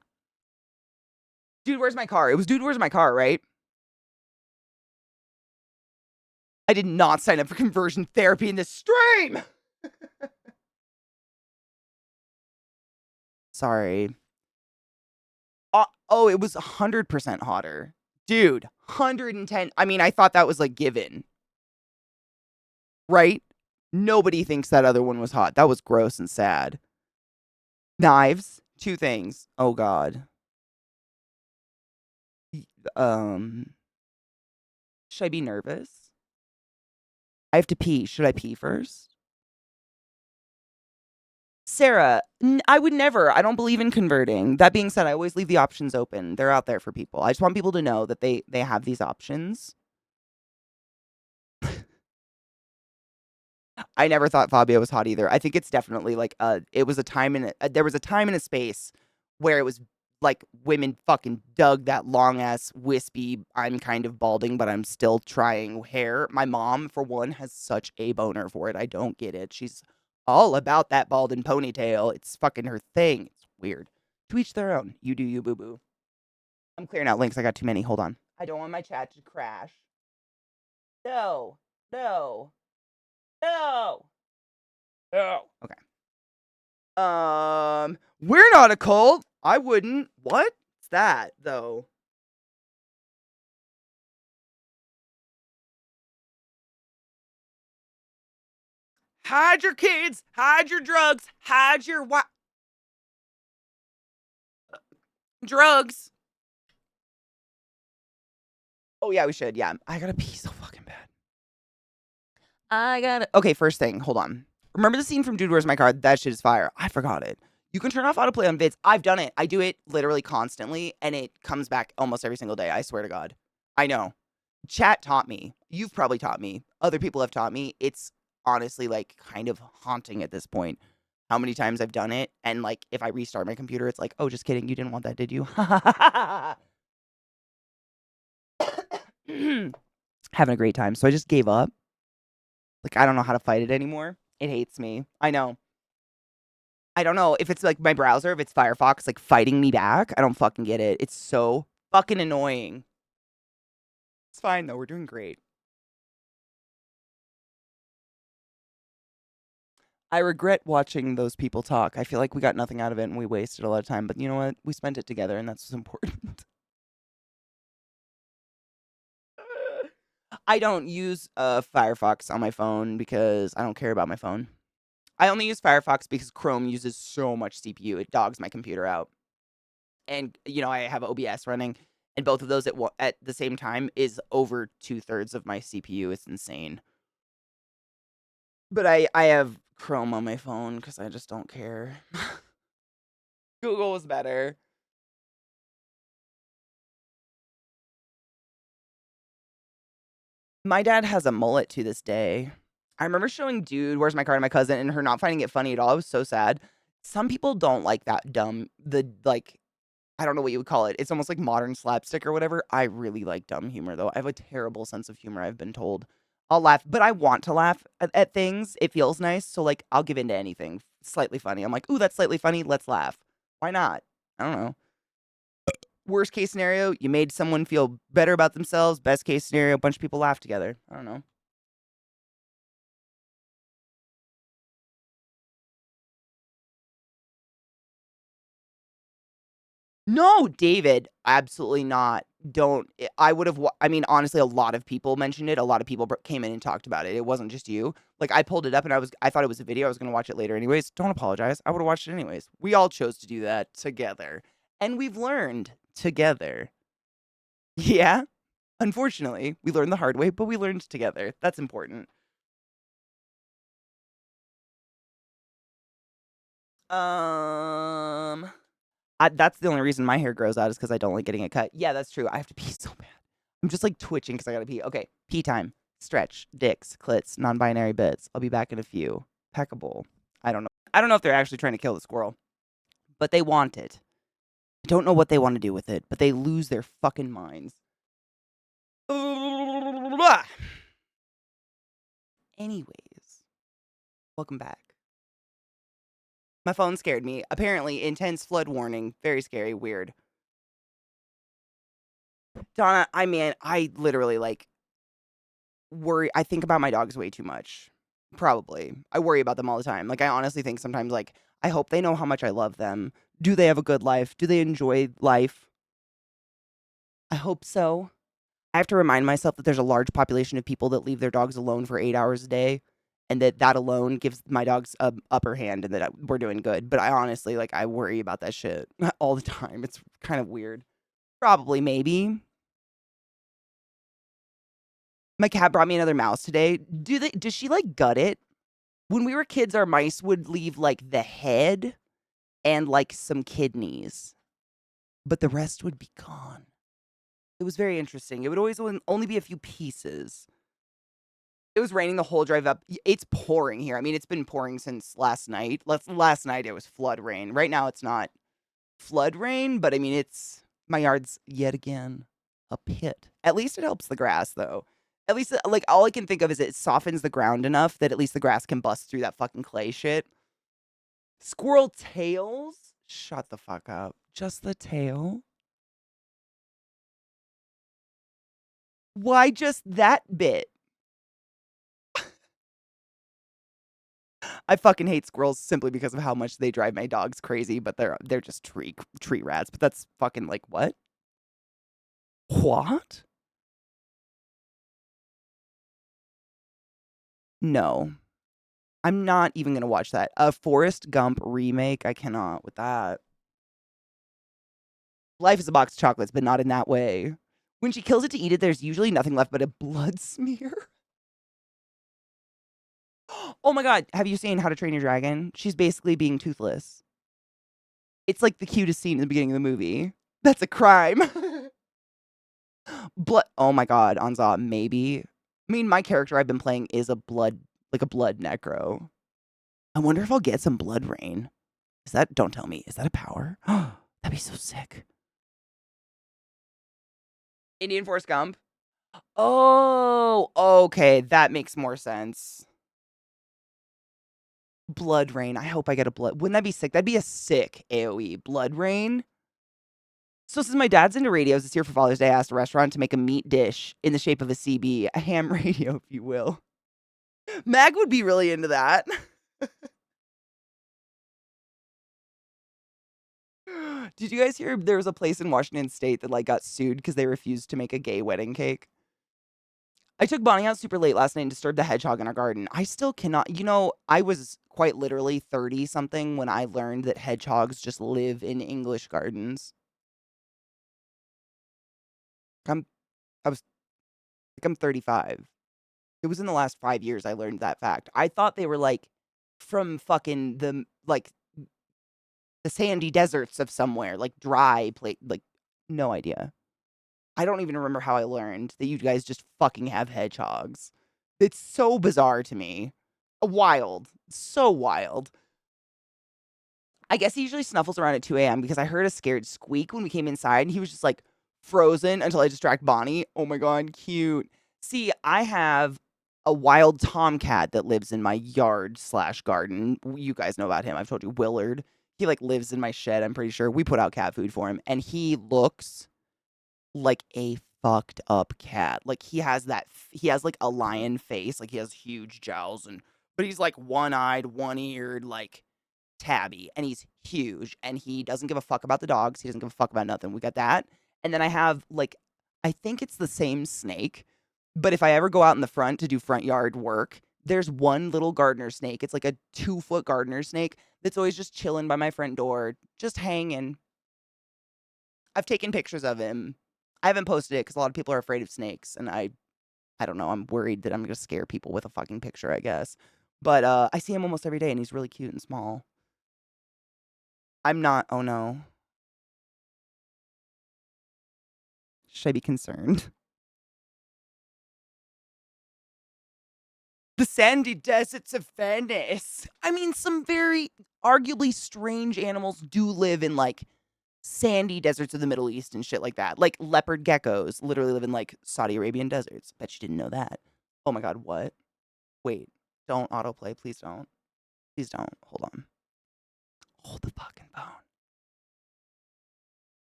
A: Dude, where's my car? It was Dude, where's my car, right? I did not sign up for conversion therapy in this stream! Sorry. Oh, it was 100% hotter. Dude, 110. I mean, I thought that was, like, given. Right? Nobody thinks that other one was hot. That was gross and sad. Knives. 2 things. Oh, God. Should I be nervous? I have to pee. Should I pee first? Sarah, I would never. I don't believe in converting. That being said, I always leave the options open. They're out there for people. I just want people to know that they have these options. I never thought Fabio was hot either. I think it's definitely like it was a time in there was a time and a space where it was like women fucking dug that long ass wispy, I'm kind of balding but I'm still trying hair. My mom, for one, has such a boner for it. I don't get it. She's all about that bald and ponytail. It's fucking her thing. It's weird. To each their own. You do you, boo boo. I'm clearing out links. I got too many. Hold on. I don't want my chat to crash. No. No. No. No. Okay. We're not a cult. I wouldn't. What's that, though? Hide your kids. Hide your drugs. Hide your drugs. Oh, yeah, we should. Yeah. I gotta pee so fucking bad. Okay, first thing. Hold on. Remember the scene from Dude, Where's My Car? That shit is fire. I forgot it. You can turn off autoplay on vids. I've done it. I do it literally constantly, and it comes back almost every single day. I swear to God. I know. Chat taught me. You've probably taught me. Other people have taught me. It's honestly, like, kind of haunting at this point. How many times I've done it, and, like, if I restart my computer, it's like, oh, just kidding. You didn't want that, did you? Having a great time. So I just gave up. Like, I don't know how to fight it anymore. It hates me. I know. I don't know if it's, like, my browser, if it's Firefox, like, fighting me back. I don't fucking get it. It's so fucking annoying. It's fine, though. We're doing great. I regret watching those people talk. I feel like we got nothing out of it and we wasted a lot of time. But you know what? We spent it together, and that's what's important. I don't use Firefox on my phone because I don't care about my phone. I only use Firefox because Chrome uses so much CPU. It dogs my computer out. And, you know, I have OBS running, and both of those at the same time is over 2/3 of my CPU. It's insane. But I have Chrome on my phone because I just don't care. Google was better. My dad has a mullet to this day. I remember showing Dude, Where's My Car to my cousin and her not finding it funny at all. I was so sad. Some people don't like that dumb, like, I don't know what you would call it. It's almost like modern slapstick or whatever. I really like dumb humor, though. I have a terrible sense of humor, I've been told. I'll laugh, but I want to laugh at things. It feels nice. So, like, I'll give into anything slightly funny. I'm like, ooh, that's slightly funny. Let's laugh. Why not? I don't know. Worst case scenario, you made someone feel better about themselves. Best case scenario, a bunch of people laugh together. I don't know. No, David, absolutely not. don't. I would have. I mean, honestly, a lot of people mentioned it. A lot of people came in and talked about it. It wasn't just you. Like I pulled it up and I thought it was a video. I was gonna watch it later anyways. Don't apologize. I would have watched it anyways. We all chose to do that together, and we've learned together. Yeah. Unfortunately, we learned the hard way, but we learned together. That's important. Um, that's the only reason my hair grows out is because I don't like getting it cut. Yeah, that's true. I have to pee so bad. I'm just like twitching because I gotta pee. Okay, pee time. Stretch, dicks, clits, non-binary bits. I'll be back in a few. Peckable. I don't know. I don't know if they're actually trying to kill the squirrel, but they want it. I don't know what they want to do with it, but they lose their fucking minds. Anyways, welcome back. My phone scared me. Apparently, intense flood warning. Very scary. Weird. Donna, I mean, I literally like worry. I think about my dogs way too much. Probably. I worry about them all the time. Like, I honestly think sometimes, like, I hope they know how much I love them. Do they have a good life? Do they enjoy life? I hope so. I have to remind myself that there's a large population of people that leave their dogs alone for 8 hours a day, and that alone gives my dogs a upper hand, and that we're doing good. But I honestly, like, I worry about that shit all the time. It's kind of weird. Probably, maybe. My cat brought me another mouse today. Does she like gut it? When we were kids, our mice would leave like the head and like some kidneys, but the rest would be gone. It was very interesting. It would always only be a few pieces. It was raining the whole drive up. It's pouring here. I mean, it's been pouring since last night. Last night it was flood rain. Right now it's not flood rain, but I mean, my yard's yet again a pit. At least it helps the grass, though. At least, like, all I can think of is it softens the ground enough that at least the grass can bust through that fucking clay shit. Squirrel tails? Shut the fuck up. Just the tail? Why just that bit? I fucking hate squirrels simply because of how much they drive my dogs crazy, but they're just tree rats. But that's fucking like what? What? No. I'm not even gonna watch that. A Forrest Gump remake? I cannot with that. Life is a box of chocolates, but not in that way. When she kills it to eat it, there's usually nothing left but a blood smear. Oh my god, have you seen How to Train Your Dragon? She's basically being toothless. It's like the cutest scene in the beginning of the movie. That's a crime. Blood. Oh my god, Anza, maybe. I mean, my character I've been playing is a blood necro. I wonder if I'll get some blood rain. Don't tell me, is that a power? That'd be so sick. Indian Force Gump? Oh, okay, that makes more sense. Blood rain. I hope I get a blood. Wouldn't that be sick? That'd be a sick AoE. Blood rain? So since my dad's into radios, this year for Father's Day, I asked a restaurant to make a meat dish in the shape of a CB, a ham radio, if you will. Mag would be really into that. Did you guys hear there was a place in Washington State that like got sued because they refused to make a gay wedding cake? I took Bonnie out super late last night and disturbed the hedgehog in our garden. I still cannot, I was quite literally 30 something when I learned that hedgehogs just live in English gardens. I'm I was like I'm 35. It was in the last 5 years I learned that fact. I thought they were like from fucking the sandy deserts of somewhere, like dry place, like no idea. I don't even remember how I learned that you guys just fucking have hedgehogs. It's so bizarre to me. Wild. So wild. I guess he usually snuffles around at 2 a.m. because I heard a scared squeak when we came inside and he was just like frozen until I distract Bonnie. Oh my god, cute. See, I have a wild tomcat that lives in my yard/garden. You guys know about him. I've told you, Willard. He like lives in my shed, I'm pretty sure. We put out cat food for him and he looks like a fucked up cat. Like he has like a lion face, like he has huge jowls but he's like one-eyed, one-eared, like tabby, and he's huge and he doesn't give a fuck about the dogs. He doesn't give a fuck about nothing. We got that. And then I have like I think it's the same snake, but if I ever go out in the front to do front yard work, there's one little gardener snake. It's like a 2-foot gardener snake that's always just chilling by my front door, just hanging. I've taken pictures of him. I haven't posted it because a lot of people are afraid of snakes, and I don't know. I'm worried that I'm gonna scare people with a fucking picture, I guess. But I see him almost every day, and he's really cute and small. I'm not. Oh no. Should I be concerned? The sandy deserts of Venice. I mean, some very arguably strange animals do live in like sandy deserts of the Middle East and shit like that. Like leopard geckos literally live in like Saudi Arabian deserts. Bet you didn't know that. Oh my god, what? Wait, don't autoplay. Please don't. Please don't. Hold on. Hold the fucking phone.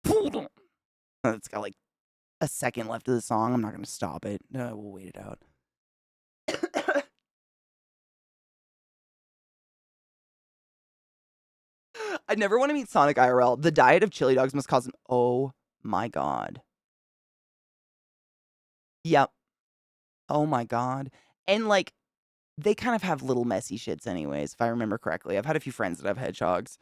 A: Hold on. It's got like a second left of the song. I'm not gonna stop it. No, we'll wait it out. I never want to meet Sonic IRL. The diet of chili dogs must cause an oh my god. Yep. Oh my god. And like they kind of have little messy shits anyways, if I remember correctly. I've had a few friends that have hedgehogs.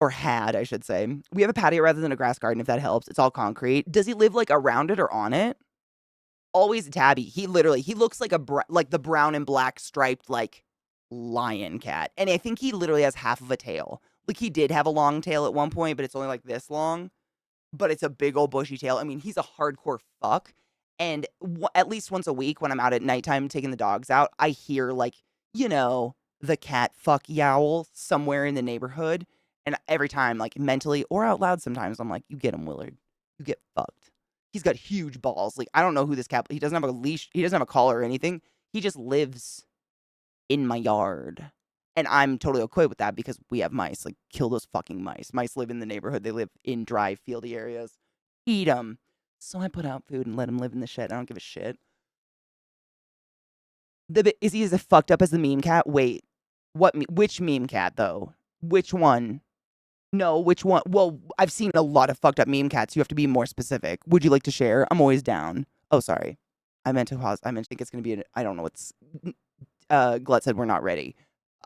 A: Or had, I should say. We have a patio rather than a grass garden, if that helps. It's all concrete. Does he live like around it or on it? Always a tabby. He looks like like the brown and black striped like lion cat. And I think he literally has half of a tail. Like he did have a long tail at one point, but it's only like this long. But it's a big old bushy tail. I mean, he's a hardcore fuck. And at least once a week when I'm out at nighttime taking the dogs out, I hear like, the cat fuck yowl somewhere in the neighborhood. And every time, like mentally or out loud sometimes, I'm like, you get him, Willard. You get fucked. He's got huge balls. Like, I don't know who this cat, he doesn't have a leash. He doesn't have a collar or anything. He just lives in my yard. And I'm totally okay with that because we have mice. Like, kill those fucking mice. Mice live in the neighborhood. They live in dry, fieldy areas. Eat them. So I put out food and let him live in the shed. I don't give a shit. Is he as fucked up as the meme cat? Wait. Which meme cat, though? Which one? No, which one? Well, I've seen a lot of fucked up meme cats. You have to be more specific. Would you like to share? I'm always down. Oh, sorry. I meant to pause. I meant to think it's going to be, I don't know what's, Glut said we're not ready.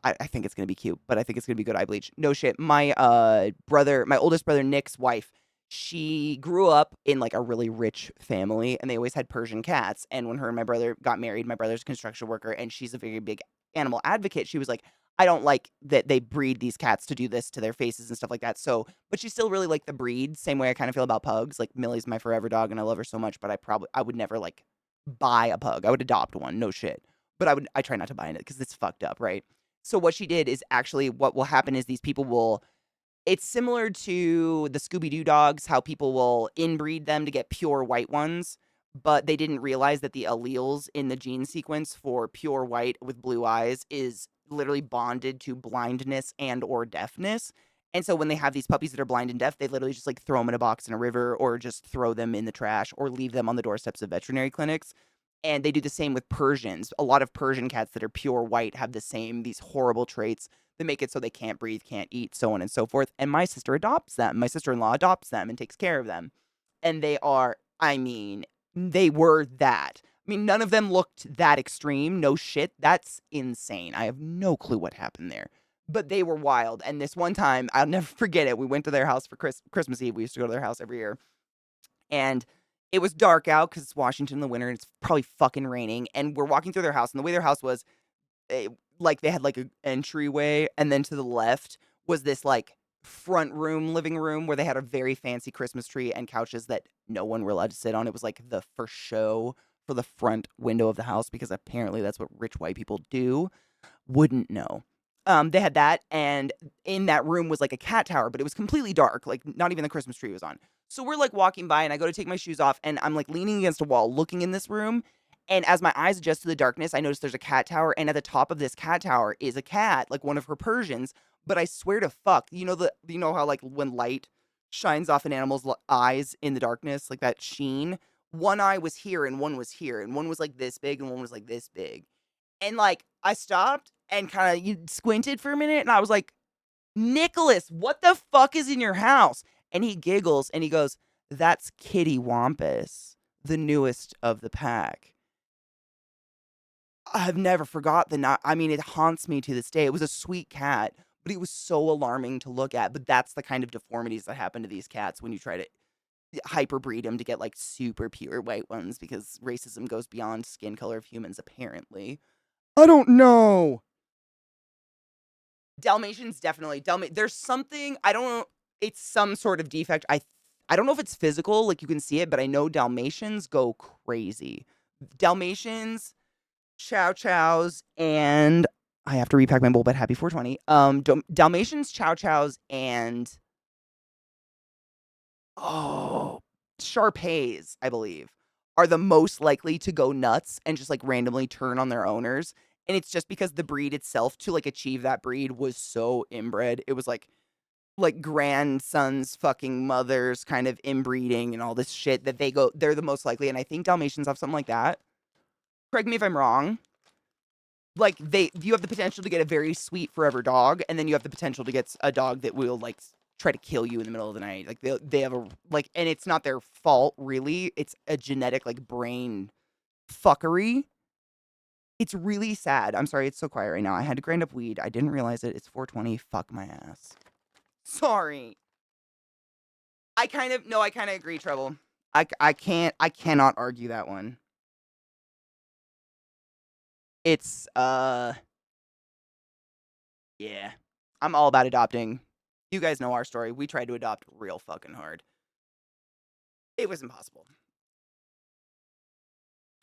A: I think it's going to be cute, but I think it's going to be good eye bleach. No shit. My my oldest brother, Nick's wife, she grew up in like a really rich family and they always had Persian cats. And when her and my brother got married, my brother's a construction worker and she's a very big animal advocate. She was like, I don't like that they breed these cats to do this to their faces and stuff like that. So, but she still really liked the breed. Same way I kind of feel about pugs. Like Millie's my forever dog and I love her so much, but I would never like buy a pug. I would adopt one. No shit. But I try not to buy it because it's fucked up, right? So what she did is actually what will happen is these people will it's similar to the Scooby-Doo dogs, how people will inbreed them to get pure white ones, but they didn't realize that the alleles in the gene sequence for pure white with blue eyes is literally bonded to blindness and or deafness. And so when they have these puppies that are blind and deaf, they literally just like throw them in a box in a river or just throw them in the trash or leave them on the doorsteps of veterinary clinics. And they do the same with Persians. A lot of Persian cats that are pure white have these horrible traits that make it so they can't breathe, can't eat, so on and so forth. And my sister adopts them. My sister-in-law adopts them and takes care of them. And they are, I mean, they were that. I mean, none of them looked that extreme. No shit. That's insane. I have no clue what happened there. But they were wild. And this one time, I'll never forget it. We went to their house for Christmas Eve. We used to go to their house every year. And it was dark out because it's Washington in the winter and it's probably fucking raining. And we're walking through their house. And the way their house was, like they had like an entryway. And then to the left was this like front room, living room where they had a very fancy Christmas tree and couches that no one were allowed to sit on. It was like the first show for the front window of the house because apparently that's what rich white people do. Wouldn't know. They had that, and in that room was like a cat tower, but it was completely dark. Like not even the Christmas tree was on. So we're like walking by, and I go to take my shoes off, and I'm like leaning against a wall, looking in this room. And as my eyes adjust to the darkness, I notice there's a cat tower, and at the top of this cat tower is a cat, like one of her Persians. But I swear to fuck, you know how like when light shines off an animal's eyes in the darkness, like that sheen. One eye was here, and one was here, and one was like this big, and one was like this big. And like I stopped and kind of squinted for a minute, and I was like, Nicholas, what the fuck is in your house? And he giggles and he goes, That's Kitty Wampus, the newest of the pack. I've never forgot the night. I mean, it haunts me to this day. It was a sweet cat, but it was so alarming to look at. But that's the kind of deformities that happen to these cats when you try to hyperbreed them to get like super pure white ones because racism goes beyond skin color of humans, apparently. I don't know. Dalmatians definitely. There's something, I don't know. It's some sort of defect. I don't know if it's physical, like you can see it, but I know Dalmatians go crazy. Dalmatians, Chow Chows, and I have to repack my bowl, but happy 420. Dalmatians, Chow Chows, and Shar-Peis, I believe, are the most likely to go nuts and just like randomly turn on their owners. And it's just because the breed itself to like achieve that breed was so inbred. It was like grandsons fucking mothers kind of inbreeding and all this shit that they're the most likely. And I think Dalmatians have something like that. Correct me if I'm wrong. Like you have the potential to get a very sweet forever dog, and then you have the potential to get a dog that will like try to kill you in the middle of the night. Like they have a like, and it's not their fault really. It's a genetic like brain fuckery. It's really sad. I'm sorry, it's so quiet right now. I had to grind up weed. I didn't realize it. It's 420. Fuck my ass. Sorry. I kind of agree, Trouble. I cannot argue that one. It's yeah. I'm all about adopting. You guys know our story. We tried to adopt real fucking hard. It was impossible.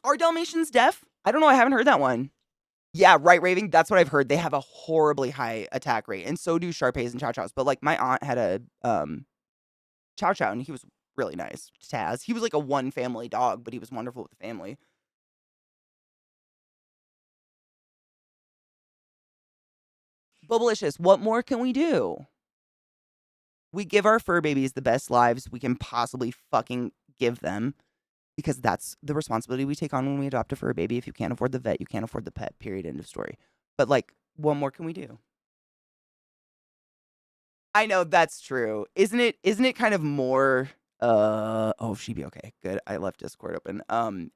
A: Are Dalmatians deaf? I don't know. I haven't heard that one. Yeah, right raving. That's what I've heard. They have a horribly high attack rate, and so do Shar-Peis and Chow Chows. But like my aunt had a Chow Chow, and he was really nice. Taz. He was like a one family dog, but he was wonderful with the family. Bubblicious, what more can we do? We give our fur babies the best lives we can possibly fucking give them because that's the responsibility we take on when we adopt a fur baby. If you can't afford the vet, you can't afford the pet, period, end of story. But like, what more can we do? I know that's true. Isn't it kind of more oh, she'd be okay. Good. I left Discord open.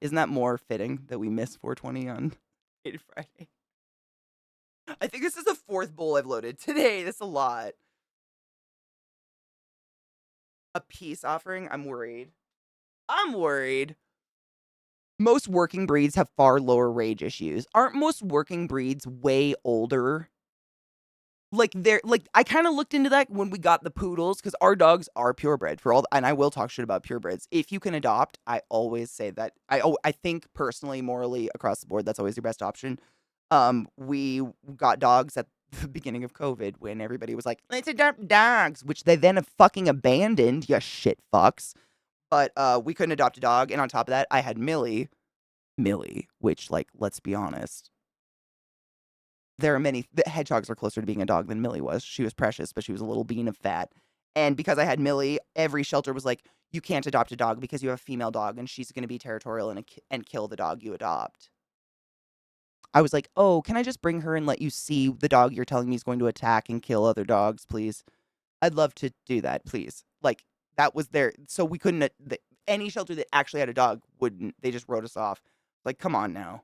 A: Isn't that more fitting that we miss 420 on Friday? I think this is the fourth bowl I've loaded today. That's a lot. A peace offering? I'm worried. I'm worried. Most working breeds have far lower rage issues. Aren't most working breeds way older? Like they're like I kind of looked into that when we got the poodles because our dogs are purebred for all, and I will talk shit about purebreds. If you can adopt, I always say that. I think personally, morally across the board, that's always your best option. We got dogs at the beginning of COVID when everybody was like, let's adopt dogs, which they then have fucking abandoned, you shit fucks. But we couldn't adopt a dog, and on top of that, I had Millie, which like, let's be honest, there are many the hedgehogs are closer to being a dog than Millie was. She was precious, but she was a little bean of fat. And because I had Millie, every shelter was like, you can't adopt a dog because you have a female dog and she's going to be territorial and kill the dog you adopt. I was like, "Oh, can I just bring her and let you see the dog you're telling me is going to attack and kill other dogs, please? I'd love to do that, please." Like that was their so we couldn't any shelter that actually had a dog wouldn't. They just wrote us off. Like, come on now.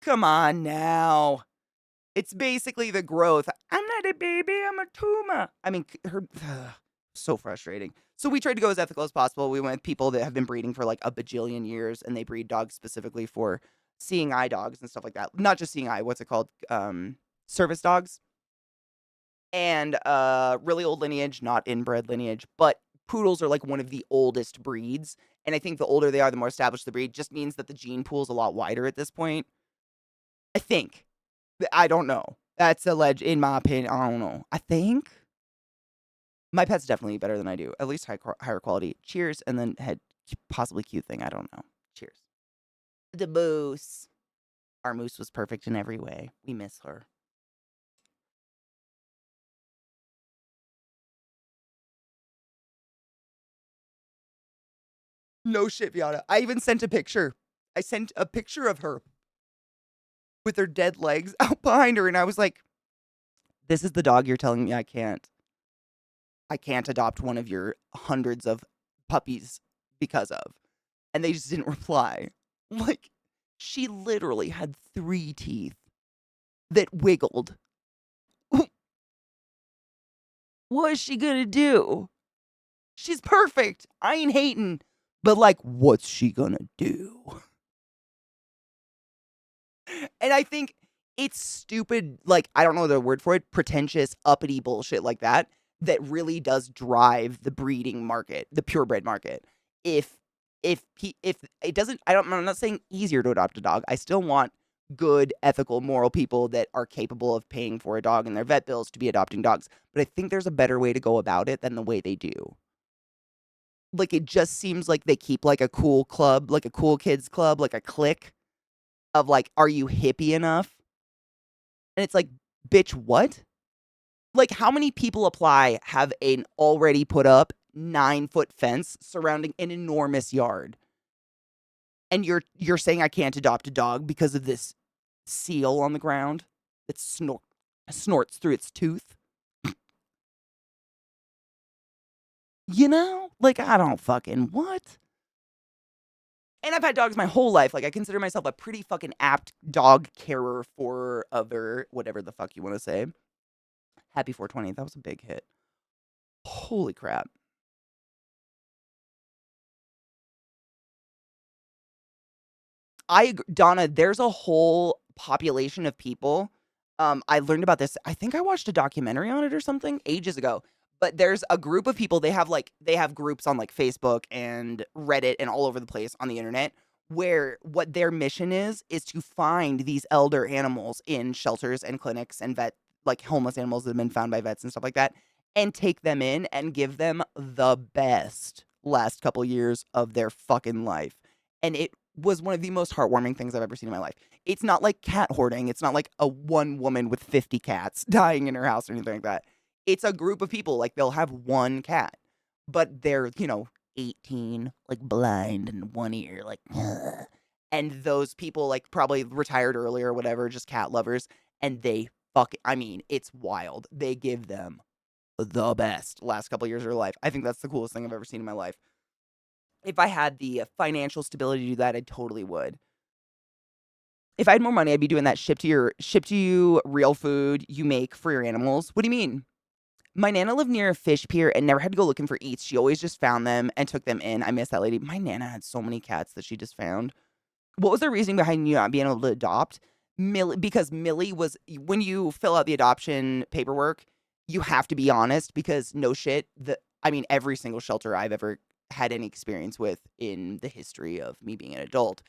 A: Come on now. It's basically the growth. I'm not a baby, I'm a tumor. I mean, her so frustrating. So we tried to go as ethical as possible. We went with people that have been breeding for like a bajillion years, and they breed dogs specifically for seeing eye dogs and stuff like that. Not just seeing eye. What's it called? Service dogs. And really old lineage, not inbred lineage, but poodles are like one of the oldest breeds. And I think the older they are, the more established the breed. Just means that the gene pool is a lot wider at this point. I think. I don't know. That's alleged, in my opinion. I don't know. I think my pet's definitely better than I do. At least higher quality. Cheers, and then had possibly cute thing. I don't know. Cheers. The moose. Our moose was perfect in every way. We miss her. No shit, Viana. I even sent a picture. I sent a picture of her with her dead legs out behind her, and I was like, "This is the dog you're telling me I can't. I can't adopt one of your hundreds of puppies because of. And they just didn't reply. Like, she literally had 3 teeth that wiggled. What is she gonna do? She's perfect. I ain't hating. But, like, what's she gonna do? And I think it's stupid, like, I don't know the word for it, pretentious, uppity bullshit like that, that really does drive the breeding market, the purebred market. If if it doesn't, I'm not saying easier to adopt a dog. I still want good, ethical, moral people that are capable of paying for a dog and their vet bills to be adopting dogs. But I think there's a better way to go about it than the way they do. Like, it just seems like they keep like a cool club, like a cool kids club, like a clique of like, are you hippie enough? And it's like, bitch, what? Like, how many people apply have an already put up 9-foot fence surrounding an enormous yard? And you're saying I can't adopt a dog because of this seal on the ground that snorts through its tooth? You know? Like, I don't fucking what? And I've had dogs my whole life. Like, I consider myself a pretty fucking apt dog carer for other, whatever the fuck you want to say. Happy 420. That was a big hit. Holy crap. Donna, there's a whole population of people. I learned about this. I think I watched a documentary on it or something ages ago. But there's a group of people. They have groups on like Facebook and Reddit and all over the place on the internet where what their mission is to find these elder animals in shelters and clinics and like homeless animals that have been found by vets and stuff like that, and take them in and give them the best last couple years of their fucking life. And it was one of the most heartwarming things I've ever seen in my life. It's not like cat hoarding. It's not like a one woman with 50 cats dying in her house or anything like that. It's a group of people. Like, they'll have one cat, but they're, 18, like blind and one ear, like, ugh. And those people, like, probably retired early or whatever, just cat lovers. And they it's wild. They give them the best last couple years of their life. I think that's the coolest thing I've ever seen in my life. If I had the financial stability to do that, I totally would. If I had more money, I'd be doing that ship to you real food you make for your animals. What do you mean? My Nana lived near a fish pier and never had to go looking for eats. She always just found them and took them in. I miss that lady. My Nana had so many cats that she just found. What was the reason behind you not being able to adopt? Because Millie was, when you fill out the adoption paperwork, you have to be honest because no shit, every single shelter I've ever had any experience with in the history of me being an adult,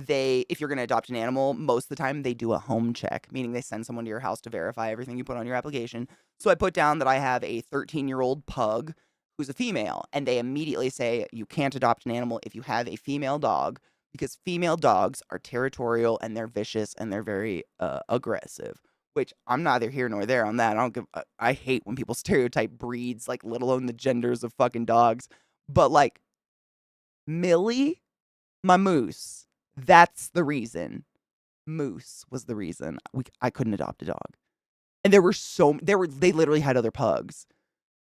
A: if you're going to adopt an animal, most of the time they do a home check, meaning they send someone to your house to verify everything you put on your application. So I put down that I have a 13-year-old pug who's a female, and they immediately say you can't adopt an animal if you have a female dog because female dogs are territorial and they're vicious and they're very aggressive, which I'm neither here nor there on that. I hate when people stereotype breeds, like, let alone the genders of fucking dogs. But, like, Millie, my moose, that's the reason. Moose was the reason I couldn't adopt a dog. And they literally had other pugs.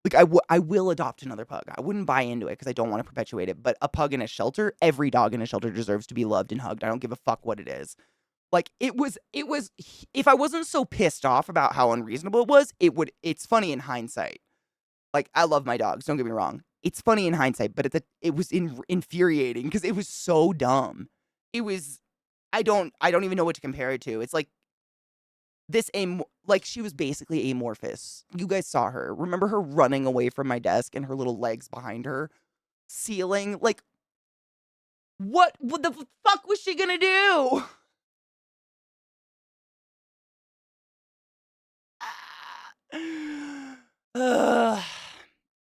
A: Like, I will adopt another pug. I wouldn't buy into it because I don't want to perpetuate it. But a pug in a shelter, every dog in a shelter deserves to be loved and hugged. I don't give a fuck what it is. Like, it was, if I wasn't so pissed off about how unreasonable it was, it's funny in hindsight. Like, I love my dogs, don't get me wrong. It's funny in hindsight, but it was infuriating because it was so dumb. It was, I don't even know what to compare it to. It's like she was basically amorphous. You guys saw her. Remember her running away from my desk and her little legs behind her? Sealing? Like, what the fuck was she gonna do?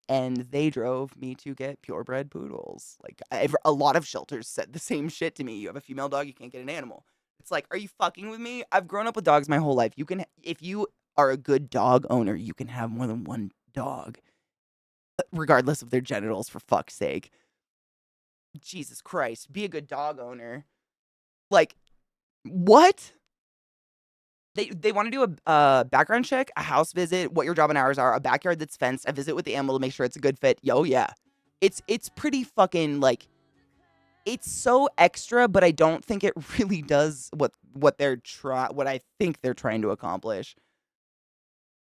A: And they drove me to get purebred poodles. Like, a lot of shelters said the same shit to me. You have a female dog, you can't get an animal. It's like, are you fucking with me? I've grown up with dogs my whole life. If you are a good dog owner, you can have more than one dog, regardless of their genitals, for fuck's sake. Jesus Christ, be a good dog owner. Like, what? They want to do a background check, a house visit, what your job and hours are, a backyard that's fenced, a visit with the animal to make sure it's a good fit. Yo, yeah. It's pretty fucking like it's so extra, but I don't think it really does what I think they're trying to accomplish.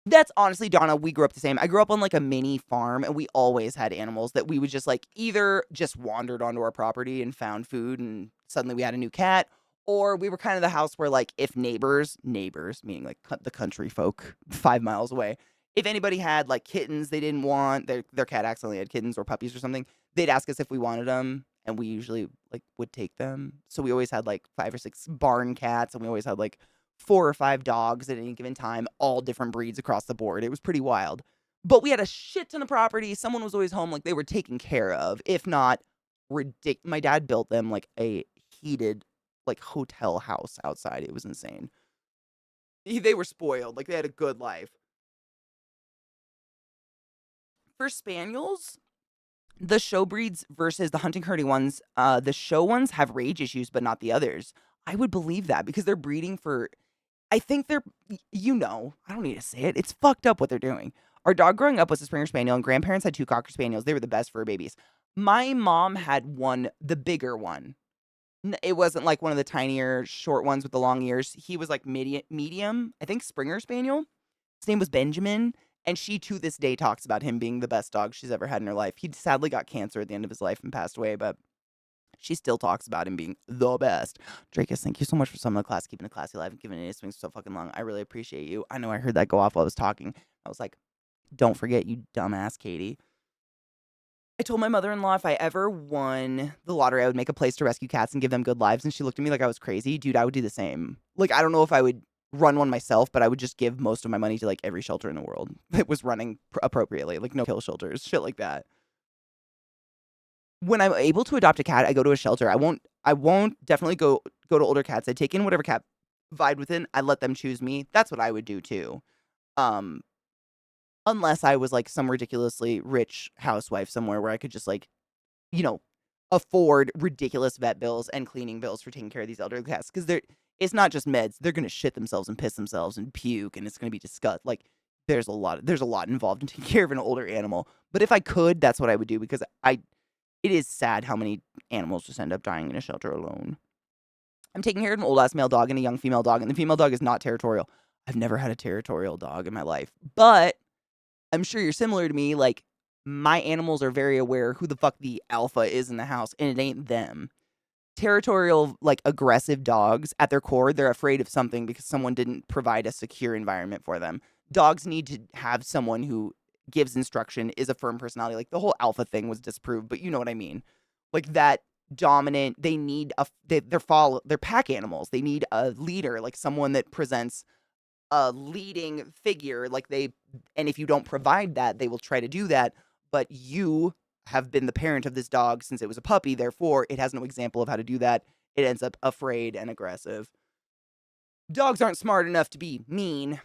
A: That's honestly, Donna, we grew up the same. I grew up on like a mini farm and we always had animals that we would just like either just wandered onto our property and found food and suddenly we had a new cat, or we were kind of the house where like if neighbors, meaning like the country folk 5 miles away, if anybody had like kittens they didn't want, their cat accidentally had kittens or puppies or something, they'd ask us if we wanted them and we usually like would take them. So we always had like 5 or 6 barn cats and we always had like 4 or 5 dogs at any given time, all different breeds across the board. It was pretty wild. But we had a shit ton of property. Someone was always home. Like they were taken care of. If not, my dad built them like a heated, like hotel house outside. It was insane. They were spoiled. Like they had a good life. For spaniels, the show breeds versus the hunting herding ones, the show ones have rage issues, but not the others. I would believe that because they're breeding for I think they're, I don't need to say it. It's fucked up what they're doing. Our dog growing up was a Springer Spaniel, and grandparents had 2 Cocker Spaniels. They were the best fur babies. My mom had one, the bigger one. It wasn't like one of the tinier, short ones with the long ears. He was like medium, I think Springer Spaniel. His name was Benjamin, and she to this day talks about him being the best dog she's ever had in her life. He sadly got cancer at the end of his life and passed away, but she still talks about him being the best. Drakus, thank you so much for some of the class, keeping the classy alive and giving it swings so fucking long. I really appreciate you. I know I heard that go off while I was talking. I was like, don't forget, you dumbass Katie. I told my mother-in-law if I ever won the lottery, I would make a place to rescue cats and give them good lives. And she looked at me like I was crazy. Dude, I would do the same. Like, I don't know if I would run one myself, but I would just give most of my money to like every shelter in the world that was running appropriately. Like no kill shelters, shit like that. When I'm able to adopt a cat, I go to a shelter. I won't definitely go to older cats. I take in whatever cat vibe within. I let them choose me. That's what I would do too. Um, unless I was like some ridiculously rich housewife somewhere where I could just like, you know, afford ridiculous vet bills and cleaning bills for taking care of these elderly cats. Because it's not just meds. They're gonna shit themselves and piss themselves and puke, and it's gonna be disgust. Like there's a lot involved in taking care of an older animal. But if I could, that's what I would do because it is sad how many animals just end up dying in a shelter alone. I'm taking care of an old ass male dog and a young female dog, and the female dog is not territorial. I've never had a territorial dog in my life, but I'm sure you're similar to me. Like, my animals are very aware who the fuck the alpha is in the house, and it ain't them. Territorial, like aggressive dogs, at their core, they're afraid of something because someone didn't provide a secure environment for them. Dogs need to have someone who gives instruction, is a firm personality. Like the whole alpha thing was disproved, but you know what I mean. Like that dominant, they need they're pack animals. They need a leader, like someone that presents a leading figure. And if you don't provide that, they will try to do that. But you have been the parent of this dog since it was a puppy, therefore it has no example of how to do that. It ends up afraid and aggressive. Dogs aren't smart enough to be mean.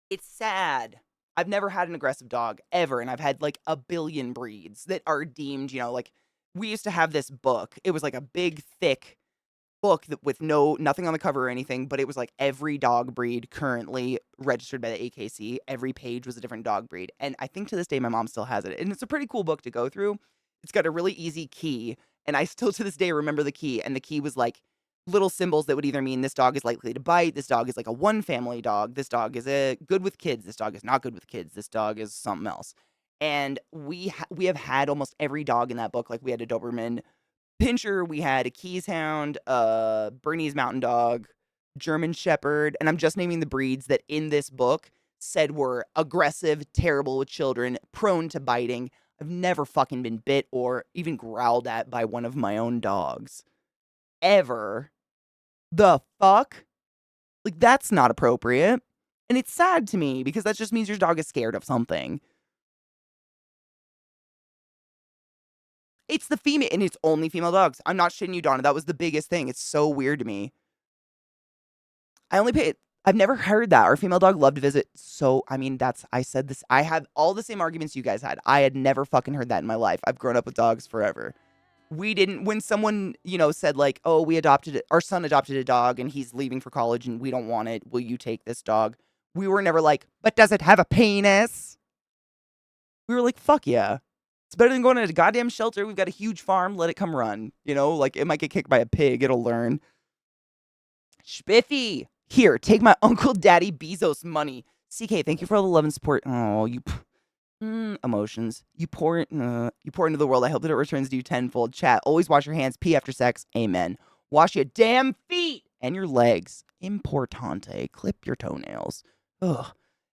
A: It's sad. I've never had an aggressive dog ever, and I've had like a billion breeds that are deemed, like we used to have this book. It was like a big, thick book with nothing on the cover or anything, but it was like every dog breed currently registered by the AKC. Every page was a different dog breed. And I think to this day my mom still has it. And it's a pretty cool book to go through. It's got a really easy key, and I still to this day remember the key. And the key was like little symbols that would either mean this dog is likely to bite, this dog is like a one family dog, this dog is good with kids, this dog is not good with kids, this dog is something else. And we have had almost every dog in that book. Like we had a Doberman Pinscher, we had a Keys Hound, Bernese Mountain Dog, German Shepherd, and I'm just naming the breeds that in this book said were aggressive, terrible with children, prone to biting. I've never fucking been bit or even growled at by one of my own dogs. Ever. The fuck? Like, that's not appropriate. And it's sad to me because that just means your dog is scared of something. It's the female, and it's only female dogs. I'm not shitting you, Donna. That was the biggest thing. It's so weird to me. I've never heard that. Our female dog loved to visit. So, I mean, I said this. I have all the same arguments you guys had. I had never fucking heard that in my life. I've grown up with dogs forever. We didn't, when someone, said like, oh, our son adopted a dog and he's leaving for college and we don't want it. Will you take this dog? We were never like, but does it have a penis? We were like, fuck yeah. It's better than going to a goddamn shelter. We've got a huge farm. Let it come run. You know, like it might get kicked by a pig. It'll learn. Spiffy, here, take my Uncle Daddy Bezos money. CK, thank you for all the love and support. Oh, you emotions. You pour into the world. I hope that it returns to you tenfold. Chat. Always wash your hands. Pee after sex. Amen. Wash your damn feet and your legs. Importante. Clip your toenails. Ugh.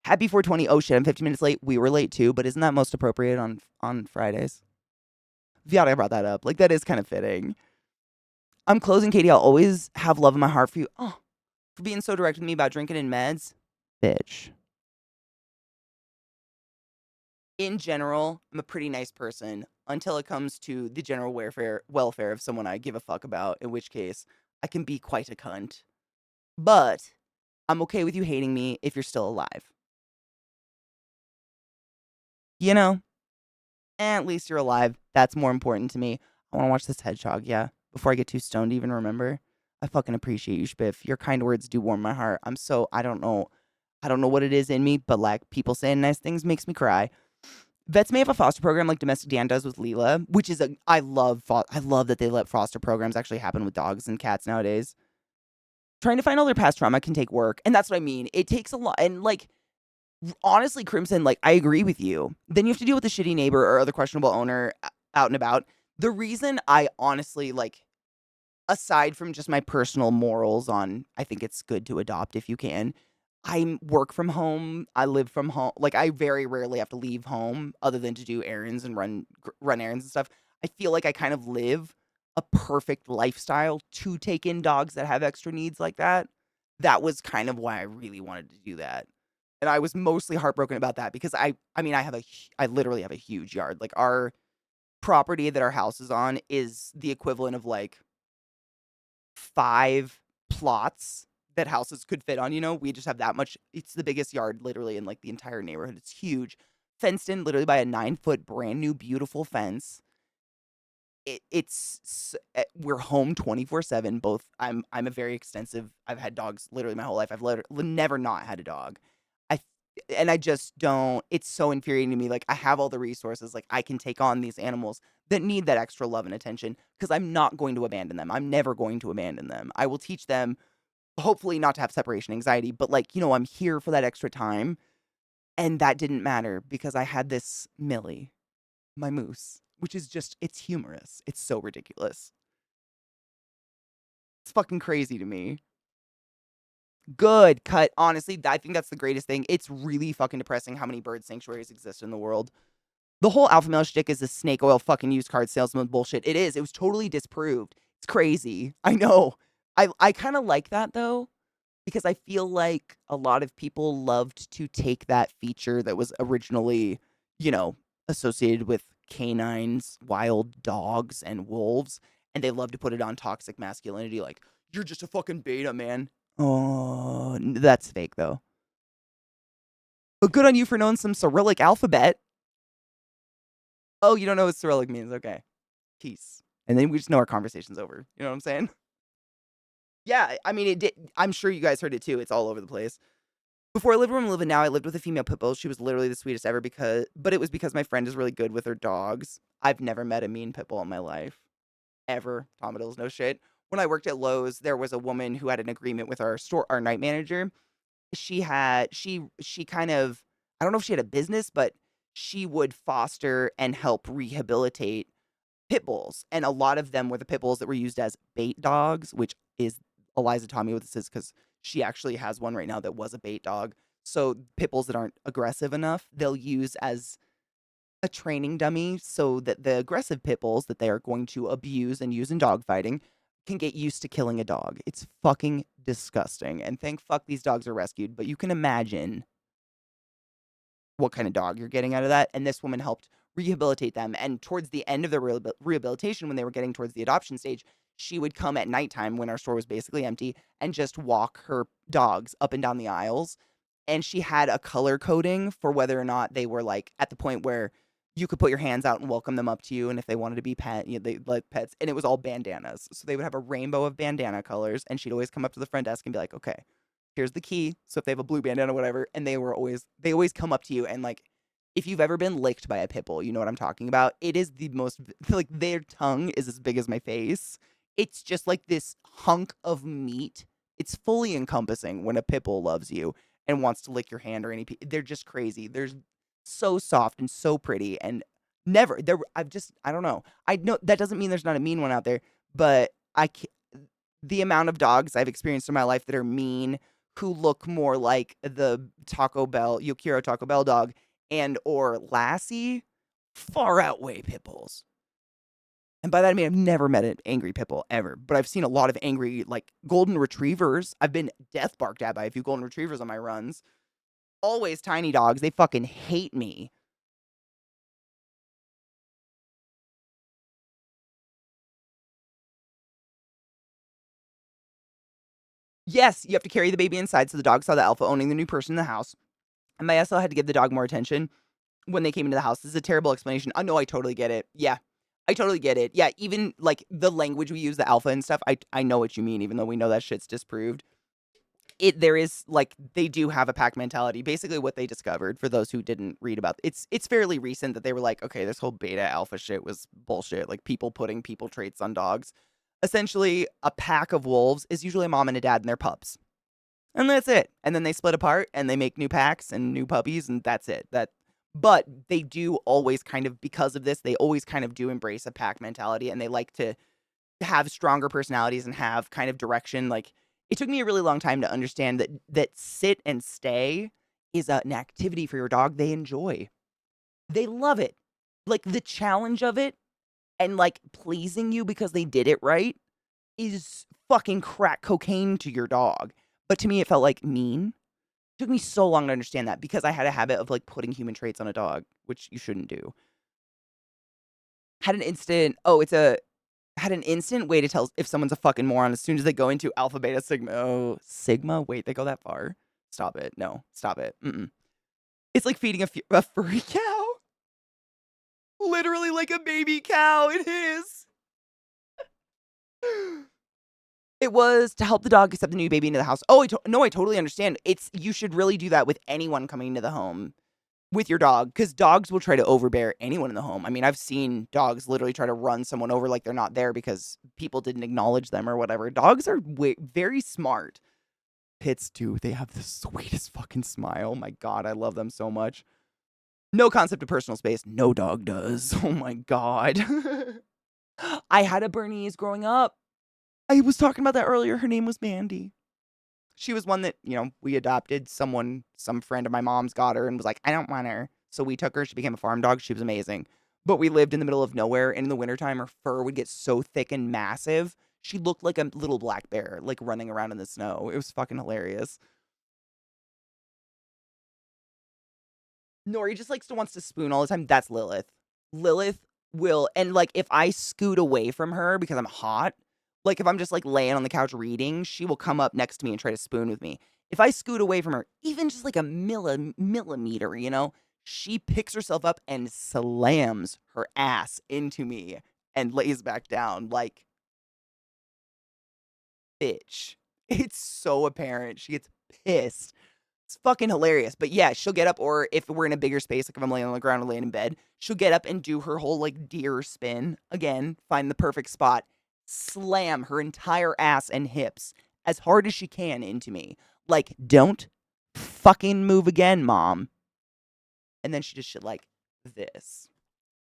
A: Happy 420. Oh shit, I'm 15 minutes late. We were late too, but isn't that most appropriate on Fridays? Yeah, I brought that up. Like that is kind of fitting. I'm closing, Katie. I'll always have love in my heart for you. Oh, for being so direct with me about drinking and meds. Bitch. In general, I'm a pretty nice person until it comes to the general welfare of someone I give a fuck about, in which case I can be quite a cunt. But I'm okay with you hating me if you're still alive. You know? And at least you're alive. That's more important to me. I want to watch this hedgehog, yeah. Before I get too stoned to even remember. I fucking appreciate you, Spiff. Your kind words do warm my heart. I don't know. I don't know what it is in me, but like people saying nice things makes me cry. Vets may have a foster program like Domestic Dan does with Leela, which is I love that they let foster programs actually happen with dogs and cats nowadays. Trying to find all their past trauma can take work, and that's what I mean. It takes a lot, and like honestly, Crimson, like I agree with you. Then you have to deal with the shitty neighbor or other questionable owner out and about. The reason I honestly like, aside from just my personal morals on, I think it's good to adopt if you can. I work from home. I live from home. Like I very rarely have to leave home other than to do errands and run errands and stuff. I feel like I kind of live a perfect lifestyle to take in dogs that have extra needs like that. That was kind of why I really wanted to do that. And I was mostly heartbroken about that because I mean I literally have a huge yard. Like our property that our house is on is the equivalent of like 5 plots that houses could fit on, you know? We just have that much. It's the biggest yard literally in like the entire neighborhood. It's huge. Fenced in literally by a 9-foot brand new beautiful fence. We're home 24/7 both. I'm a very extensive. I've had dogs literally my whole life. I've never not had a dog. I and I just don't. It's so infuriating to me. Like I have all the resources. Like I can take on these animals that need that extra love and attention because I'm not going to abandon them. I'm never going to abandon them. I will teach them hopefully not to have separation anxiety, but like, I'm here for that extra time. And that didn't matter because I had this Millie, my moose, which is just, it's humorous. It's so ridiculous. It's fucking crazy to me. Good cut. Honestly, I think that's the greatest thing. It's really fucking depressing how many bird sanctuaries exist in the world. The whole alpha male shtick is a snake oil fucking used card salesman bullshit. It is. It was totally disproved. It's crazy. I know. I kind of like that though, because I feel like a lot of people loved to take that feature that was originally, associated with canines, wild dogs, and wolves, and they love to put it on toxic masculinity, like, you're just a fucking beta, man. Oh, that's fake, though. But good on you for knowing some Cyrillic alphabet. Oh, you don't know what Cyrillic means. Okay. Peace. And then we just know our conversation's over. You know what I'm saying? Yeah, I mean, it did. I'm sure you guys heard it too. It's all over the place. Before I lived where I'm living now, I lived with a female pit bull. She was literally the sweetest ever but it was because my friend is really good with her dogs. I've never met a mean pit bull in my life. Ever. Tomatillos, no shit. When I worked at Lowe's, there was a woman who had an agreement with our night manager. She kind of, I don't know if she had a business, but she would foster and help rehabilitate pit bulls. And a lot of them were the pit bulls that were used as bait dogs, which is Eliza taught me what this is because she actually has one right now that was a bait dog. So pit bulls that aren't aggressive enough, they'll use as a training dummy so that the aggressive pit bulls that they are going to abuse and use in dogfighting can get used to killing a dog. It's fucking disgusting. And thank fuck these dogs are rescued. But you can imagine what kind of dog you're getting out of that. And this woman helped rehabilitate them. And towards the end of the rehabilitation, when they were getting towards the adoption stage, she would come at nighttime when our store was basically empty and just walk her dogs up and down the aisles. And she had a color coding for whether or not they were like at the point where you could put your hands out and welcome them up to you. And if they wanted to be they like pets. And it was all bandanas. So they would have a rainbow of bandana colors. And she'd always come up to the front desk and be like, okay, here's the key. So if they have a blue bandana or whatever, and they always come up to you and like If you've ever been licked by a pit bull, you know what I'm talking about. It is the most like their tongue is as big as my face. It's just like this hunk of meat. It's fully encompassing when a pit bull loves you and wants to lick your hand or they're just crazy. They're so soft and so pretty and never there I don't know. I know that doesn't mean there's not a mean one out there, but the amount of dogs I've experienced in my life that are mean who look more like the Taco Bell, Yokiro Taco Bell dog and or Lassie far outweigh pit bulls. And by that I mean I've never met an angry pit bull ever, but I've seen a lot of angry like golden retrievers. I've been death barked at by a few golden retrievers on my runs. Always tiny dogs. They fucking hate me. Yes, you have to carry the baby inside so the dog saw the alpha owning the new person in the house. And my SL had to give the dog more attention when they came into the house. This is a terrible explanation. I know I totally get it. Yeah. I totally get it. Yeah, even like the language we use, the alpha and stuff, I know what you mean, even though we know that shit's disproved. There is like they do have a pack mentality. Basically what they discovered for those who didn't read about it's fairly recent that they were like, okay, this whole beta alpha shit was bullshit. Like people putting people traits on dogs. Essentially, a pack of wolves is usually a mom and a dad and their pups. And that's it. And then they split apart and they make new packs and new puppies and that's it. But they do always kind of because of this, they always kind of do embrace a pack mentality and they like to have stronger personalities and have kind of direction. Like it took me a really long time to understand that sit and stay is an activity for your dog they enjoy. They love it. Like the challenge of it and like pleasing you because they did it right is fucking crack cocaine to your dog. But to me, it felt like mean. It took me so long to understand that because I had a habit of like putting human traits on a dog, which you shouldn't do. Had an instant, oh, it's a, had an instant way to tell if someone's a fucking moron as soon as they go into alpha, beta, sigma. Oh, sigma? Wait, they go that far? Stop it. No, stop it. Mm-mm. It's like feeding a furry cow. Literally like a baby cow. It is. It was to help the dog accept the new baby into the house. Oh, no, I totally understand. You should really do that with anyone coming into the home with your dog because dogs will try to overbear anyone in the home. I mean, I've seen dogs literally try to run someone over like they're not there because people didn't acknowledge them or whatever. Dogs are very smart. Pits too. They have the sweetest fucking smile. My God, I love them so much. No concept of personal space. No dog does. Oh my God. I had a Bernese growing up. I was talking about that earlier. Her name was Mandy. She was one that, we adopted. Some friend of my mom's got her and was like, I don't want her. So we took her. She became a farm dog. She was amazing. But we lived in the middle of nowhere. And in the wintertime, her fur would get so thick and massive. She looked like a little black bear, like running around in the snow. It was fucking hilarious. Nori just wants to spoon all the time. That's Lilith. Lilith will, and like if I scoot away from her because I'm hot, like if I'm just like laying on the couch reading, she will come up next to me and try to spoon with me. If I scoot away from her, even just like a millimeter, she picks herself up and slams her ass into me and lays back down like, bitch. It's so apparent. She gets pissed. It's fucking hilarious. But yeah, she'll get up, or if we're in a bigger space, like if I'm laying on the ground or laying in bed, she'll get up and do her whole like deer spin. Again, find the perfect spot, slam her entire ass and hips as hard as she can into me. Like, don't fucking move again, mom. And then she just shit like this.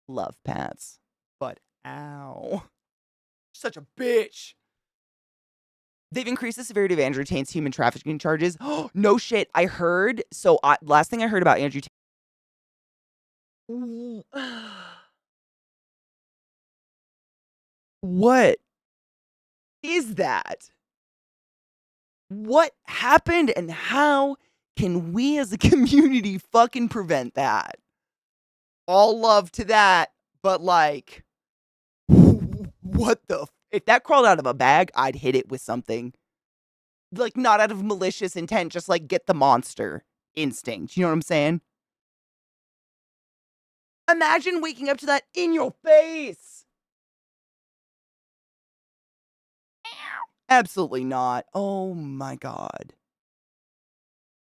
A: Love pats. But ow. Such a bitch. They've increased the severity of Andrew Tate's human trafficking charges. No shit. I heard. So, last thing I heard about Andrew Tate. What is that? What happened and how can we as a community fucking prevent that? All love to that, but like, what the? If that crawled out of a bag, I'd hit it with something. Like, not out of malicious intent, just like get the monster instinct. You know what I'm saying? Imagine waking up to that in your face. Absolutely not. Oh my God.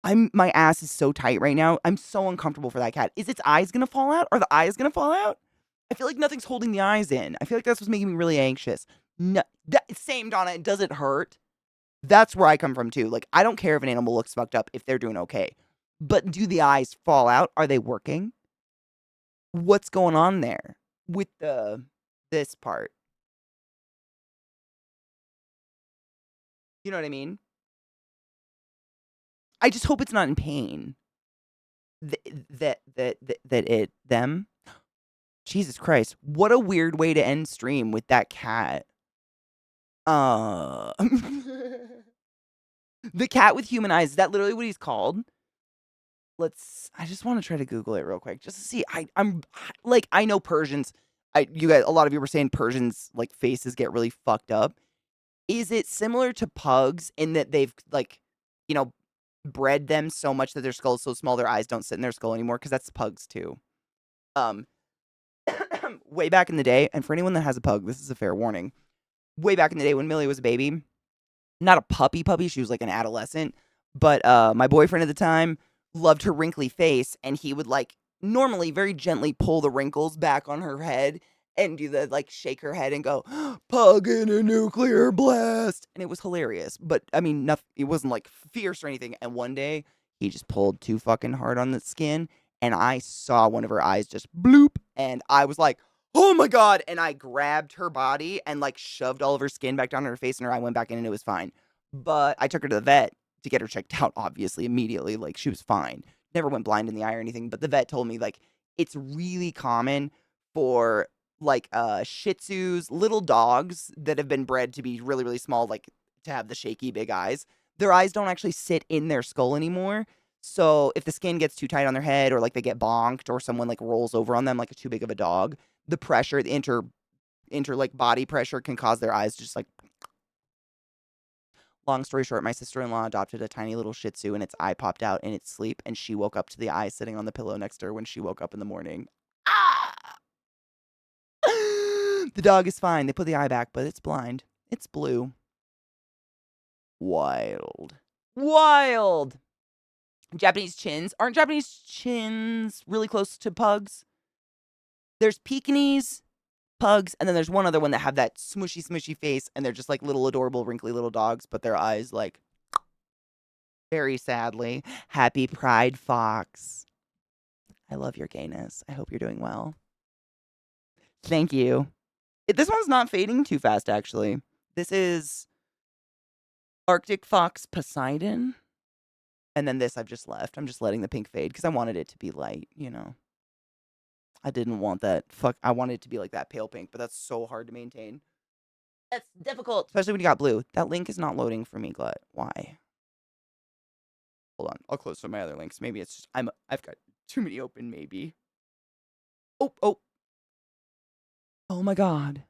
A: My ass is so tight right now. I'm so uncomfortable for that cat. Is its eyes gonna fall out? Are the eyes gonna fall out? I feel like nothing's holding the eyes in. I feel like that's what's making me really anxious. No, same, Donna. Does it hurt? That's where I come from too. Like, I don't care if an animal looks fucked up if they're doing okay. But do the eyes fall out? Are they working? What's going on there with this part? You know what I mean? I just hope it's not in pain. Them. Jesus Christ. What a weird way to end stream with that cat. The cat with human eyes. Is that literally what he's called? I just want to try to Google it real quick just to see. I'm like, I know Persians. You guys, a lot of you were saying Persians like faces get really fucked up. Is it similar to pugs in that they've like, you know, bred them so much that their skull is so small their eyes don't sit in their skull anymore? Because that's pugs too. Um, way back in the day, and for anyone that has a pug, this is a fair warning. Way back in the day when Millie was a baby, not a puppy, she was like an adolescent, but my boyfriend at the time loved her wrinkly face, and he would like normally very gently pull the wrinkles back on her head and do the like shake her head and go, pug in a nuclear blast. And it was hilarious. But I mean, nothing, it wasn't like fierce or anything. And one day he just pulled too fucking hard on the skin, and I saw one of her eyes just bloop, and I was like, oh my God. And I grabbed her body and like shoved all of her skin back down her face, and her eye went back in and it was fine. But I took her to the vet to get her checked out, obviously, immediately. Like, she was fine. Never went blind in the eye or anything. But the vet told me, like, it's really common for, like, Shih Tzus, little dogs that have been bred to be really, really small, like, to have the shaky big eyes. Their eyes don't actually sit in their skull anymore. So if the skin gets too tight on their head, or, like, they get bonked, or someone, like, rolls over on them like too big of a dog, the pressure, the like, body pressure can cause their eyes to just, like, long story short, my sister-in-law adopted a tiny little Shih Tzu, and its eye popped out in its sleep, and she woke up to the eye sitting on the pillow next to her when she woke up in the morning. Ah! The dog is fine. They put the eye back, but it's blind. It's blue. Wild. Wild! Japanese chins. Aren't Japanese chins really close to pugs? There's Pekingese, pugs, and then there's one other one that have that smushy face, and they're just like little adorable wrinkly little dogs, but their eyes like very sadly. Happy Pride, Fox. I love your gayness. I hope you're doing well. Thank you. This one's not fading too fast, actually. This is Arctic Fox Poseidon. And then this I've just left. I'm just letting the pink fade because I wanted it to be light, you know. I didn't want that. I wanted it to be like that pale pink, but that's so hard to maintain. That's difficult, especially when you got blue. That link is not loading for me, Glut. Why? Hold on. I'll close some of my other links. Maybe it's just I've got too many open, maybe. Oh my God.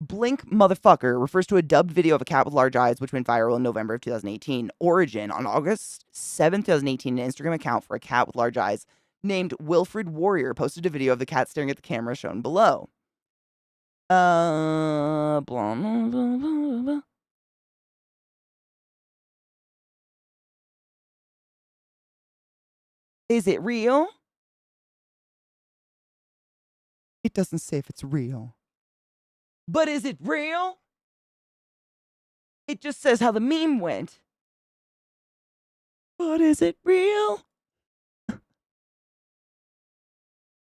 A: Blink Motherfucker refers to a dubbed video of a cat with large eyes which went viral in November of 2018. Origin, on August 7th, 2018, an Instagram account for a cat with large eyes named Wilfred Warrior posted a video of the cat staring at the camera shown below. Blah, blah, blah, blah, blah. Is it real? It doesn't say if it's real. But is it real? It just says how the meme went. But is it real?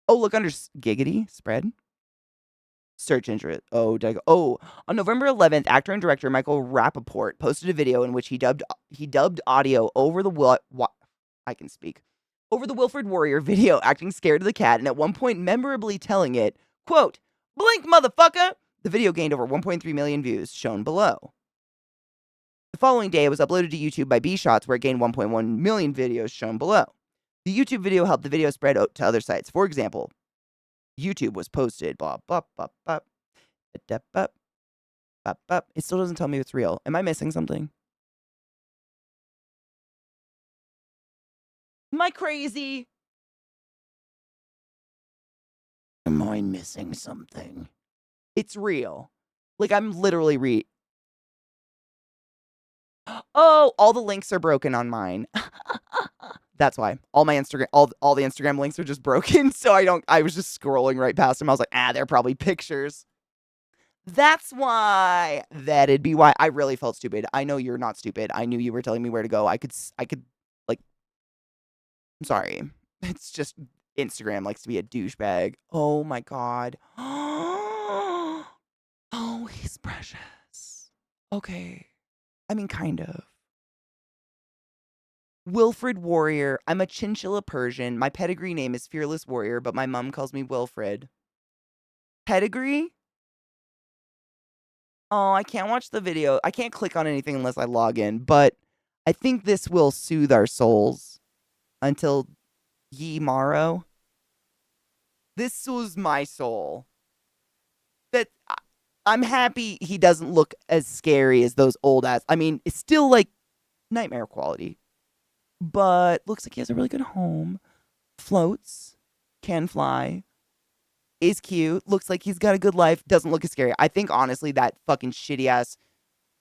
A: Oh, look under Giggity spread. Search interest. Oh, on November 11th, actor and director Michael Rappaport posted a video in which he dubbed audio over the I can speak. Over the Wilfred Warrior video, acting scared of the cat, and at one point memorably telling it, quote, "Blink, motherfucker!" The video gained over 1.3 million views, shown below. The following day, it was uploaded to YouTube by B-Shots, where it gained 1.1 million videos, shown below. The YouTube video helped the video spread out to other sites. For example, YouTube was posted, blah, blah, blah, blah, blah, blah, blah, blah. It still doesn't tell me it's real. Am I missing something? Am I crazy? Am I missing something? It's real. Like, I'm literally Oh, all the links are broken on mine. That's why all my Instagram, all the Instagram links are just broken. So I was just scrolling right past them. I was like, they're probably pictures. That's why. That'd be why. I really felt stupid. I know you're not stupid. I knew you were telling me where to go. I could, like, I'm sorry. It's just Instagram likes to be a douchebag. Oh my God. Oh, he's precious. Okay. I mean, kind of. Wilfred Warrior. I'm a chinchilla Persian. My pedigree name is Fearless Warrior, but my mom calls me Wilfred. Pedigree? Oh, I can't watch the video. I can't click on anything unless I log in, but I think this will soothe our souls until ye morrow. This soothes my soul. That I'm happy he doesn't look as scary as those old ass. I mean, it's still like nightmare quality, but looks like he has a really good home. Floats, can fly, is cute, looks like he's got a good life, doesn't look as scary. I think honestly that fucking shitty ass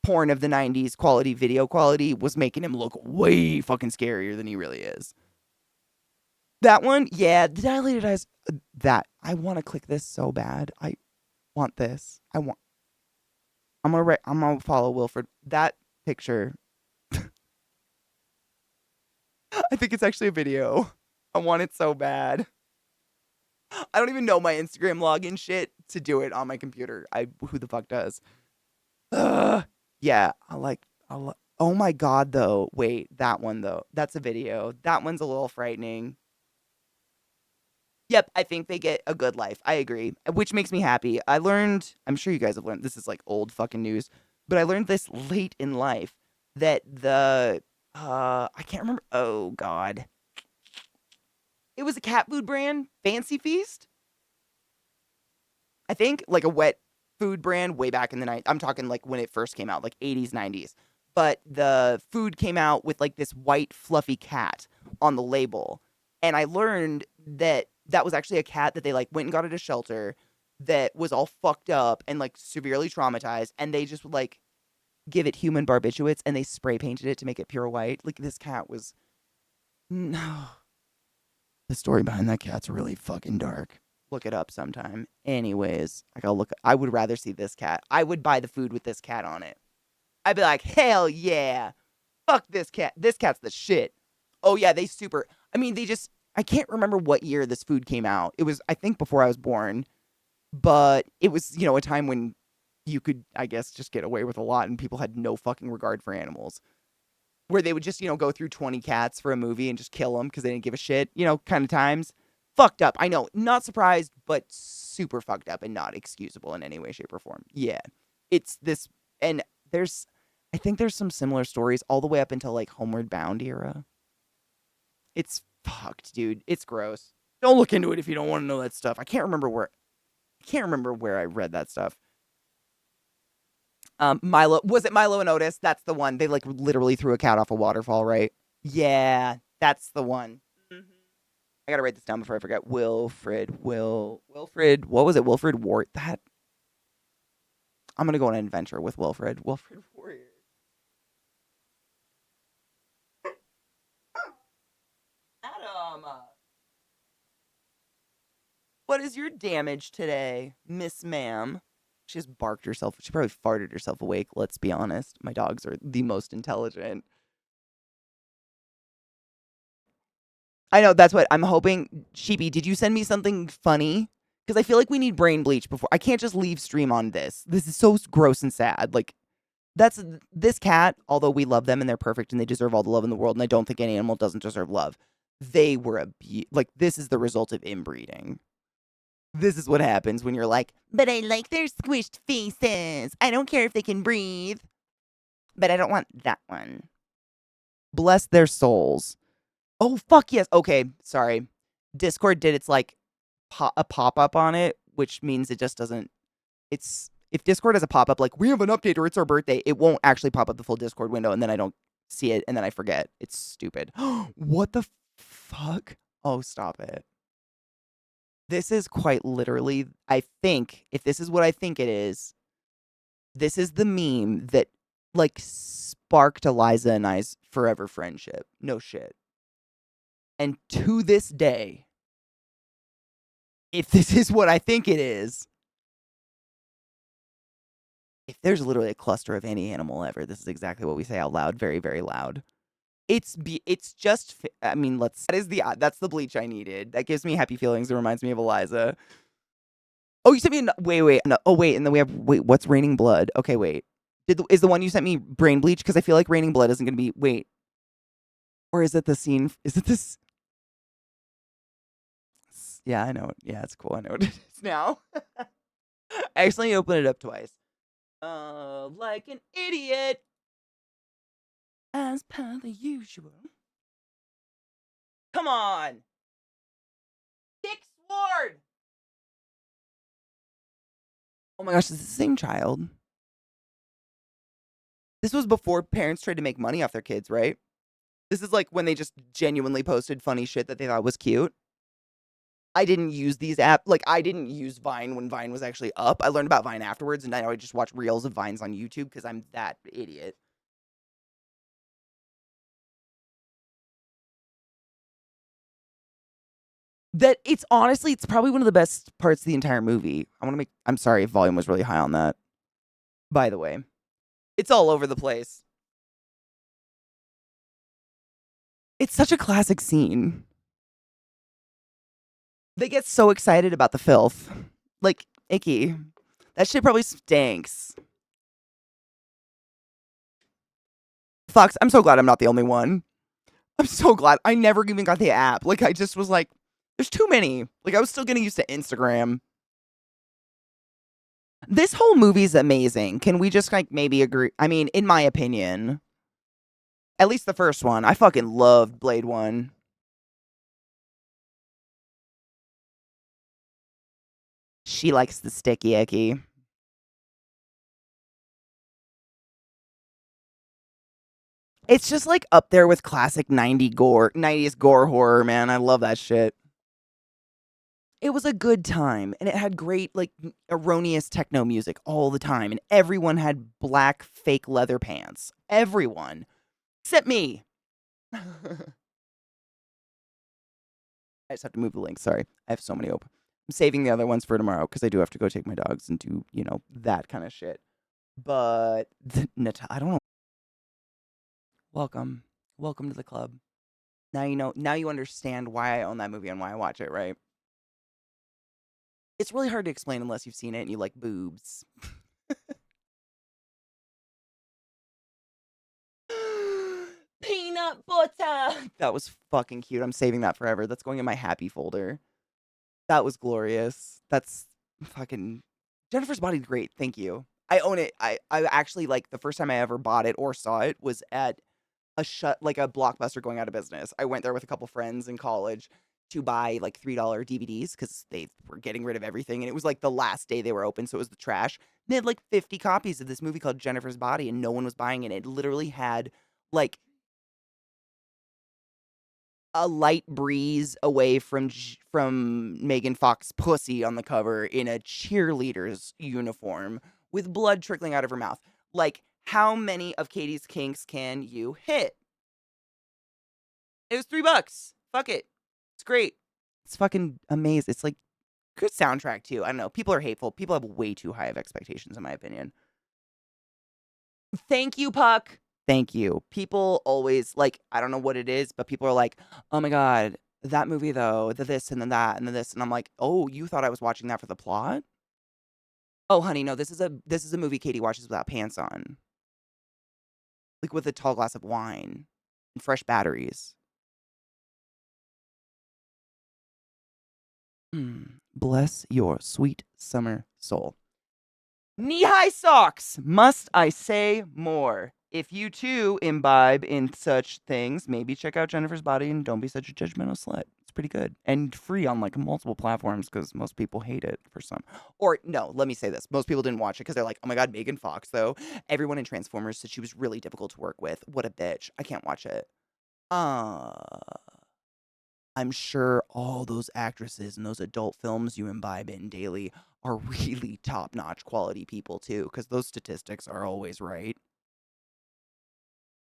A: porn of the 90s quality video quality was making him look way fucking scarier than he really is. That one, yeah, the dilated eyes, that. I want to click this so bad. I want this. I'm gonna follow Wilfred. That picture. I think it's actually a video. I want it so bad. I don't even know my Instagram login shit to do it on my computer. Who the fuck does? Yeah, oh my God, though. Wait, that one though. That's a video. That one's a little frightening. Yep, I think they get a good life. I agree, which makes me happy. I'm sure you guys have learned, this is like old fucking news, but I learned this late in life that I can't remember. Oh God. It was a cat food brand, Fancy Feast. I think like a wet food brand way back in the night. I'm talking like when it first came out, like 80s, 90s. But the food came out with like this white fluffy cat on the label. And I learned that that was actually a cat that they like went and got at a shelter that was all fucked up and like severely traumatized. And they just would like give it human barbiturates and they spray painted it to make it pure white. Like this cat was, no. The story behind that cat's really fucking dark. Look it up sometime. Anyways, I would rather see this cat. I would buy the food with this cat on it. I'd be like, hell yeah. Fuck this cat. This cat's the shit. Oh yeah, I can't remember what year this food came out. It was, I think, before I was born. But it was, a time when you could, I guess, just get away with a lot and people had no fucking regard for animals. Where they would just, go through 20 cats for a movie and just kill them because they didn't give a shit, kind of times. Fucked up. I know. Not surprised, but super fucked up and not excusable in any way, shape, or form. Yeah. It's this, and I think there's some similar stories all the way up until like Homeward Bound era. It's fucked, dude. It's gross. Don't look into it if you don't want to know that stuff. I can't remember where I read that stuff. Was it Milo and Otis? That's the one. They like literally threw a cat off a waterfall, right? Yeah, that's the one. Mm-hmm. I gotta write this down before I forget. Wilfred. What was it? Wilfred War. That. I'm gonna go on an adventure with Wilfred. Wilfred Warrior. Adam, what is your damage today, Miss Ma'am? She just barked herself. She probably farted herself awake. Let's be honest. My dogs are the most intelligent. I know, that's what I'm hoping. Sheepy, did you send me something funny? Because I feel like we need brain bleach before. I can't just leave stream on this. This is so gross and sad. Like, this cat, although we love them and they're perfect and they deserve all the love in the world, and I don't think any animal doesn't deserve love. They were this is the result of inbreeding. This is what happens when you're like, but I like their squished faces. I don't care if they can breathe. But I don't want that one. Bless their souls. Oh, fuck yes. Okay, sorry. Discord did its like a pop-up on it, which means it just doesn't. If Discord has a pop-up like, we have an update or it's our birthday, it won't actually pop up the full Discord window and then I don't see it and then I forget. It's stupid. What the fuck? Oh, stop it. This is quite literally, I think, if this is what I think it is, this is the meme that like sparked Eliza and I's forever friendship. No shit. And to this day, if this is what I think it is, if there's literally a cluster of any animal ever, this is exactly what we say out loud, very, very loud. It's just, I mean, that's the bleach I needed. That gives me happy feelings. It reminds me of Eliza. Oh, you sent me wait, no, oh wait, and then what's Raining Blood? Okay, wait. Is the one you sent me Brain Bleach? Because I feel like Raining Blood isn't gonna be, wait. Or is it the scene, is it this? Yeah, I know. Yeah, it's cool. I know what it is now. I accidentally opened it up twice. Like an idiot. As per the usual. Come on. Dick Sword. Oh my gosh, this is the same child. This was before parents tried to make money off their kids, right? This is like when they just genuinely posted funny shit that they thought was cute. I didn't use these I didn't use Vine when Vine was actually up. I learned about Vine afterwards, and now I just watch reels of Vines on YouTube because I'm that idiot. That it's honestly, it's probably one of the best parts of the entire movie. I'm sorry if volume was really high on that. By the way, it's all over the place. It's such a classic scene. They get so excited about the filth. Like, icky. That shit probably stinks. Fox, I'm so glad I'm not the only one. I'm so glad. I never even got the app. Like, I just was like, there's too many. Like, I was still getting used to Instagram. This whole movie's amazing. Can we just, like, maybe agree? I mean, in my opinion, at least the first one. I fucking loved Blade 1. She likes the sticky icky. It's just, like, up there with classic 90s gore horror, man. I love that shit. It was a good time, and it had great, like, erroneous techno music all the time, and everyone had black fake leather pants. Everyone. Except me. I just have to move the link. Sorry. I have so many open. I'm saving the other ones for tomorrow because I do have to go take my dogs and do, that kind of shit. But, I don't know. Welcome. Welcome to the club. Now you know, now you understand why I own that movie and why I watch it, right? It's really hard to explain unless you've seen it and you like boobs. Peanut butter. That was fucking cute. I'm saving that forever. That's going in my happy folder. That was glorious. That's fucking Jennifer's Body's great. Thank you. I own it. I actually like the first time I ever bought it or saw it was at a Blockbuster going out of business. I went there with a couple friends in college to buy like $3 DVDs because they were getting rid of everything, and it was like the last day they were open, so it was the trash. They had like 50 copies of this movie called Jennifer's Body, and no one was buying it. It literally had like a light breeze away from Megan Fox's pussy on the cover in a cheerleader's uniform with blood trickling out of her mouth. Like, how many of Katie's kinks can you hit? It was $3. Fuck it. It's great. It's fucking amazing. It's like good soundtrack too. I don't know. People are hateful. People have way too high of expectations, in my opinion. Thank you, Puck. Thank you. People always like, I don't know what it is, but people are like, oh my God, that movie though, the this and then that and the this. And I'm like, oh, you thought I was watching that for the plot? Oh, honey, no, this is a movie Katie watches without pants on. Like with a tall glass of wine and fresh batteries. Bless your sweet summer soul. Knee-high socks! Must I say more? If you too imbibe in such things, maybe check out Jennifer's Body and don't be such a judgmental slut. It's pretty good. And free on like multiple platforms because most people hate it for some. Or no, let me say this. Most people didn't watch it because they're like, oh my God, Megan Fox though. Everyone in Transformers said she was really difficult to work with. What a bitch. I can't watch it. I'm sure all those actresses and those adult films you imbibe in daily are really top-notch quality people too, because those statistics are always right.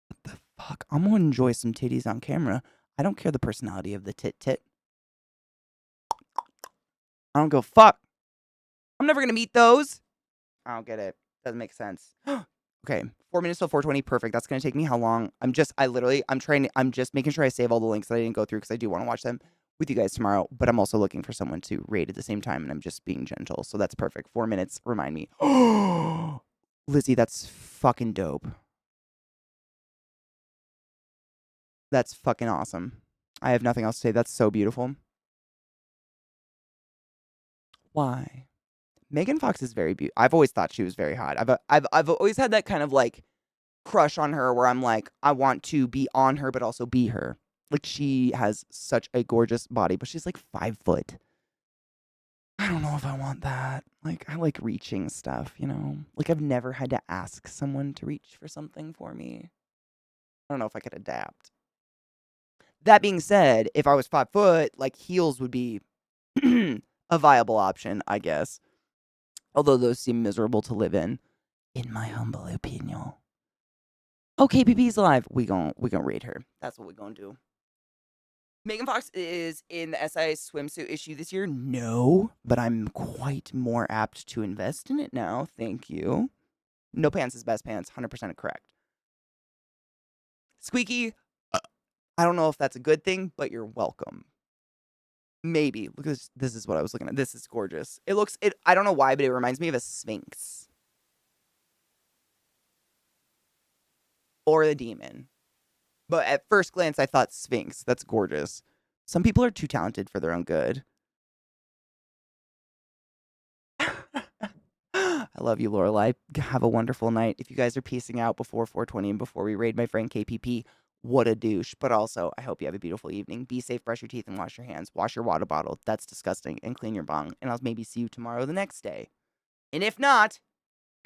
A: What the fuck? I'm gonna enjoy some titties on camera. I don't care the personality of the tit. I don't go fuck. I'm never gonna meet those. I don't get it. Doesn't make sense. Okay, 4 minutes till 4:20. Perfect. That's gonna take me how long? I'm just making sure I save all the links that I didn't go through because I do want to watch them with you guys tomorrow. But I'm also looking for someone to raid at the same time, and I'm just being gentle. So that's perfect. 4 minutes. Remind me. Lizzie, that's fucking dope. That's fucking awesome. I have nothing else to say. That's so beautiful. Why? Megan Fox is very beautiful. I've always thought she was very hot. I've always had that kind of like crush on her where I'm like, I want to be on her, but also be her. Like, she has such a gorgeous body, but she's like 5 foot. I don't know if I want that. Like, I like reaching stuff, you know? Like, I've never had to ask someone to reach for something for me. I don't know if I could adapt. That being said, if I was 5 foot, like, heels would be a viable option, I guess. Although those seem miserable to live in my humble opinion. Oh, KPP's live. We gon' raid her. That's what we gonna do. Megan Fox is in the SI swimsuit issue this year. No, but I'm quite more apt to invest in it now. Thank you. No pants is best pants. 100% correct. Squeaky. I don't know if that's a good thing, but you're welcome. Maybe. Look at this. This is what I was looking at. This is gorgeous. I don't know why, but it reminds me of a sphinx. Or a demon. But at first glance, I thought sphinx. That's gorgeous. Some people are too talented for their own good. I love you, Lorelai. Have a wonderful night. If you guys are piecing out before 4:20 and before we raid my friend KPP, what a douche. But also, I hope you have a beautiful evening. Be safe, brush your teeth, and wash your hands. Wash your water bottle. That's disgusting. And clean your bong. And I'll maybe see you tomorrow the next day. And if not,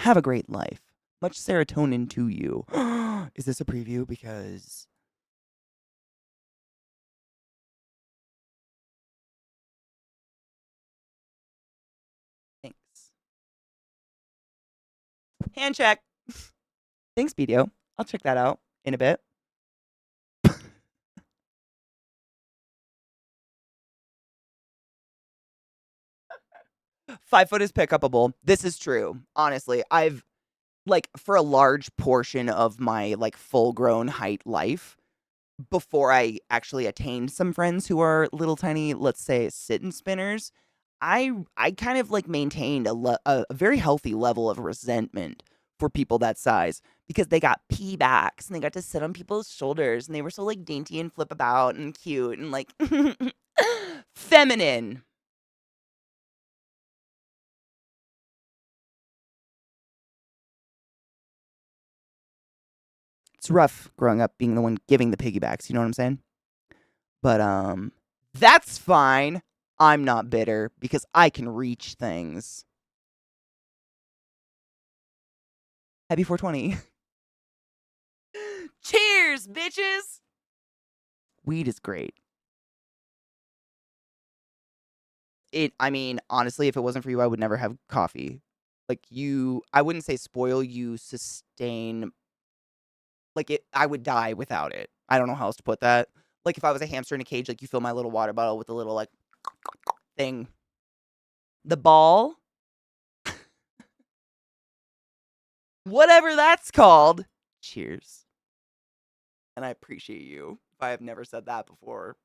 A: have a great life. Much serotonin to you. Is this a preview? Because thanks. Hand check. Thanks, BDO. I'll check that out in a bit. 5 foot is pickupable. This is true. Honestly, I've like for a large portion of my like full grown height life before I actually attained some friends who are little tiny, let's say sit and spinners, I kind of like maintained a very healthy level of resentment for people that size because they got pee backs and they got to sit on people's shoulders and they were so like dainty and flip about and cute and like feminine. It's rough growing up being the one giving the piggybacks, you know what I'm saying? But that's fine. I'm not bitter because I can reach things. Happy 420. Cheers, bitches. Weed is great. I mean, honestly, if it wasn't for you, I would never have coffee. Like I wouldn't say spoil, you sustain like I would die without it. I don't know how else to put that. Like if I was a hamster in a cage, like you fill my little water bottle with a little like thing. The ball, whatever that's called. Cheers. And I appreciate you. If I have never said that before.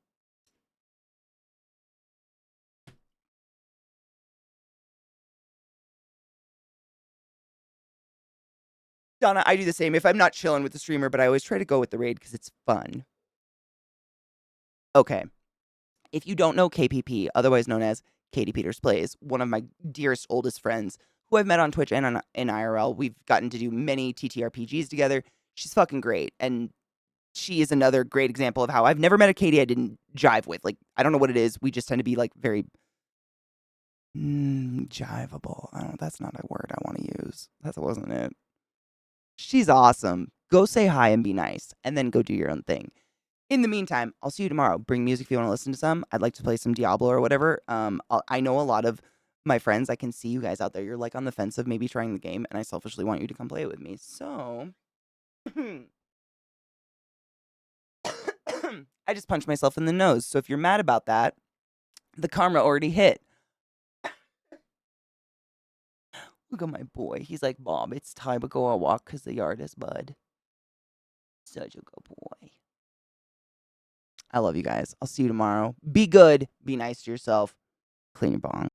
A: Donna, I do the same. If I'm not chilling with the streamer, but I always try to go with the raid because it's fun. Okay. If you don't know KPP, otherwise known as Katie Peters Plays, one of my dearest, oldest friends who I've met on Twitch and in IRL, we've gotten to do many TTRPGs together. She's fucking great. And she is another great example of how I've never met a Katie I didn't jive with. Like, I don't know what it is. We just tend to be like very jiveable. I don't. That's not a word I want to use. That wasn't it. She's awesome. Go say hi and be nice, and then go do your own thing. In the meantime, I'll see you tomorrow. Bring music if you want to listen to some. I'd like to play some Diablo or whatever. I know a lot of my friends. I can see you guys out there. You're like on the fence of maybe trying the game, and I selfishly want you to come play it with me. So, I just punched myself in the nose. So if you're mad about that, the karma already hit. Look at my boy. He's like, Bob, it's time to go on a walk because the yard is mud. Such a good boy. I love you guys. I'll see you tomorrow. Be good. Be nice to yourself. Clean your bong.